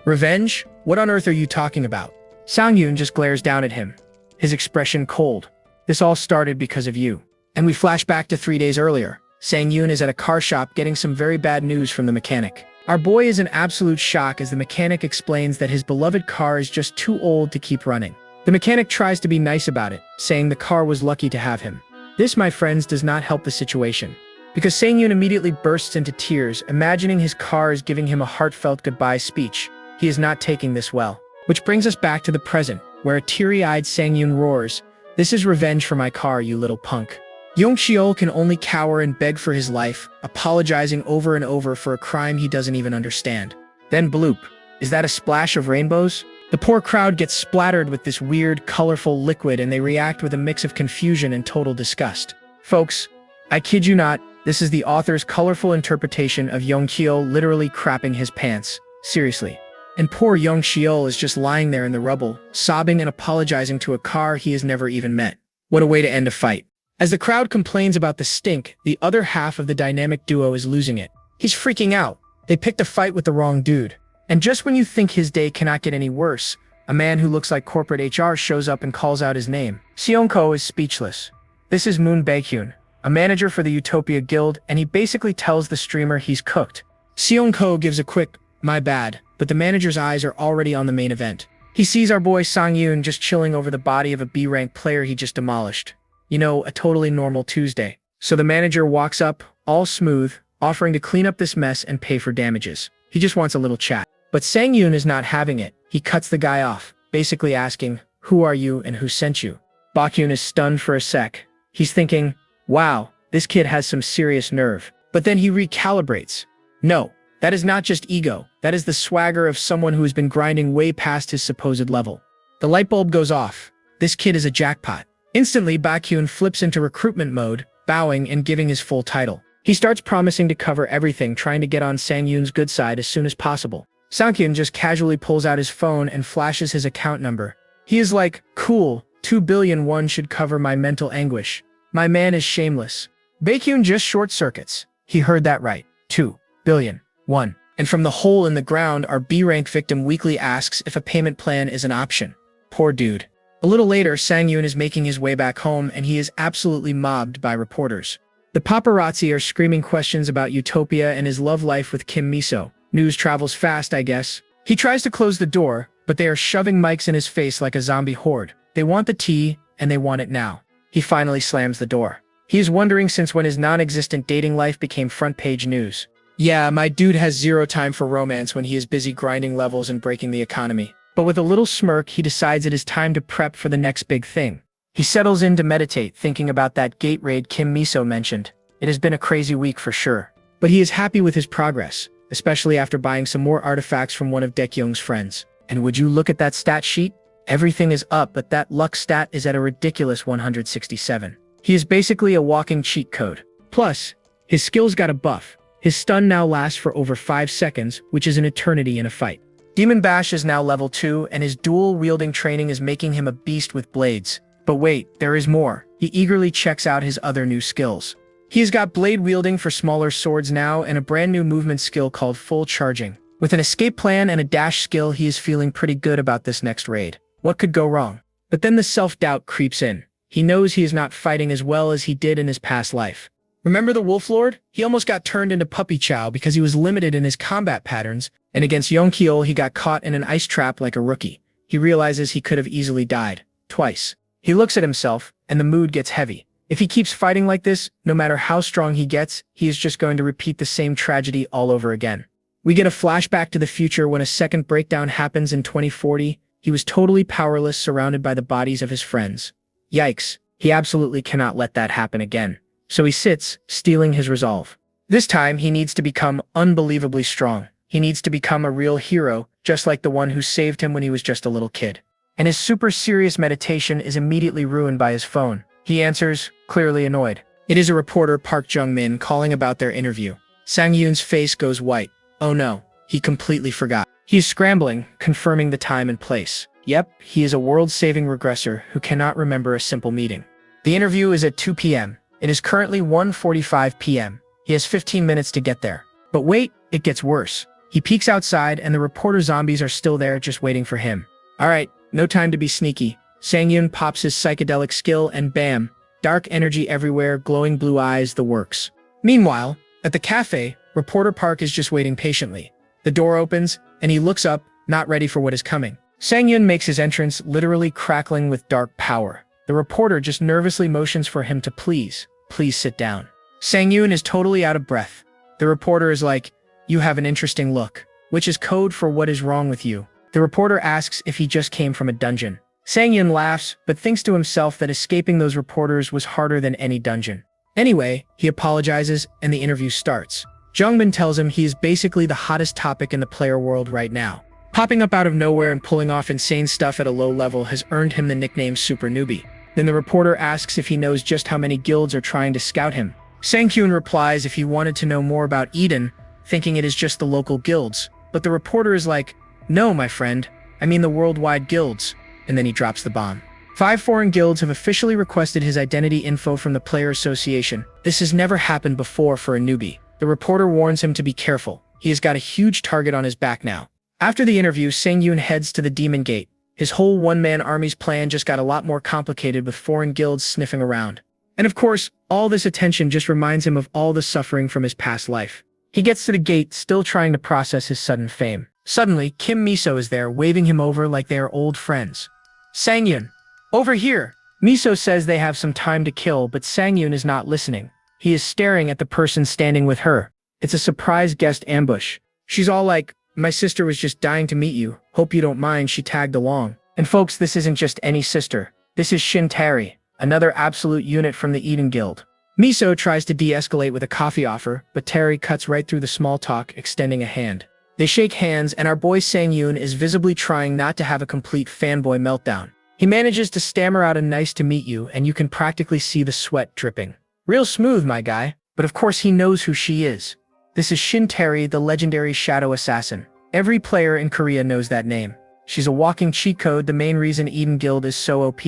"Revenge? What on earth are you talking about?" Sang-yoon just glares down at him, his expression cold. "This all started because of you." And we flash back to 3 days earlier. Sang-yoon is at a car shop getting some very bad news from the mechanic. Our boy is in absolute shock as the mechanic explains that his beloved car is just too old to keep running. The mechanic tries to be nice about it, saying the car was lucky to have him. This, my friends, does not help the situation. Because Sang-yoon immediately bursts into tears, imagining his car is giving him a heartfelt goodbye speech. He is not taking this well. Which brings us back to the present, where a teary-eyed Sang-yoon roars, "This is revenge for my car, you little punk." Young-shil can only cower and beg for his life, apologizing over and over for a crime he doesn't even understand. Then bloop. Is that a splash of rainbows? The poor crowd gets splattered with this weird, colorful liquid and they react with a mix of confusion and total disgust. Folks, I kid you not, this is the author's colorful interpretation of Young-shil literally crapping his pants. Seriously. And poor Young-shil is just lying there in the rubble, sobbing and apologizing to a car he has never even met. What a way to end a fight. As the crowd complains about the stink, the other half of the dynamic duo is losing it. He's freaking out. They picked a fight with the wrong dude. And just when you think his day cannot get any worse, a man who looks like corporate HR shows up and calls out his name. Seong-ko is speechless. This is Moon Baekhyun, a manager for the Utopia Guild, and he basically tells the streamer he's cooked. Seong-ko gives a quick, "My bad," but the manager's eyes are already on the main event. He sees our boy Sang-yoon just chilling over the body of a B-rank player he just demolished. You know, a totally normal Tuesday. So the manager walks up, all smooth, offering to clean up this mess and pay for damages. He just wants a little chat. But Sang-yoon is not having it. He cuts the guy off, basically asking, "Who are you and who sent you?" Baekhyun is stunned for a sec. He's thinking, wow, this kid has some serious nerve. But then he recalibrates. No, that is not just ego. That is the swagger of someone who has been grinding way past his supposed level. The light bulb goes off. This kid is a jackpot. Instantly, Baekhyun flips into recruitment mode, bowing and giving his full title. He starts promising to cover everything, trying to get on Sang-yoon's good side as soon as possible. Sang-yoon just casually pulls out his phone and flashes his account number. He is like, cool, 2 billion won should cover my mental anguish. My man is shameless. Baekhyun just short circuits. He heard that right. 2 billion won. And from the hole in the ground, our B-rank victim weakly asks if a payment plan is an option. Poor dude. A little later, Sang-yoon is making his way back home and he is absolutely mobbed by reporters. The paparazzi are screaming questions about Utopia and his love life with Kim Miso. News travels fast, I guess. He tries to close the door, but they are shoving mics in his face like a zombie horde. They want the tea, and they want it now. He finally slams the door. He is wondering since when his non-existent dating life became front-page news. Yeah, my dude has zero time for romance when he is busy grinding levels and breaking the economy. But with a little smirk, he decides it is time to prep for the next big thing. He settles in to meditate, thinking about that gate raid Kim Miso mentioned. It has been a crazy week for sure. But he is happy with his progress, especially after buying some more artifacts from one of Daekyung's friends. And would you look at that stat sheet? Everything is up, but that luck stat is at a ridiculous 167. He is basically a walking cheat code. Plus, his skills got a buff. His stun now lasts for over 5 seconds, which is an eternity in a fight. Demon Bash is now level 2, and his dual-wielding training is making him a beast with blades. But wait, there is more. He eagerly checks out his other new skills. He has got blade wielding for smaller swords now and a brand new movement skill called full charging. With an escape plan and a dash skill, he is feeling pretty good about this next raid. What could go wrong? But then the self-doubt creeps in. He knows he is not fighting as well as he did in his past life. Remember the Wolf Lord? He almost got turned into Puppy Chow because he was limited in his combat patterns, and against Yonkiol he got caught in an ice trap like a rookie. He realizes he could have easily died. Twice. He looks at himself, and the mood gets heavy. If he keeps fighting like this, no matter how strong he gets, he is just going to repeat the same tragedy all over again. We get a flashback to the future when a second breakdown happens in 2040. He was totally powerless, surrounded by the bodies of his friends. Yikes, he absolutely cannot let that happen again. So he sits, stealing his resolve. This time, he needs to become unbelievably strong. He needs to become a real hero, just like the one who saved him when he was just a little kid. And his super serious meditation is immediately ruined by his phone. He answers, clearly annoyed. It is a reporter, Park Jung-min, calling about their interview. Sang-yoon's face goes white. Oh no, he completely forgot. He is scrambling, confirming the time and place. Yep, he is a world-saving regressor who cannot remember a simple meeting. The interview is at 2 p.m. It is currently 1:45 p.m. He has 15 minutes to get there. But wait, it gets worse. He peeks outside and the reporter zombies are still there just waiting for him. Alright, no time to be sneaky. Sang-yoon pops his psychedelic skill and bam, dark energy everywhere, glowing blue eyes, the works. Meanwhile, at the cafe, reporter Park is just waiting patiently. The door opens, and he looks up, not ready for what is coming. Sang-yoon makes his entrance, literally crackling with dark power. The reporter just nervously motions for him to please sit down. Sang-yoon is totally out of breath. The reporter is like, you have an interesting look, which is code for what is wrong with you. The reporter asks if he just came from a dungeon. Sang-yoon laughs, but thinks to himself that escaping those reporters was harder than any dungeon. Anyway, he apologizes, and the interview starts. Jung-min tells him he is basically the hottest topic in the player world right now. Popping up out of nowhere and pulling off insane stuff at a low level has earned him the nickname Super Newbie. Then the reporter asks if he knows just how many guilds are trying to scout him. Sang-yoon replies if he wanted to know more about Eden, thinking it is just the local guilds. But the reporter is like, no, my friend, I mean the worldwide guilds. And then he drops the bomb. 5 foreign guilds have officially requested his identity info from the Player Association. This has never happened before for a newbie. The reporter warns him to be careful. He has got a huge target on his back now. After the interview, Sang-yoon heads to the Demon Gate. His whole one-man army's plan just got a lot more complicated with foreign guilds sniffing around. And of course, all this attention just reminds him of all the suffering from his past life. He gets to the gate, still trying to process his sudden fame. Suddenly, Kim Miso is there, waving him over like they are old friends. Sangyun, over here! Miso says they have some time to kill, but Sangyun is not listening. He is staring at the person standing with her. It's a surprise guest ambush. She's all like, my sister was just dying to meet you. Hope you don't mind, she tagged along. And folks, this isn't just any sister. This is Shin Terry, another absolute unit from the Eden Guild. Miso tries to de-escalate with a coffee offer, but Terry cuts right through the small talk, extending a hand. They shake hands, and our boy Sangyun is visibly trying not to have a complete fanboy meltdown. He manages to stammer out a nice to meet you, and you can practically see the sweat dripping. Real smooth, my guy. But of course he knows who she is. This is Shin Terry, the legendary shadow assassin. Every player in Korea knows that name. She's a walking cheat code, the main reason Eden Guild is so OP.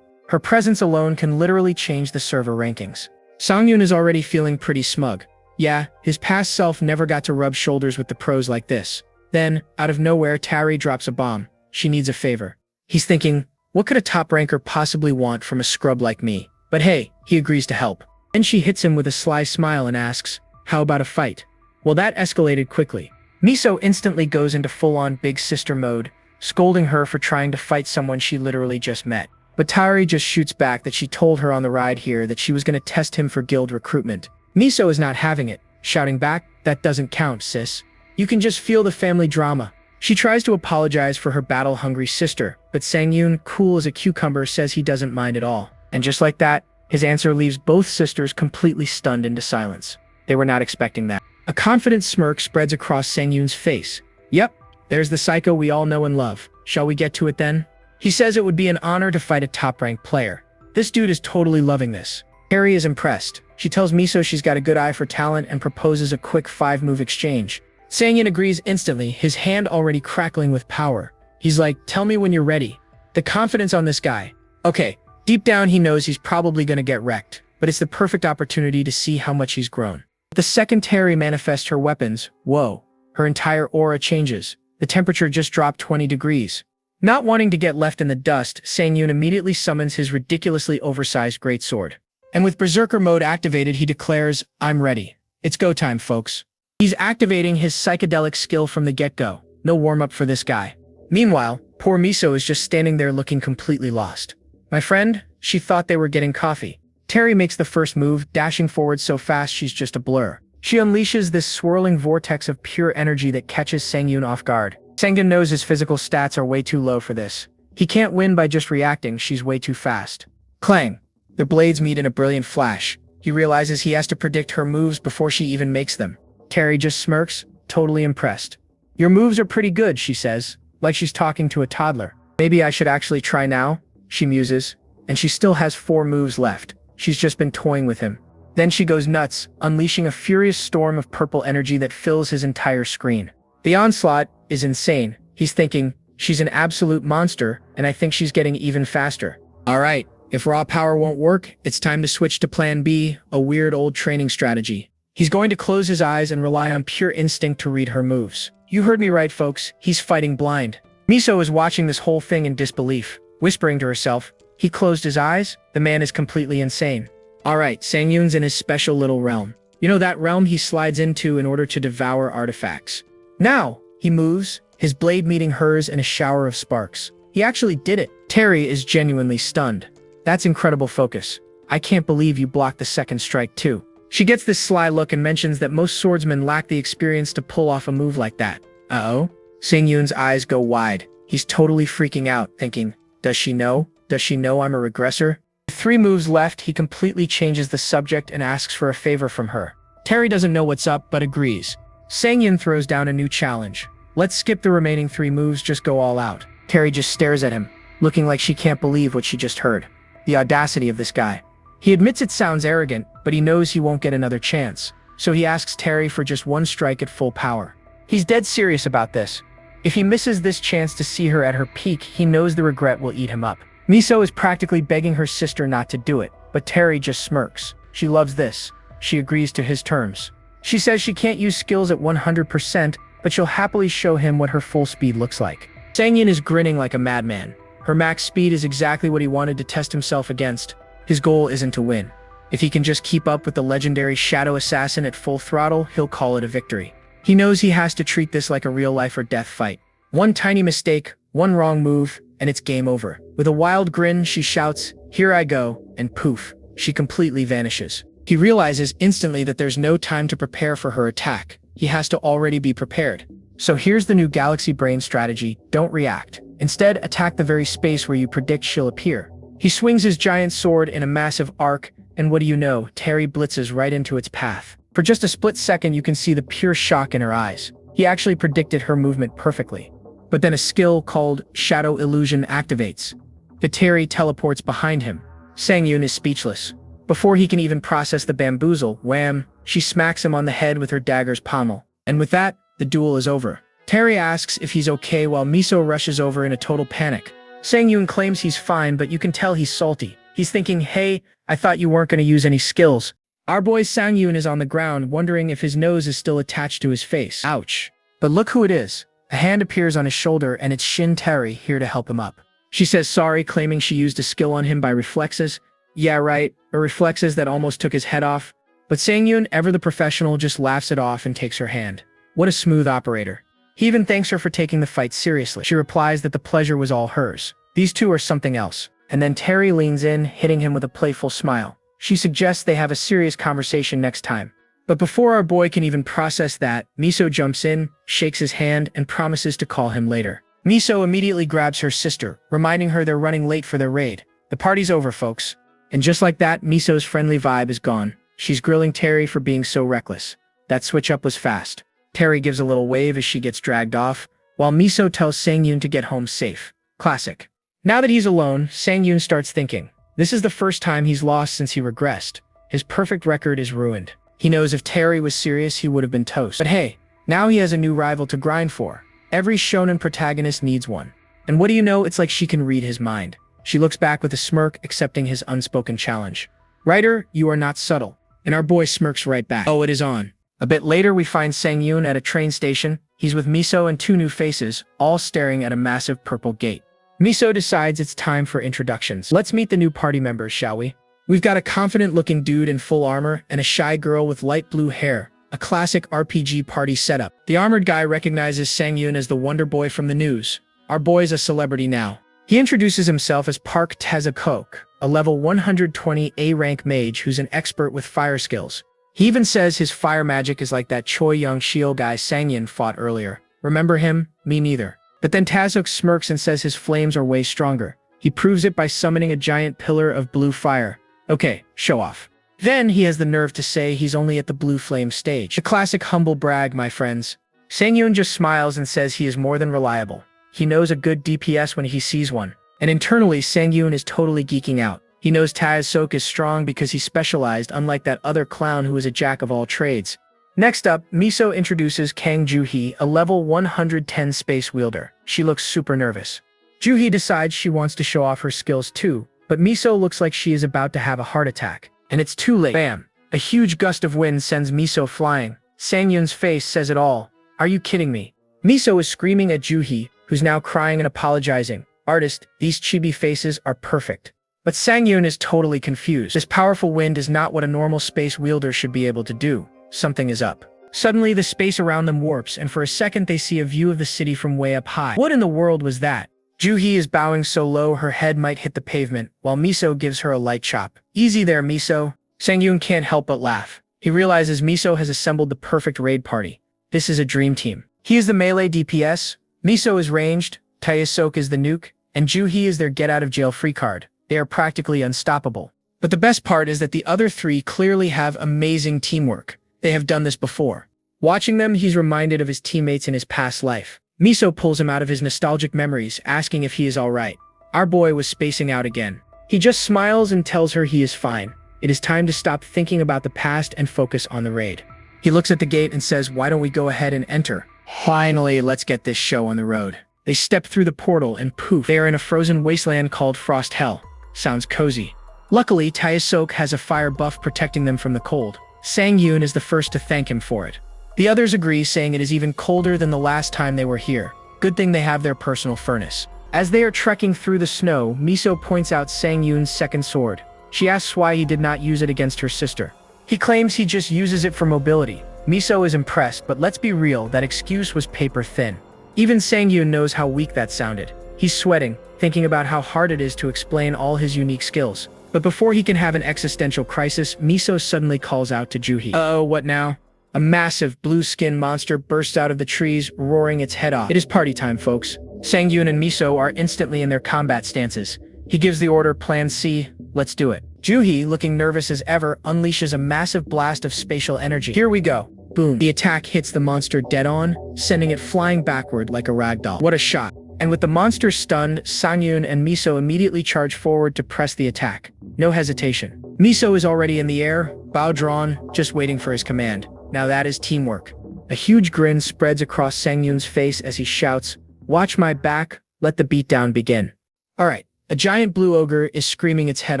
Her presence alone can literally change the server rankings. Sangyun is already feeling pretty smug. Yeah, his past self never got to rub shoulders with the pros like this. Then, out of nowhere, Terry drops a bomb. She needs a favor. He's thinking, what could a top ranker possibly want from a scrub like me? But hey, he agrees to help. Then she hits him with a sly smile and asks, how about a fight? Well, that escalated quickly. Miso instantly goes into full-on big sister mode, scolding her for trying to fight someone she literally just met. But Terry just shoots back that she told her on the ride here that she was going to test him for guild recruitment. Miso is not having it, shouting back, that doesn't count, sis. You can just feel the family drama. She tries to apologize for her battle-hungry sister, but Sangyun, cool as a cucumber, says he doesn't mind at all. And just like that, his answer leaves both sisters completely stunned into silence. They were not expecting that. A confident smirk spreads across Sangyun's face. Yep, there's the psycho we all know and love. Shall we get to it then? He says it would be an honor to fight a top-ranked player. This dude is totally loving this. Harry is impressed. She tells Miso she's got a good eye for talent and proposes a quick 5-move exchange. Sangyun agrees instantly, his hand already crackling with power. He's like, tell me when you're ready. The confidence on this guy. Okay, deep down he knows he's probably gonna get wrecked, but it's the perfect opportunity to see how much he's grown. The second Terry manifests her weapons, whoa, her entire aura changes. The temperature just dropped 20 degrees. Not wanting to get left in the dust, Sangyun immediately summons his ridiculously oversized greatsword. And with Berserker mode activated, he declares, I'm ready. It's go time, folks. He's activating his psychedelic skill from the get-go. No warm-up for this guy. Meanwhile, poor Miso is just standing there looking completely lost. My friend, she thought they were getting coffee. Terry makes the first move, dashing forward so fast she's just a blur. She unleashes this swirling vortex of pure energy that catches Sangyun off guard. Sangyun knows his physical stats are way too low for this. He can't win by just reacting, she's way too fast. Clang! Their blades meet in a brilliant flash. He realizes he has to predict her moves before she even makes them. Terry just smirks, totally impressed. Your moves are pretty good, she says, like she's talking to a toddler. Maybe I should actually try now, she muses, and she still has 4 moves left. She's just been toying with him. Then she goes nuts, unleashing a furious storm of purple energy that fills his entire screen. The onslaught is insane. He's thinking, she's an absolute monster, and I think she's getting even faster. Alright, if raw power won't work, it's time to switch to plan B, a weird old training strategy. He's going to close his eyes and rely on pure instinct to read her moves. You heard me right, folks. He's fighting blind. Miso is watching this whole thing in disbelief, whispering to herself, he closed his eyes? The man is completely insane. Alright, Sangyun's in his special little realm. You know that realm he slides into in order to devour artifacts. Now, he moves, his blade meeting hers in a shower of sparks. He actually did it. Terry is genuinely stunned. That's incredible focus. I can't believe you blocked the second strike too. She gets this sly look and mentions that most swordsmen lack the experience to pull off a move like that. Uh-oh? Sangyun's eyes go wide. He's totally freaking out, thinking, does she know? Does she know I'm a regressor? With 3 moves left, he completely changes the subject and asks for a favor from her. Terry doesn't know what's up, but agrees. Sangyun throws down a new challenge. Let's skip the remaining 3 moves, just go all out. Terry just stares at him, looking like she can't believe what she just heard. The audacity of this guy. He admits it sounds arrogant, but he knows he won't get another chance. So he asks Terry for just 1 strike at full power. He's dead serious about this. If he misses this chance to see her at her peak, he knows the regret will eat him up. Miso is practically begging her sister not to do it, but Terry just smirks. She loves this. She agrees to his terms. She says she can't use skills at 100%, but she'll happily show him what her full speed looks like. Sangyun is grinning like a madman. Her max speed is exactly what he wanted to test himself against. His goal isn't to win. If he can just keep up with the legendary shadow assassin at full throttle, he'll call it a victory. He knows he has to treat this like a real life or death fight. One tiny mistake, one wrong move, and it's game over. With a wild grin, she shouts, "Here I go," and poof, she completely vanishes. He realizes instantly that there's no time to prepare for her attack. He has to already be prepared. So here's the new Galaxy Brain strategy: don't react. Instead, attack the very space where you predict she'll appear. He swings his giant sword in a massive arc, and what do you know, Terry blitzes right into its path. For just a split second, you can see the pure shock in her eyes. He actually predicted her movement perfectly. But then a skill called Shadow Illusion activates. The Terry teleports behind him. Sang-yoon is speechless. Before he can even process the bamboozle, wham, she smacks him on the head with her dagger's pommel. And with that, the duel is over. Terry asks if he's okay while Miso rushes over in a total panic. Sang-yoon claims he's fine, but you can tell he's salty. He's thinking, "Hey, I thought you weren't going to use any skills." Our boy Sang-yoon is on the ground, wondering if his nose is still attached to his face. Ouch. But look who it is. A hand appears on his shoulder, and it's Shin Terry, here to help him up. She says sorry, claiming she used a skill on him by reflexes. Yeah, right, or reflexes that almost took his head off. But Sang-yoon, ever the professional, just laughs it off and takes her hand. What a smooth operator. He even thanks her for taking the fight seriously. She replies that the pleasure was all hers. These two are something else. And then Terry leans in, hitting him with a playful smile. She suggests they have a serious conversation next time. But before our boy can even process that, Miso jumps in, shakes his hand, and promises to call him later. Miso immediately grabs her sister, reminding her they're running late for their raid. The party's over, folks. And just like that, Miso's friendly vibe is gone. She's grilling Terry for being so reckless. That switch up was fast. Terry gives a little wave as she gets dragged off, while Miso tells Sang-yoon to get home safe. Classic. Now that he's alone, Sang-yoon starts thinking. This is the first time he's lost since he regressed. His perfect record is ruined. He knows if Terry was serious, he would have been toast. But hey, now he has a new rival to grind for. Every shonen protagonist needs one. And what do you know, it's like she can read his mind. She looks back with a smirk, accepting his unspoken challenge. "Writer, you are not subtle." And our boy smirks right back. Oh, it is on. A bit later, we find Sang-yoon at a train station. He's with Miso and two new faces, all staring at a massive purple gate. Miso decides it's time for introductions. Let's meet the new party members, shall we? We've got a confident-looking dude in full armor and a shy girl with light blue hair. A classic RPG party setup. The armored guy recognizes Sang-yoon as the Wonder Boy from the news. Our boy's a celebrity now. He introduces himself as Park Tazakok, a level 120 A-rank mage who's an expert with fire skills. He even says his fire magic is like that Choi Young-shio guy Sang-yoon fought earlier. Remember him? Me neither. But then Tazok smirks and says his flames are way stronger. He proves it by summoning a giant pillar of blue fire. Okay, show off. Then he has the nerve to say he's only at the blue flame stage. The classic humble brag, my friends. Sang-yoon just smiles and says he is more than reliable. He knows a good DPS when he sees one. And internally, Sang-yoon is totally geeking out. He knows Tazok is strong because he's specialized, unlike that other clown who is a jack of all trades. Next up, Miso introduces Kang Joo-hee, a level 110 space wielder. She looks super nervous. Joo-hee decides she wants to show off her skills too, but Miso looks like she is about to have a heart attack. And it's too late. Bam! A huge gust of wind sends Miso flying. Sang-yoon's face says it all. Are you kidding me? Miso is screaming at Joo-hee, who's now crying and apologizing. Artist, these chibi faces are perfect. But Sang-yoon is totally confused. This powerful wind is not what a normal space wielder should be able to do. Something is up. Suddenly, the space around them warps, and for a second they see a view of the city from way up high. What in the world was that? Joo-hee is bowing so low her head might hit the pavement, while Miso gives her a light chop. Easy there, Miso. Sang-yoon can't help but laugh. He realizes Miso has assembled the perfect raid party. This is a dream team. He is the melee DPS, Miso is ranged, Tazok is the nuke, and Joo-hee is their get-out-of-jail-free card. They are practically unstoppable. But the best part is that the other three clearly have amazing teamwork. They have done this before. Watching them, he's reminded of his teammates in his past life. Miso pulls him out of his nostalgic memories, asking if he is alright. Our boy was spacing out again. He just smiles and tells her he is fine. It is time to stop thinking about the past and focus on the raid. He looks at the gate and says, why don't we go ahead and enter? Finally, let's get this show on the road. They step through the portal and poof, they are in a frozen wasteland called Frost Hell. Sounds cozy. Luckily, Tazok has a fire buff protecting them from the cold. Sang-yoon is the first to thank him for it. The others agree, saying it is even colder than the last time they were here. Good thing they have their personal furnace. As they are trekking through the snow, Miso points out Sang-yoon's second sword. She asks why he did not use it against her sister. He claims he just uses it for mobility. Miso is impressed, but let's be real, that excuse was paper thin. Even Sang-yoon knows how weak that sounded. He's sweating, thinking about how hard it is to explain all his unique skills. But before he can have an existential crisis, Miso suddenly calls out to Juhi. Uh-oh, what now? A massive blue-skinned monster bursts out of the trees, roaring its head off. It is party time, folks. Sang-yoon and Miso are instantly in their combat stances. He gives the order, Plan C, let's do it. Juhi, looking nervous as ever, unleashes a massive blast of spatial energy. Here we go. Boom. The attack hits the monster dead on, sending it flying backward like a ragdoll. What a shot. And with the monster stunned, Sang-yoon and Miso immediately charge forward to press the attack. No hesitation. Miso is already in the air, bow drawn, just waiting for his command. Now that is teamwork. A huge grin spreads across Sang-yoon's face as he shouts, "Watch my back, let the beatdown begin." Alright, a giant blue ogre is screaming its head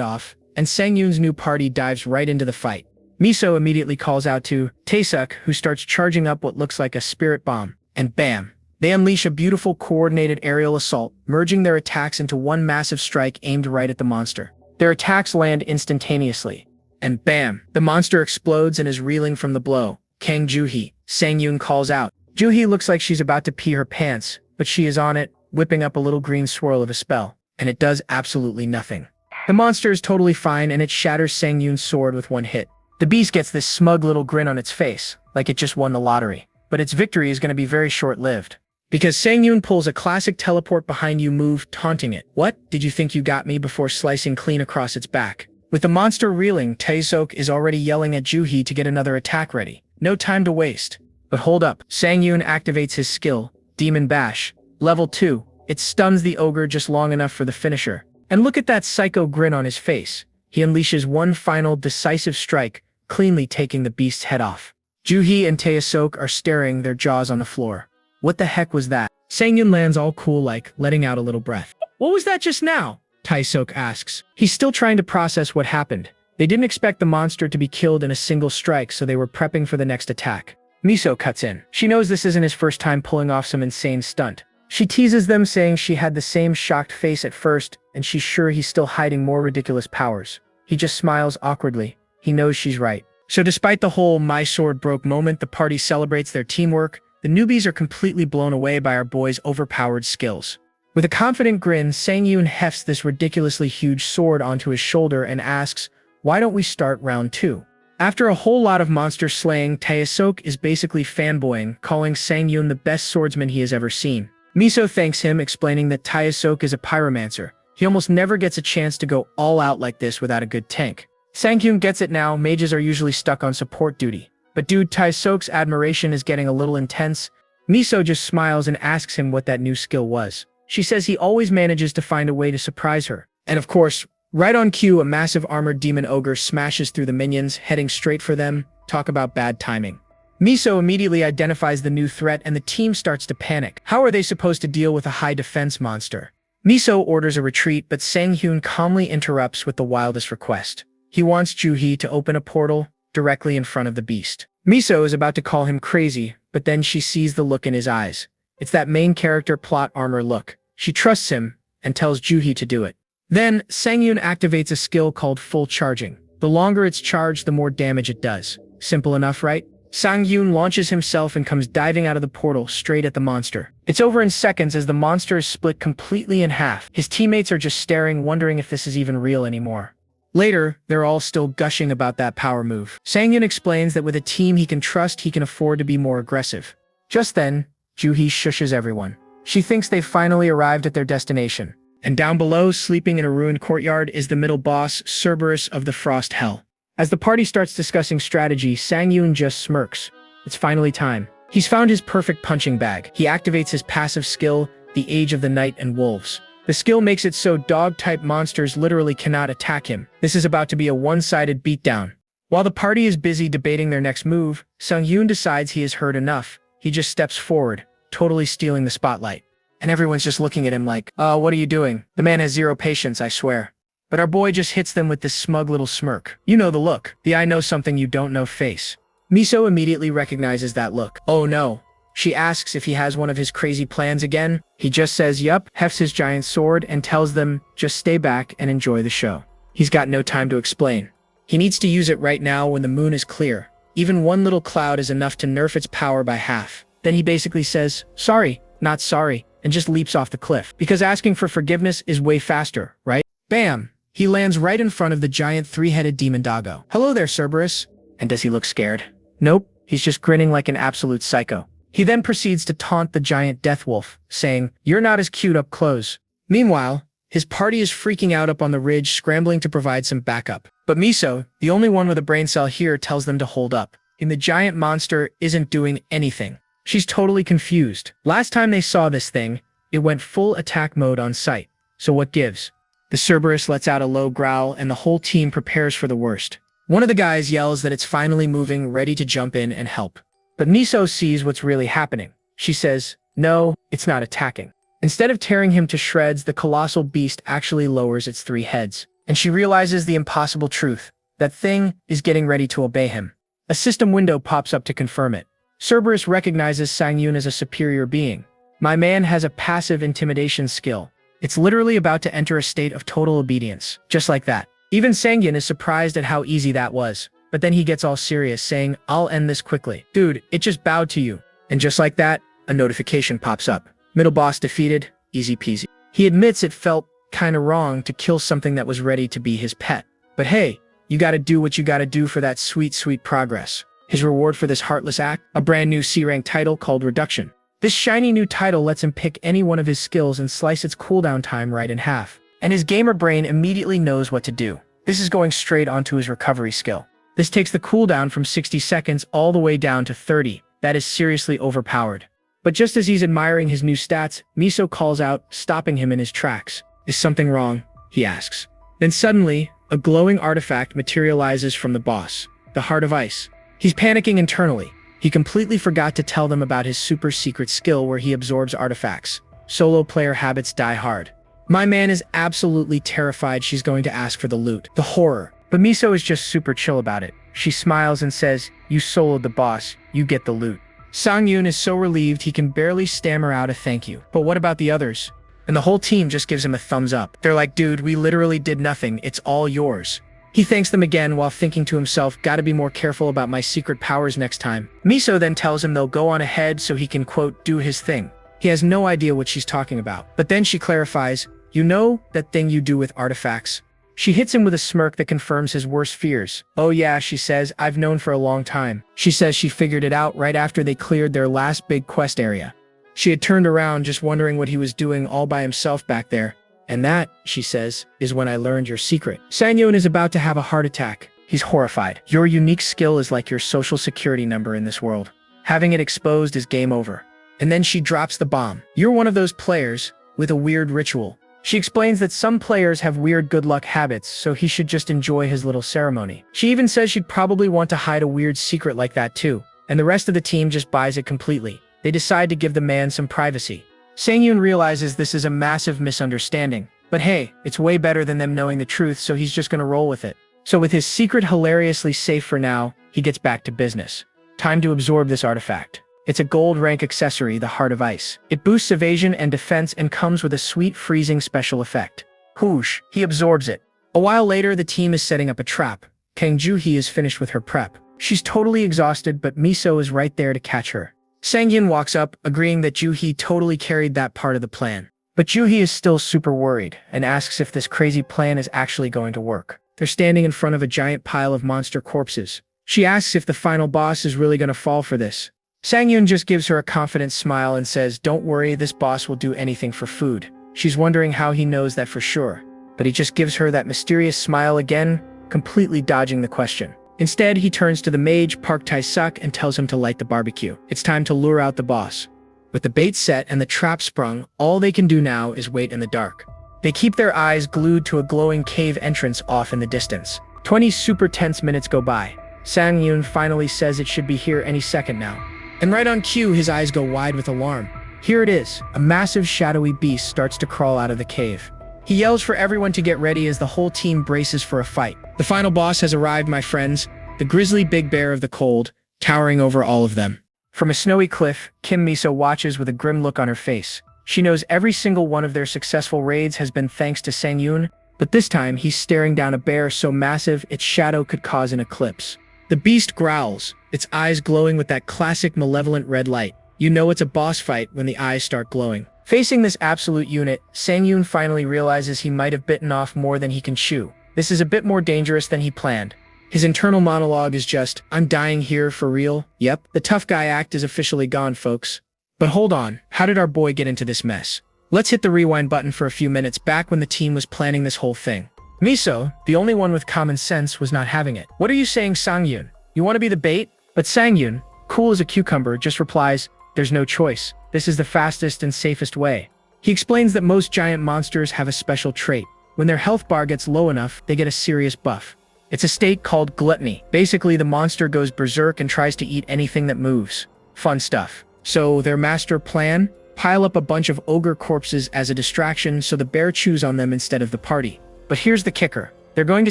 off, and Sang-yoon's new party dives right into the fight. Miso immediately calls out to Taesuk, who starts charging up what looks like a spirit bomb. And bam! They unleash a beautiful coordinated aerial assault, merging their attacks into one massive strike aimed right at the monster. Their attacks land instantaneously. And bam! The monster explodes and is reeling from the blow. Kang Juhi, Sang-yoon calls out. Juhi looks like she's about to pee her pants, but she is on it, whipping up a little green swirl of a spell. And it does absolutely nothing. The monster is totally fine and it shatters Sang-yoon's sword with one hit. The beast gets this smug little grin on its face, like it just won the lottery. But its victory is going to be very short-lived. Because Sang-yoon pulls a classic teleport behind you move, taunting it. What? Did you think you got me, before slicing clean across its back? With the monster reeling, Taesuk is already yelling at Juhi to get another attack ready. No time to waste. But hold up. Sang-yoon activates his skill, Demon Bash. Level 2. It stuns the ogre just long enough for the finisher. And look at that psycho grin on his face. He unleashes one final decisive strike, cleanly taking the beast's head off. Juhi and Taesuk are staring, their jaws on the floor. What the heck was that? Sang-yoon lands all cool, like letting out a little breath. What was that just now? Taesuk asks. He's still trying to process what happened. They didn't expect the monster to be killed in a single strike, so they were prepping for the next attack. Miso cuts in. She knows this isn't his first time pulling off some insane stunt. She teases them, saying she had the same shocked face at first, and she's sure he's still hiding more ridiculous powers. He just smiles awkwardly. He knows she's right. So despite the whole "my sword broke" moment, the party celebrates their teamwork. The newbies are completely blown away by our boy's overpowered skills. With a confident grin, Sang-yoon hefts this ridiculously huge sword onto his shoulder and asks, "Why don't we start round 2? After a whole lot of monster slaying, Taesuk is basically fanboying, calling Sang-yoon the best swordsman he has ever seen. Miso thanks him, explaining that Taesuk is a pyromancer. He almost never gets a chance to go all out like this without a good tank. Sang-yoon gets it now, mages are usually stuck on support duty. But dude, Taesuk's admiration is getting a little intense. Miso just smiles and asks him what that new skill was. She says he always manages to find a way to surprise her. And of course, right on cue, a massive armored demon ogre smashes through the minions, heading straight for them. Talk about bad timing. Miso immediately identifies the new threat and the team starts to panic. How are they supposed to deal with a high defense monster? Miso orders a retreat, but Sang-yoon calmly interrupts with the wildest request. He wants Juhi to open a portal directly in front of the beast. Miso is about to call him crazy, but then she sees the look in his eyes. It's that main character plot armor look. She trusts him and tells Juhi to do it. Then, Sang-yoon activates a skill called Full Charging. The longer it's charged, the more damage it does. Simple enough, right? Sang-yoon launches himself and comes diving out of the portal straight at the monster. It's over in seconds as the monster is split completely in half. His teammates are just staring, wondering if this is even real anymore. Later, they're all still gushing about that power move. Sang-yoon explains that with a team he can trust, he can afford to be more aggressive. Just then, Juhi shushes everyone. She thinks they've finally arrived at their destination. And down below, sleeping in a ruined courtyard, is the middle boss, Cerberus of the Frost Hell. As the party starts discussing strategy, Sang-yoon just smirks. It's finally time. He's found his perfect punching bag. He activates his passive skill, the Age of the Night and Wolves. The skill makes it so dog-type monsters literally cannot attack him. This is about to be a one-sided beatdown. While the party is busy debating their next move, Sang-yoon decides he has heard enough. He just steps forward, totally stealing the spotlight. And everyone's just looking at him like, what are you doing? The man has zero patience, I swear. But our boy just hits them with this smug little smirk. You know the look, the I know something you don't know face. Miso immediately recognizes that look. Oh no. She asks if he has one of his crazy plans again. He just says yup, hefts his giant sword, and tells them, just stay back and enjoy the show. He's got no time to explain. He needs to use it right now when the moon is clear. Even one little cloud is enough to nerf its power by half. Then he basically says, sorry, not sorry, and just leaps off the cliff. Because asking for forgiveness is way faster, right? Bam! He lands right in front of the giant three-headed demon doggo. Hello there, Cerberus. And does he look scared? Nope, he's just grinning like an absolute psycho. He then proceeds to taunt the giant death wolf, saying, you're not as cute up close. Meanwhile, his party is freaking out up on the ridge, scrambling to provide some backup. But Miso, the only one with a brain cell here, tells them to hold up. And the giant monster isn't doing anything. She's totally confused. Last time they saw this thing, it went full attack mode on sight. So what gives? The Cerberus lets out a low growl and the whole team prepares for the worst. One of the guys yells that it's finally moving, ready to jump in and help. But Miso sees what's really happening. She says, no, it's not attacking. Instead of tearing him to shreds, the colossal beast actually lowers its 3 heads. And she realizes the impossible truth. That thing is getting ready to obey him. A system window pops up to confirm it. Cerberus recognizes Sang-yoon as a superior being. My man has a passive intimidation skill. It's literally about to enter a state of total obedience. Just like that. Even Sang-yoon is surprised at how easy that was. But then he gets all serious, saying, I'll end this quickly. Dude, it just bowed to you. And just like that, a notification pops up. Middle boss defeated, easy peasy. He admits it felt kinda wrong to kill something that was ready to be his pet. But hey, you gotta do what you gotta do for that sweet, sweet progress. His reward for this heartless act? A brand new C-rank title called Reduction. This shiny new title lets him pick any one of his skills and slice its cooldown time right in half. And his gamer brain immediately knows what to do. This is going straight onto his recovery skill. This takes the cooldown from 60 seconds all the way down to 30. That is seriously overpowered. But just as he's admiring his new stats, Miso calls out, stopping him in his tracks. Is something wrong? He asks. Then suddenly, a glowing artifact materializes from the boss, the Heart of Ice. He's panicking internally. He completely forgot to tell them about his super secret skill where he absorbs artifacts. Solo player habits die hard. My man is absolutely terrified she's going to ask for the loot. The horror. But Miso is just super chill about it. She smiles and says, you soloed the boss, you get the loot. Sang-yoon is so relieved he can barely stammer out a thank you. But what about the others? And the whole team just gives him a thumbs up. They're like, dude, we literally did nothing, it's all yours. He thanks them again while thinking to himself, gotta be more careful about my secret powers next time. Miso then tells him they'll go on ahead so he can, quote, do his thing. He has no idea what she's talking about. But then she clarifies, you know, that thing you do with artifacts? She hits him with a smirk that confirms his worst fears. Oh yeah, she says, I've known for a long time. She says she figured it out right after they cleared their last big quest area. She had turned around just wondering what he was doing all by himself back there. And that, she says, is when I learned your secret. Sang-yoon is about to have a heart attack. He's horrified. Your unique skill is like your social security number in this world. Having it exposed is game over. And then she drops the bomb. You're one of those players with a weird ritual. She explains that some players have weird good luck habits, so he should just enjoy his little ceremony. She even says she'd probably want to hide a weird secret like that too. And the rest of the team just buys it completely. They decide to give the man some privacy. Sang-yoon realizes this is a massive misunderstanding. But hey, it's way better than them knowing the truth, so he's just gonna roll with it. So with his secret hilariously safe for now, he gets back to business. Time to absorb this artifact. It's a gold rank accessory, the Heart of Ice. It boosts evasion and defense and comes with a sweet freezing special effect. Whoosh, he absorbs it. A while later, the team is setting up a trap. Kang Joo-hee is finished with her prep. She's totally exhausted, but Miso is right there to catch her. Sang-yoon walks up, agreeing that Joo-hee totally carried that part of the plan. But Joo-hee is still super worried, and asks if this crazy plan is actually going to work. They're standing in front of a giant pile of monster corpses. She asks if the final boss is really going to fall for this. Sang-yoon just gives her a confident smile and says, don't worry, this boss will do anything for food. She's wondering how he knows that for sure. But he just gives her that mysterious smile again, completely dodging the question. Instead, he turns to the mage, Park Tae-suk, and tells him to light the barbecue. It's time to lure out the boss. With the bait set and the trap sprung, all they can do now is wait in the dark. They keep their eyes glued to a glowing cave entrance off in the distance. 20 super tense minutes go by. Sang-yoon finally says it should be here any second now. And right on cue, his eyes go wide with alarm. Here it is. A massive shadowy beast starts to crawl out of the cave. He yells for everyone to get ready as the whole team braces for a fight. The final boss has arrived, my friends, the grisly big bear of the cold, towering over all of them. From a snowy cliff, Kim Miso watches with a grim look on her face. She knows every single one of their successful raids has been thanks to Sang-yoon, But this time, he's staring down a bear so massive its shadow could cause an eclipse. The beast growls, its eyes glowing with that classic malevolent red light. You know it's a boss fight when the eyes start glowing. Facing this absolute unit, Sang-yoon finally realizes he might have bitten off more than he can chew. This is a bit more dangerous than he planned. His internal monologue is just, "I'm dying here for real." Yep, the tough guy act is officially gone, folks. But hold on, how did our boy get into this mess? Let's hit the rewind button for a few minutes back when the team was planning this whole thing. Miso, the only one with common sense, was not having it. "What are you saying, Sang-yoon? You want to be the bait?" But Sang-yoon, cool as a cucumber, just replies, "There's no choice. This is the fastest and safest way." He explains that most giant monsters have a special trait. When their health bar gets low enough, they get a serious buff. It's a state called gluttony. Basically, the monster goes berserk and tries to eat anything that moves. Fun stuff. So, their master plan? Pile up a bunch of ogre corpses as a distraction so the bear chews on them instead of the party. But here's the kicker. They're going to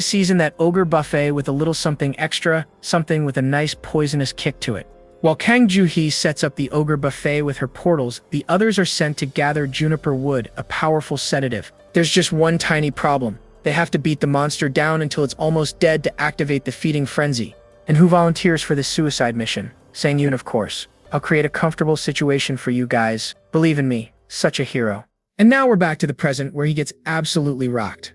season that ogre buffet with a little something extra, something with a nice poisonous kick to it. While Kang Joo-hee sets up the ogre buffet with her portals, the others are sent to gather juniper wood, a powerful sedative. There's just one tiny problem. They have to beat the monster down until it's almost dead to activate the feeding frenzy. And who volunteers for this suicide mission? Sang-yoon, of course. I'll create a comfortable situation for you guys. Believe in me, such a hero. And now we're back to the present where he gets absolutely rocked.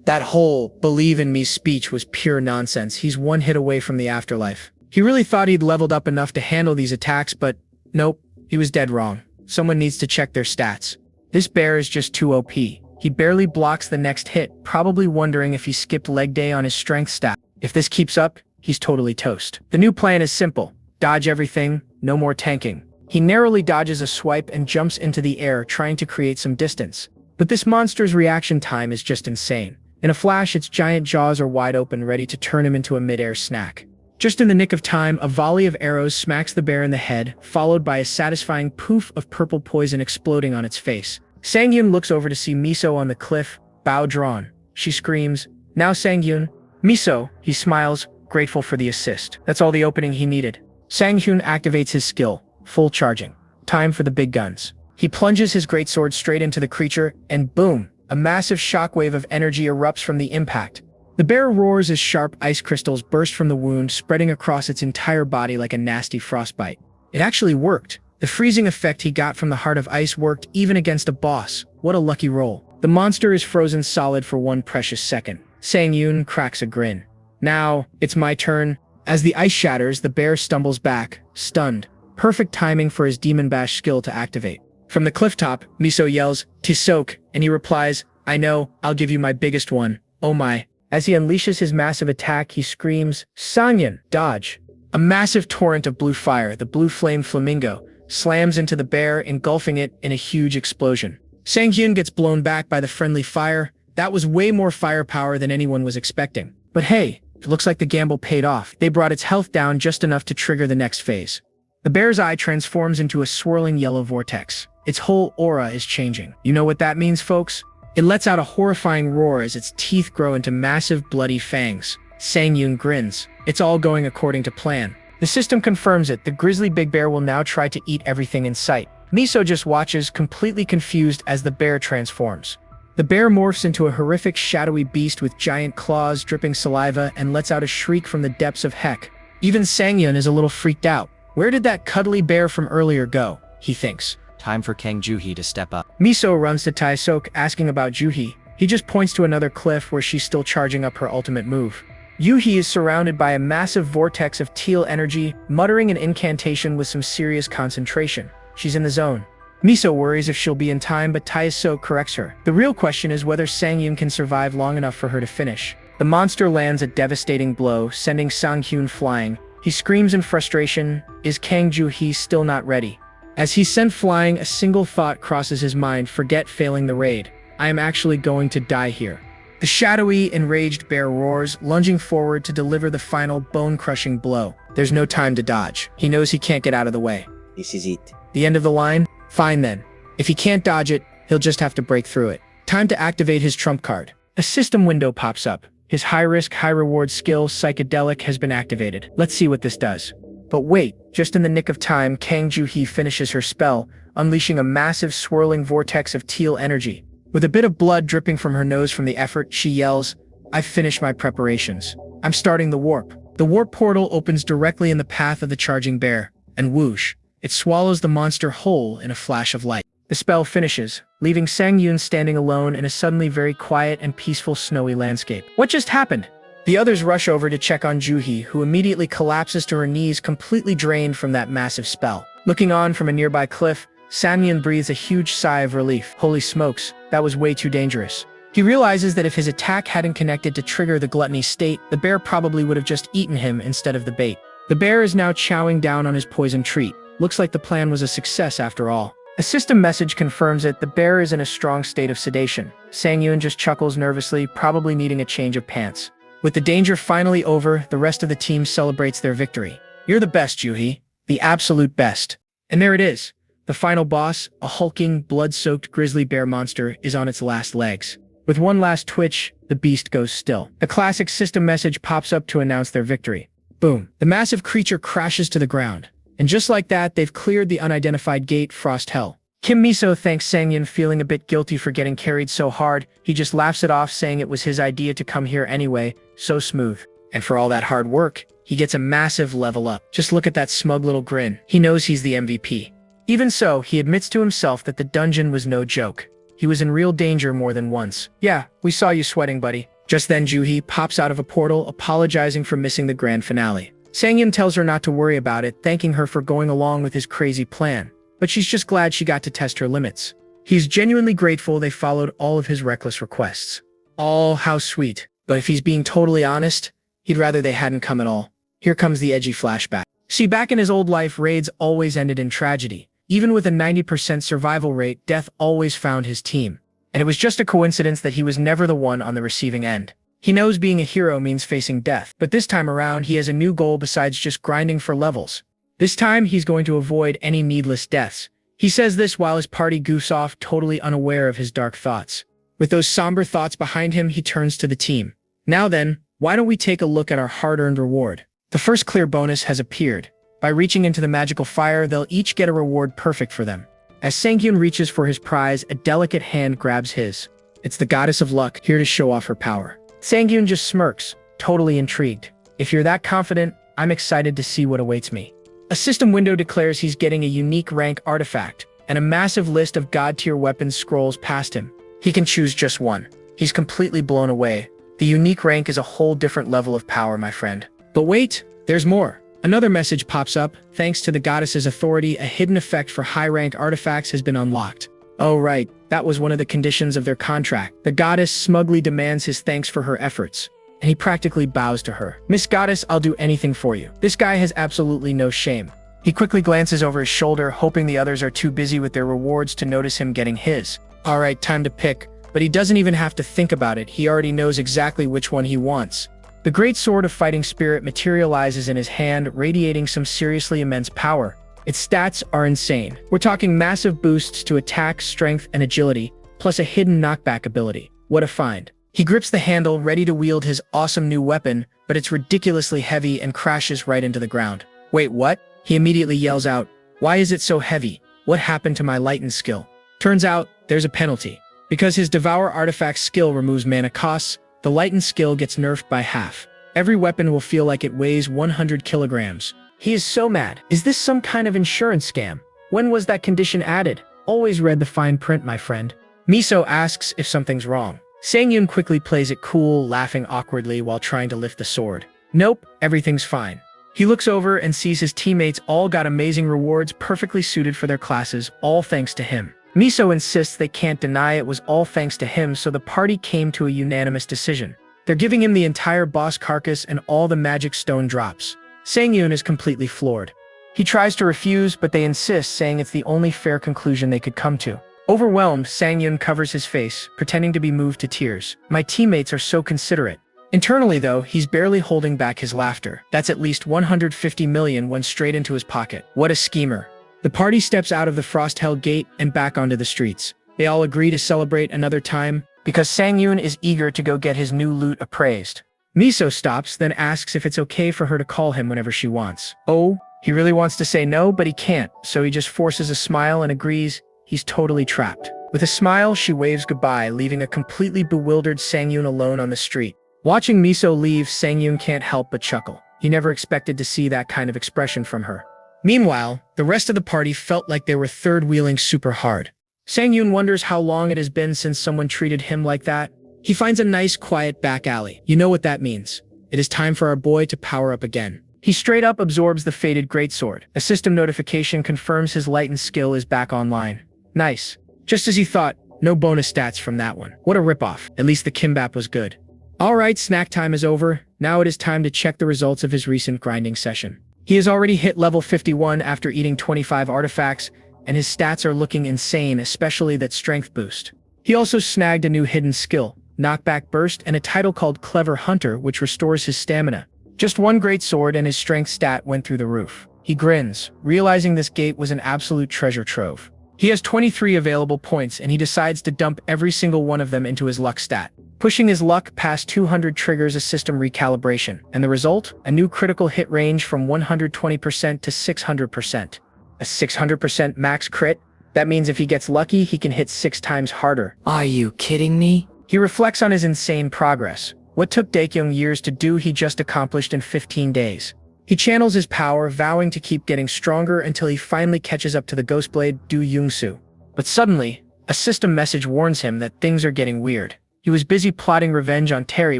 That whole "believe in me" speech was pure nonsense. He's one hit away from the afterlife. He really thought he'd leveled up enough to handle these attacks, but nope, he was dead wrong. Someone needs to check their stats. This bear is just too OP. He barely blocks the next hit, probably wondering if he skipped leg day on his strength stat. If this keeps up, he's totally toast. The new plan is simple. Dodge everything, no more tanking. He narrowly dodges a swipe and jumps into the air, trying to create some distance. But this monster's reaction time is just insane. In a flash, its giant jaws are wide open, ready to turn him into a mid-air snack. Just in the nick of time, a volley of arrows smacks the bear in the head, followed by a satisfying poof of purple poison exploding on its face. Sang-yoon looks over to see Miso on the cliff, bow drawn. She screams, "Now Sang-yoon." "Miso," he smiles, grateful for the assist. That's all the opening he needed. Sang-yoon activates his skill, full charging. Time for the big guns. He plunges his greatsword straight into the creature, and boom, a massive shockwave of energy erupts from the impact. The bear roars as sharp ice crystals burst from the wound, spreading across its entire body like a nasty frostbite. It actually worked. The freezing effect he got from the Heart of Ice worked even against a boss. What a lucky roll. The monster is frozen solid for one precious second. Sang-yoon cracks a grin. "Now, it's my turn." As the ice shatters, the bear stumbles back, stunned. Perfect timing for his Demon Bash skill to activate. From the clifftop, Miso yells, "Tisok," and he replies, "I know, I'll give you my biggest one. Oh my." As he unleashes his massive attack, he screams, "Sang-yoon, dodge." A massive torrent of blue fire, the blue flame flamingo, slams into the bear, engulfing it in a huge explosion. Sang-yoon gets blown back by the friendly fire. That was way more firepower than anyone was expecting. But hey, it looks like the gamble paid off. They brought its health down just enough to trigger the next phase. The bear's eye transforms into a swirling yellow vortex. Its whole aura is changing. You know what that means, folks? It lets out a horrifying roar as its teeth grow into massive bloody fangs. Sang-yoon grins. It's all going according to plan. The system confirms it. The grizzly big bear will now try to eat everything in sight. Miso just watches, completely confused as the bear transforms. The bear morphs into a horrific shadowy beast with giant claws, dripping saliva, and lets out a shriek from the depths of heck. Even Sang-yoon is a little freaked out. Where did that cuddly bear from earlier go? He thinks. Time for Kang Joo-hee to step up. Miso runs to Tae-sok, asking about Joo-hee. He just points to another cliff where she's still charging up her ultimate move. Yoo-hee is surrounded by a massive vortex of teal energy, muttering an incantation with some serious concentration. She's in the zone. Miso worries if she'll be in time, but Tae-sok corrects her. The real question is whether Sang-yoon can survive long enough for her to finish. The monster lands a devastating blow, sending Sang-yoon flying. He screams in frustration. Is Kang Joo-hee still not ready? As he's sent flying, a single thought crosses his mind: forget failing the raid. I am actually going to die here. The shadowy, enraged bear roars, lunging forward to deliver the final bone-crushing blow. There's no time to dodge. He knows he can't get out of the way. This is it. The end of the line? Fine then. If he can't dodge it, he'll just have to break through it. Time to activate his trump card. A system window pops up. His high-risk, high-reward skill, Psychedelic, has been activated. Let's see what this does. But wait, just in the nick of time, Kang Joo-hee finishes her spell, unleashing a massive swirling vortex of teal energy. With a bit of blood dripping from her nose from the effort, she yells, "I've finished my preparations. I'm starting the warp." The warp portal opens directly in the path of the charging bear, and whoosh, it swallows the monster whole in a flash of light. The spell finishes, leaving Sang-yoon standing alone in a suddenly very quiet and peaceful snowy landscape. What just happened? The others rush over to check on Juhi, who immediately collapses to her knees, completely drained from that massive spell. Looking on from a nearby cliff, Sang-yoon breathes a huge sigh of relief. Holy smokes, that was way too dangerous. He realizes that if his attack hadn't connected to trigger the gluttony state, the bear probably would have just eaten him instead of the bait. The bear is now chowing down on his poison treat. Looks like the plan was a success after all. A system message confirms it. The bear is in a strong state of sedation. Sang-yoon just chuckles nervously, probably needing a change of pants. With the danger finally over, the rest of the team celebrates their victory. "You're the best, Juhi. The absolute best." And there it is. The final boss, a hulking, blood-soaked grizzly bear monster, is on its last legs. With one last twitch, the beast goes still. The classic system message pops up to announce their victory. Boom. The massive creature crashes to the ground. And just like that, they've cleared the unidentified gate, Frost Hell. Kim Miso thanks Sang-yoon, feeling a bit guilty for getting carried so hard. He just laughs it off, saying it was his idea to come here anyway, so smooth. And for all that hard work, he gets a massive level up. Just look at that smug little grin. He knows he's the MVP. Even so, he admits to himself that the dungeon was no joke. He was in real danger more than once. "Yeah, we saw you sweating, buddy." Just then Juhi pops out of a portal, apologizing for missing the grand finale. Sang-yoon tells her not to worry about it, thanking her for going along with his crazy plan. But she's just glad she got to test her limits. He's genuinely grateful they followed all of his reckless requests. Oh, how sweet. But if he's being totally honest, he'd rather they hadn't come at all. Here comes the edgy flashback. See, back in his old life, raids always ended in tragedy. Even with a 90% survival rate, death always found his team. And it was just a coincidence that he was never the one on the receiving end. He knows being a hero means facing death, but this time around he has a new goal besides just grinding for levels. This time he's going to avoid any needless deaths. He says this while his party goofs off, totally unaware of his dark thoughts. With those somber thoughts behind him, he turns to the team. "Now then, why don't we take a look at our hard-earned reward?" The first clear bonus has appeared. By reaching into the magical fire, they'll each get a reward perfect for them. As Sang-yoon reaches for his prize, a delicate hand grabs his. It's the goddess of luck, here to show off her power. Sang-yoon just smirks, totally intrigued. "If you're that confident, I'm excited to see what awaits me." A system window declares he's getting a unique rank artifact, and a massive list of god-tier weapons scrolls past him. He can choose just one. He's completely blown away. The unique rank is a whole different level of power, my friend. But wait, there's more. Another message pops up. Thanks to the goddess's authority, a hidden effect for high-rank artifacts has been unlocked. Oh right, that was one of the conditions of their contract. The goddess smugly demands his thanks for her efforts, and he practically bows to her. "Miss Goddess, I'll do anything for you." This guy has absolutely no shame. He quickly glances over his shoulder, hoping the others are too busy with their rewards to notice him getting his. Alright, time to pick. But he doesn't even have to think about it, he already knows exactly which one he wants. The great sword of fighting spirit materializes in his hand, radiating some seriously immense power. Its stats are insane. We're talking massive boosts to attack, strength, and agility, plus a hidden knockback ability. What a find. He grips the handle, ready to wield his awesome new weapon, but it's ridiculously heavy and crashes right into the ground. "Wait, what?" He immediately yells out. "Why is it so heavy? What happened to my lighten skill?" Turns out, there's a penalty. Because his Devour Artifact skill removes mana costs, the lighten skill gets nerfed by half. Every weapon will feel like it weighs 100 kilograms. He is so mad. Is this some kind of insurance scam? When was that condition added? Always read the fine print, my friend. Miso asks if something's wrong. Sang-yoon quickly plays it cool, laughing awkwardly while trying to lift the sword. Nope, everything's fine. He looks over and sees his teammates all got amazing rewards perfectly suited for their classes, all thanks to him. Miso insists they can't deny it was all thanks to him, so the party came to a unanimous decision. They're giving him the entire boss carcass and all the magic stone drops. Sang-yoon is completely floored. He tries to refuse, but they insist, saying it's the only fair conclusion they could come to. Overwhelmed, Sang-yoon covers his face, pretending to be moved to tears. "My teammates are so considerate." Internally, though, he's barely holding back his laughter. That's at least 150 million went straight into his pocket. What a schemer. The party steps out of the Frost Hell gate and back onto the streets. They all agree to celebrate another time, because Sang-yoon is eager to go get his new loot appraised. Miso stops, then asks if it's okay for her to call him whenever she wants. Oh, he really wants to say no, but he can't, so he just forces a smile and agrees. He's totally trapped. With a smile, she waves goodbye, leaving a completely bewildered Sangyun alone on the street. Watching Miso leave, Sangyun can't help but chuckle. He never expected to see that kind of expression from her. Meanwhile, the rest of the party felt like they were third-wheeling super hard. Sangyun wonders how long it has been since someone treated him like that. He finds a nice, quiet back alley. You know what that means. It is time for our boy to power up again. He straight up absorbs the faded greatsword. A system notification confirms his lightened skill is back online. Nice. Just as he thought, no bonus stats from that one. What a ripoff. At least the kimbap was good. Alright, snack time is over. Now it is time to check the results of his recent grinding session. He has already hit level 51 after eating 25 artifacts, and his stats are looking insane, especially that strength boost. He also snagged a new hidden skill, Knockback Burst, and a title called Clever Hunter, which restores his stamina. Just one great sword and his strength stat went through the roof. He grins, realizing this gate was an absolute treasure trove. He has 23 available points, and he decides to dump every single one of them into his luck stat. Pushing his luck past 200 triggers a system recalibration, and the result? A new critical hit range from 120% to 600%. A 600% max crit? That means if he gets lucky, he can hit 6 times harder. Are you kidding me? He reflects on his insane progress. What took Daekyung years to do, he just accomplished in 15 days. He channels his power, vowing to keep getting stronger until he finally catches up to the Ghostblade Du Yungsu. But suddenly, a system message warns him that things are getting weird. He was busy plotting revenge on Terry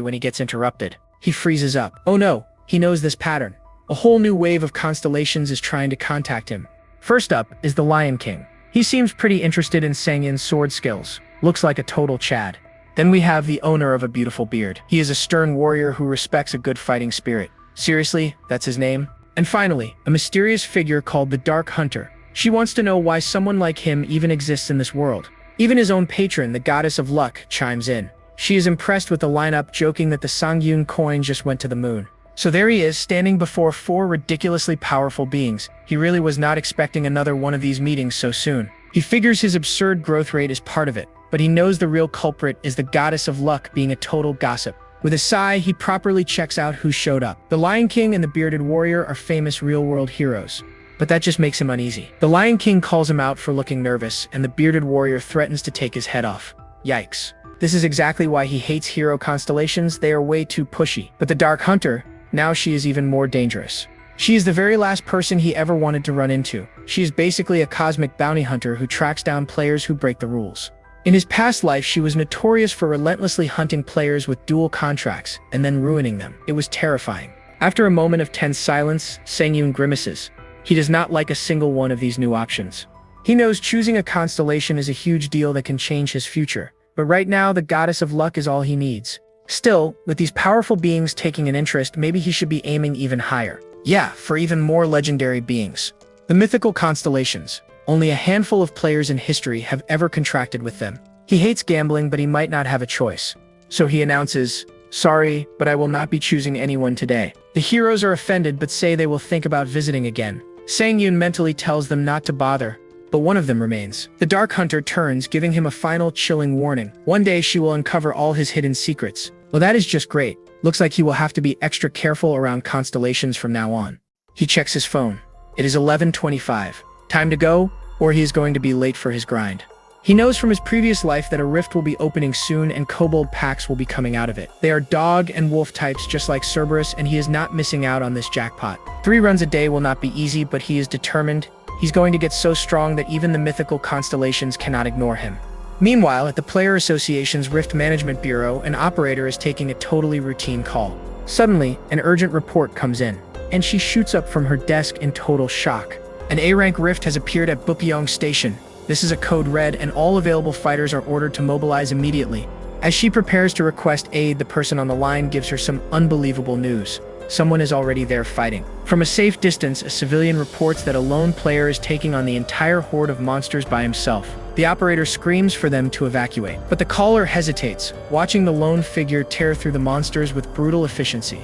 when he gets interrupted. He freezes up. Oh no, he knows this pattern. A whole new wave of constellations is trying to contact him. First up is the Lion King. He seems pretty interested in Sangyun's sword skills. Looks like a total Chad. Then we have the owner of a beautiful beard. He is a stern warrior who respects a good fighting spirit. Seriously, that's his name? And finally, a mysterious figure called the Dark Hunter. She wants to know why someone like him even exists in this world. Even his own patron, the Goddess of Luck, chimes in. She is impressed with the lineup, joking that the Sangyun coin just went to the moon. So there he is, standing before 4 ridiculously powerful beings. He really was not expecting another one of these meetings so soon. He figures his absurd growth rate is part of it, but he knows the real culprit is the Goddess of Luck being a total gossip. With a sigh, he properly checks out who showed up. The Lion King and the Bearded Warrior are famous real-world heroes, but that just makes him uneasy. The Lion King calls him out for looking nervous, and the Bearded Warrior threatens to take his head off. Yikes. This is exactly why he hates hero constellations. They are way too pushy. But the Dark Hunter, now she is even more dangerous. She is the very last person he ever wanted to run into. She is basically a cosmic bounty hunter who tracks down players who break the rules. In his past life, she was notorious for relentlessly hunting players with dual contracts and then ruining them. It was terrifying. After a moment of tense silence, Sangyun grimaces. He does not like a single one of these new options. He knows choosing a constellation is a huge deal that can change his future, but right now the Goddess of Luck is all he needs. Still, with these powerful beings taking an interest, maybe he should be aiming even higher. Yeah, for even more legendary beings. The mythical constellations. Only a handful of players in history have ever contracted with them. He hates gambling, but he might not have a choice. So he announces, "Sorry, but I will not be choosing anyone today." The heroes are offended but say they will think about visiting again. Sangyun mentally tells them not to bother, but one of them remains. The Dark Hunter turns, giving him a final chilling warning. One day she will uncover all his hidden secrets. Well, that is just great. Looks like he will have to be extra careful around constellations from now on. He checks his phone. It is 11:25. Time to go, or he is going to be late for his grind. He knows from his previous life that a rift will be opening soon and kobold packs will be coming out of it. They are dog and wolf types just like Cerberus, and he is not missing out on this jackpot. 3 runs a day will not be easy, but he is determined. He's going to get so strong that even the mythical constellations cannot ignore him. Meanwhile, at the Player Association's Rift Management Bureau, an operator is taking a totally routine call. Suddenly, an urgent report comes in, and she shoots up from her desk in total shock. An A-rank rift has appeared at Bupyeong Station. This is a code red, and all available fighters are ordered to mobilize immediately. As she prepares to request aid, the person on the line gives her some unbelievable news. Someone is already there fighting. From a safe distance, a civilian reports that a lone player is taking on the entire horde of monsters by himself. The operator screams for them to evacuate, but the caller hesitates, watching the lone figure tear through the monsters with brutal efficiency.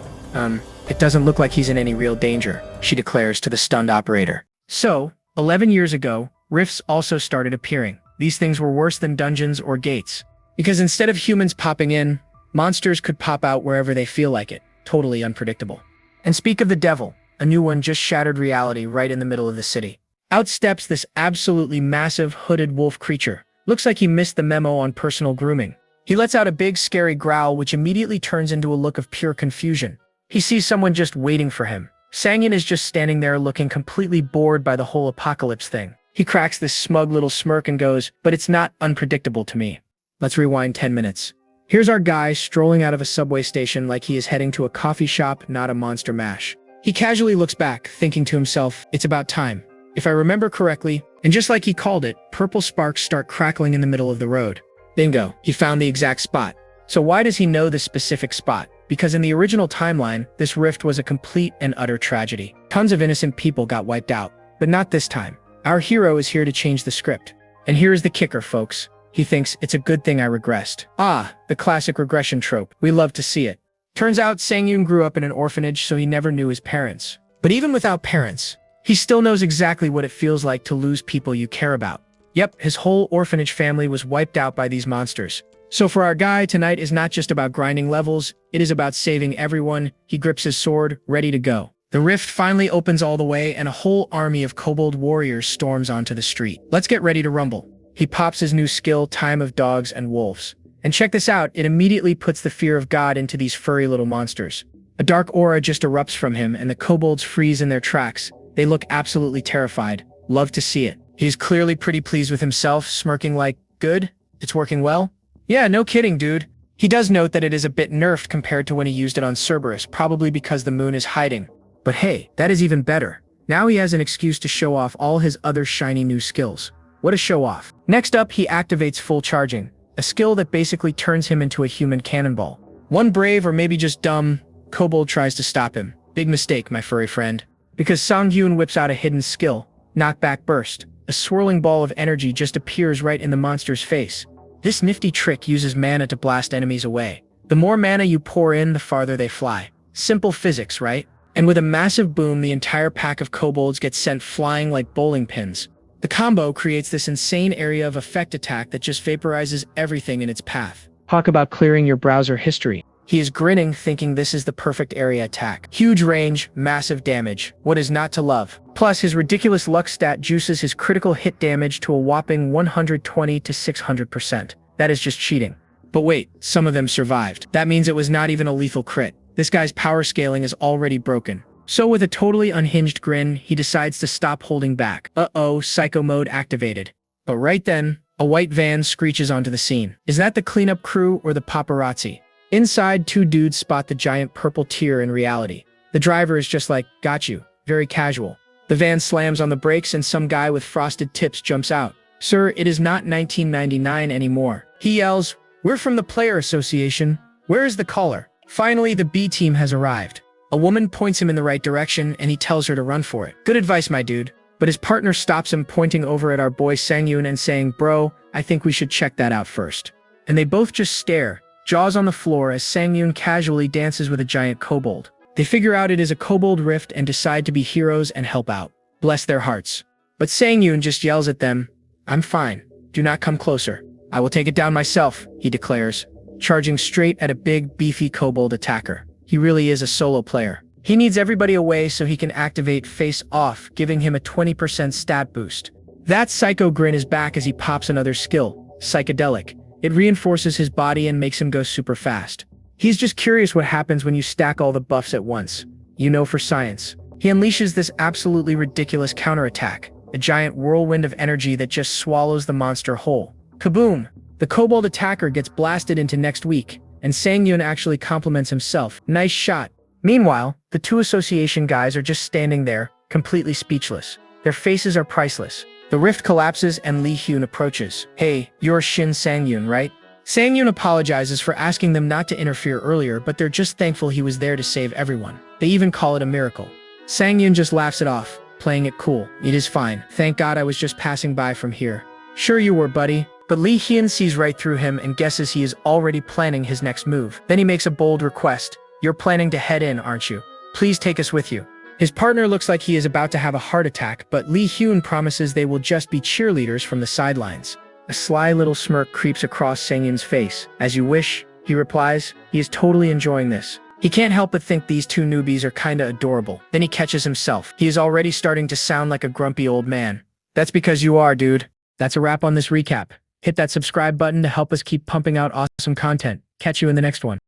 It doesn't look like he's in any real danger, she declares to the stunned operator. So, 11 years ago, rifts also started appearing. These things were worse than dungeons or gates, because instead of humans popping in, monsters could pop out wherever they feel like it. Totally unpredictable. And speak of the devil, a new one just shattered reality right in the middle of the city. Out steps this absolutely massive hooded wolf creature. Looks like he missed the memo on personal grooming. He lets out a big, scary growl, which immediately turns into a look of pure confusion. He sees someone just waiting for him. Sangyun is just standing there looking completely bored by the whole apocalypse thing. He cracks this smug little smirk and goes, "But it's not unpredictable to me." Let's rewind 10 minutes. Here's our guy strolling out of a subway station like he is heading to a coffee shop, not a Monster Mash. He casually looks back, thinking to himself, it's about time. If I remember correctly, and just like he called it, purple sparks start crackling in the middle of the road. Bingo, he found the exact spot. So why does he know this specific spot? Because in the original timeline, this rift was a complete and utter tragedy. Tons of innocent people got wiped out, but not this time. Our hero is here to change the script. And here's the kicker, folks. He thinks it's a good thing I regressed. Ah, the classic regression trope. We love to see it. Turns out Sangyun grew up in an orphanage, so he never knew his parents. But even without parents, he still knows exactly what it feels like to lose people you care about. Yep, his whole orphanage family was wiped out by these monsters. So for our guy, tonight is not just about grinding levels, it is about saving everyone. He grips his sword, ready to go. The rift finally opens all the way, and a whole army of kobold warriors storms onto the street. Let's get ready to rumble. He pops his new skill, Time of Dogs and Wolves. And check this out, it immediately puts the fear of God into these furry little monsters. A dark aura just erupts from him, and the kobolds freeze in their tracks. They look absolutely terrified. Love to see it. He's clearly pretty pleased with himself, smirking like, good? It's working well? Yeah, no kidding, dude. He does note that it is a bit nerfed compared to when he used it on Cerberus, probably because the moon is hiding. But hey, that is even better. Now he has an excuse to show off all his other shiny new skills. What a show off. Next up, he activates full charging, a skill that basically turns him into a human cannonball. One brave, or maybe just dumb, kobold tries to stop him. Big mistake, my furry friend. Because Sangyun whips out a hidden skill, Knockback Burst. A swirling ball of energy just appears right in the monster's face. This nifty trick uses mana to blast enemies away. The more mana you pour in, the farther they fly. Simple physics, right? And with a massive boom, the entire pack of kobolds gets sent flying like bowling pins. The combo creates this insane area of effect attack that just vaporizes everything in its path. Talk about clearing your browser history. He is grinning, thinking this is the perfect area attack. Huge range, massive damage. What is not to love? Plus, his ridiculous luck stat juices his critical hit damage to a whopping 120 to 600%. That is just cheating. But wait, some of them survived. That means it was not even a lethal crit. This guy's power scaling is already broken. So with a totally unhinged grin, he decides to stop holding back. Uh-oh, psycho mode activated. But right then, a white van screeches onto the scene. Is that the cleanup crew or the paparazzi? Inside, two dudes spot the giant purple tear in reality. The driver is just like, got you, very casual. The van slams on the brakes and some guy with frosted tips jumps out. Sir, it is not 1999 anymore. He yells, we're from the Player Association. Where is the caller? Finally, the B team has arrived. A woman points him in the right direction and he tells her to run for it. Good advice, my dude. But his partner stops him, pointing over at our boy Sangyun and saying, bro, I think we should check that out first. And they both just stare, jaws on the floor, as Sangyun casually dances with a giant kobold. They figure out it is a kobold rift and decide to be heroes and help out. Bless their hearts. But Sangyun just yells at them, I'm fine. Do not come closer. I will take it down myself, he declares, charging straight at a big, beefy kobold attacker. He really is a solo player. He needs everybody away so he can activate Face Off, giving him a 20% stat boost. That psycho grin is back as he pops another skill, Psychedelic. It reinforces his body and makes him go super fast. He's just curious what happens when you stack all the buffs at once. You know, for science. He unleashes this absolutely ridiculous counterattack, a giant whirlwind of energy that just swallows the monster whole. Kaboom! The kobold attacker gets blasted into next week, and Sangyun actually compliments himself. Nice shot. Meanwhile, the two association guys are just standing there, completely speechless. Their faces are priceless. The rift collapses and Lee Hyun approaches. Hey, you're Shin Sangyun, right? Sangyun apologizes for asking them not to interfere earlier, but they're just thankful he was there to save everyone. They even call it a miracle. Sangyun just laughs it off, playing it cool. It is fine. Thank God I was just passing by from here. Sure you were, buddy. But Lee Hyun sees right through him and guesses he is already planning his next move. Then he makes a bold request. You're planning to head in, aren't you? Please take us with you. His partner looks like he is about to have a heart attack, but Lee Hyun promises they will just be cheerleaders from the sidelines. A sly little smirk creeps across Sangyun's face. As you wish, he replies. He is totally enjoying this. He can't help but think these two newbies are kinda adorable. Then he catches himself. He is already starting to sound like a grumpy old man. That's because you are, dude. That's a wrap on this recap. Hit that subscribe button to help us keep pumping out awesome content. Catch you in the next one.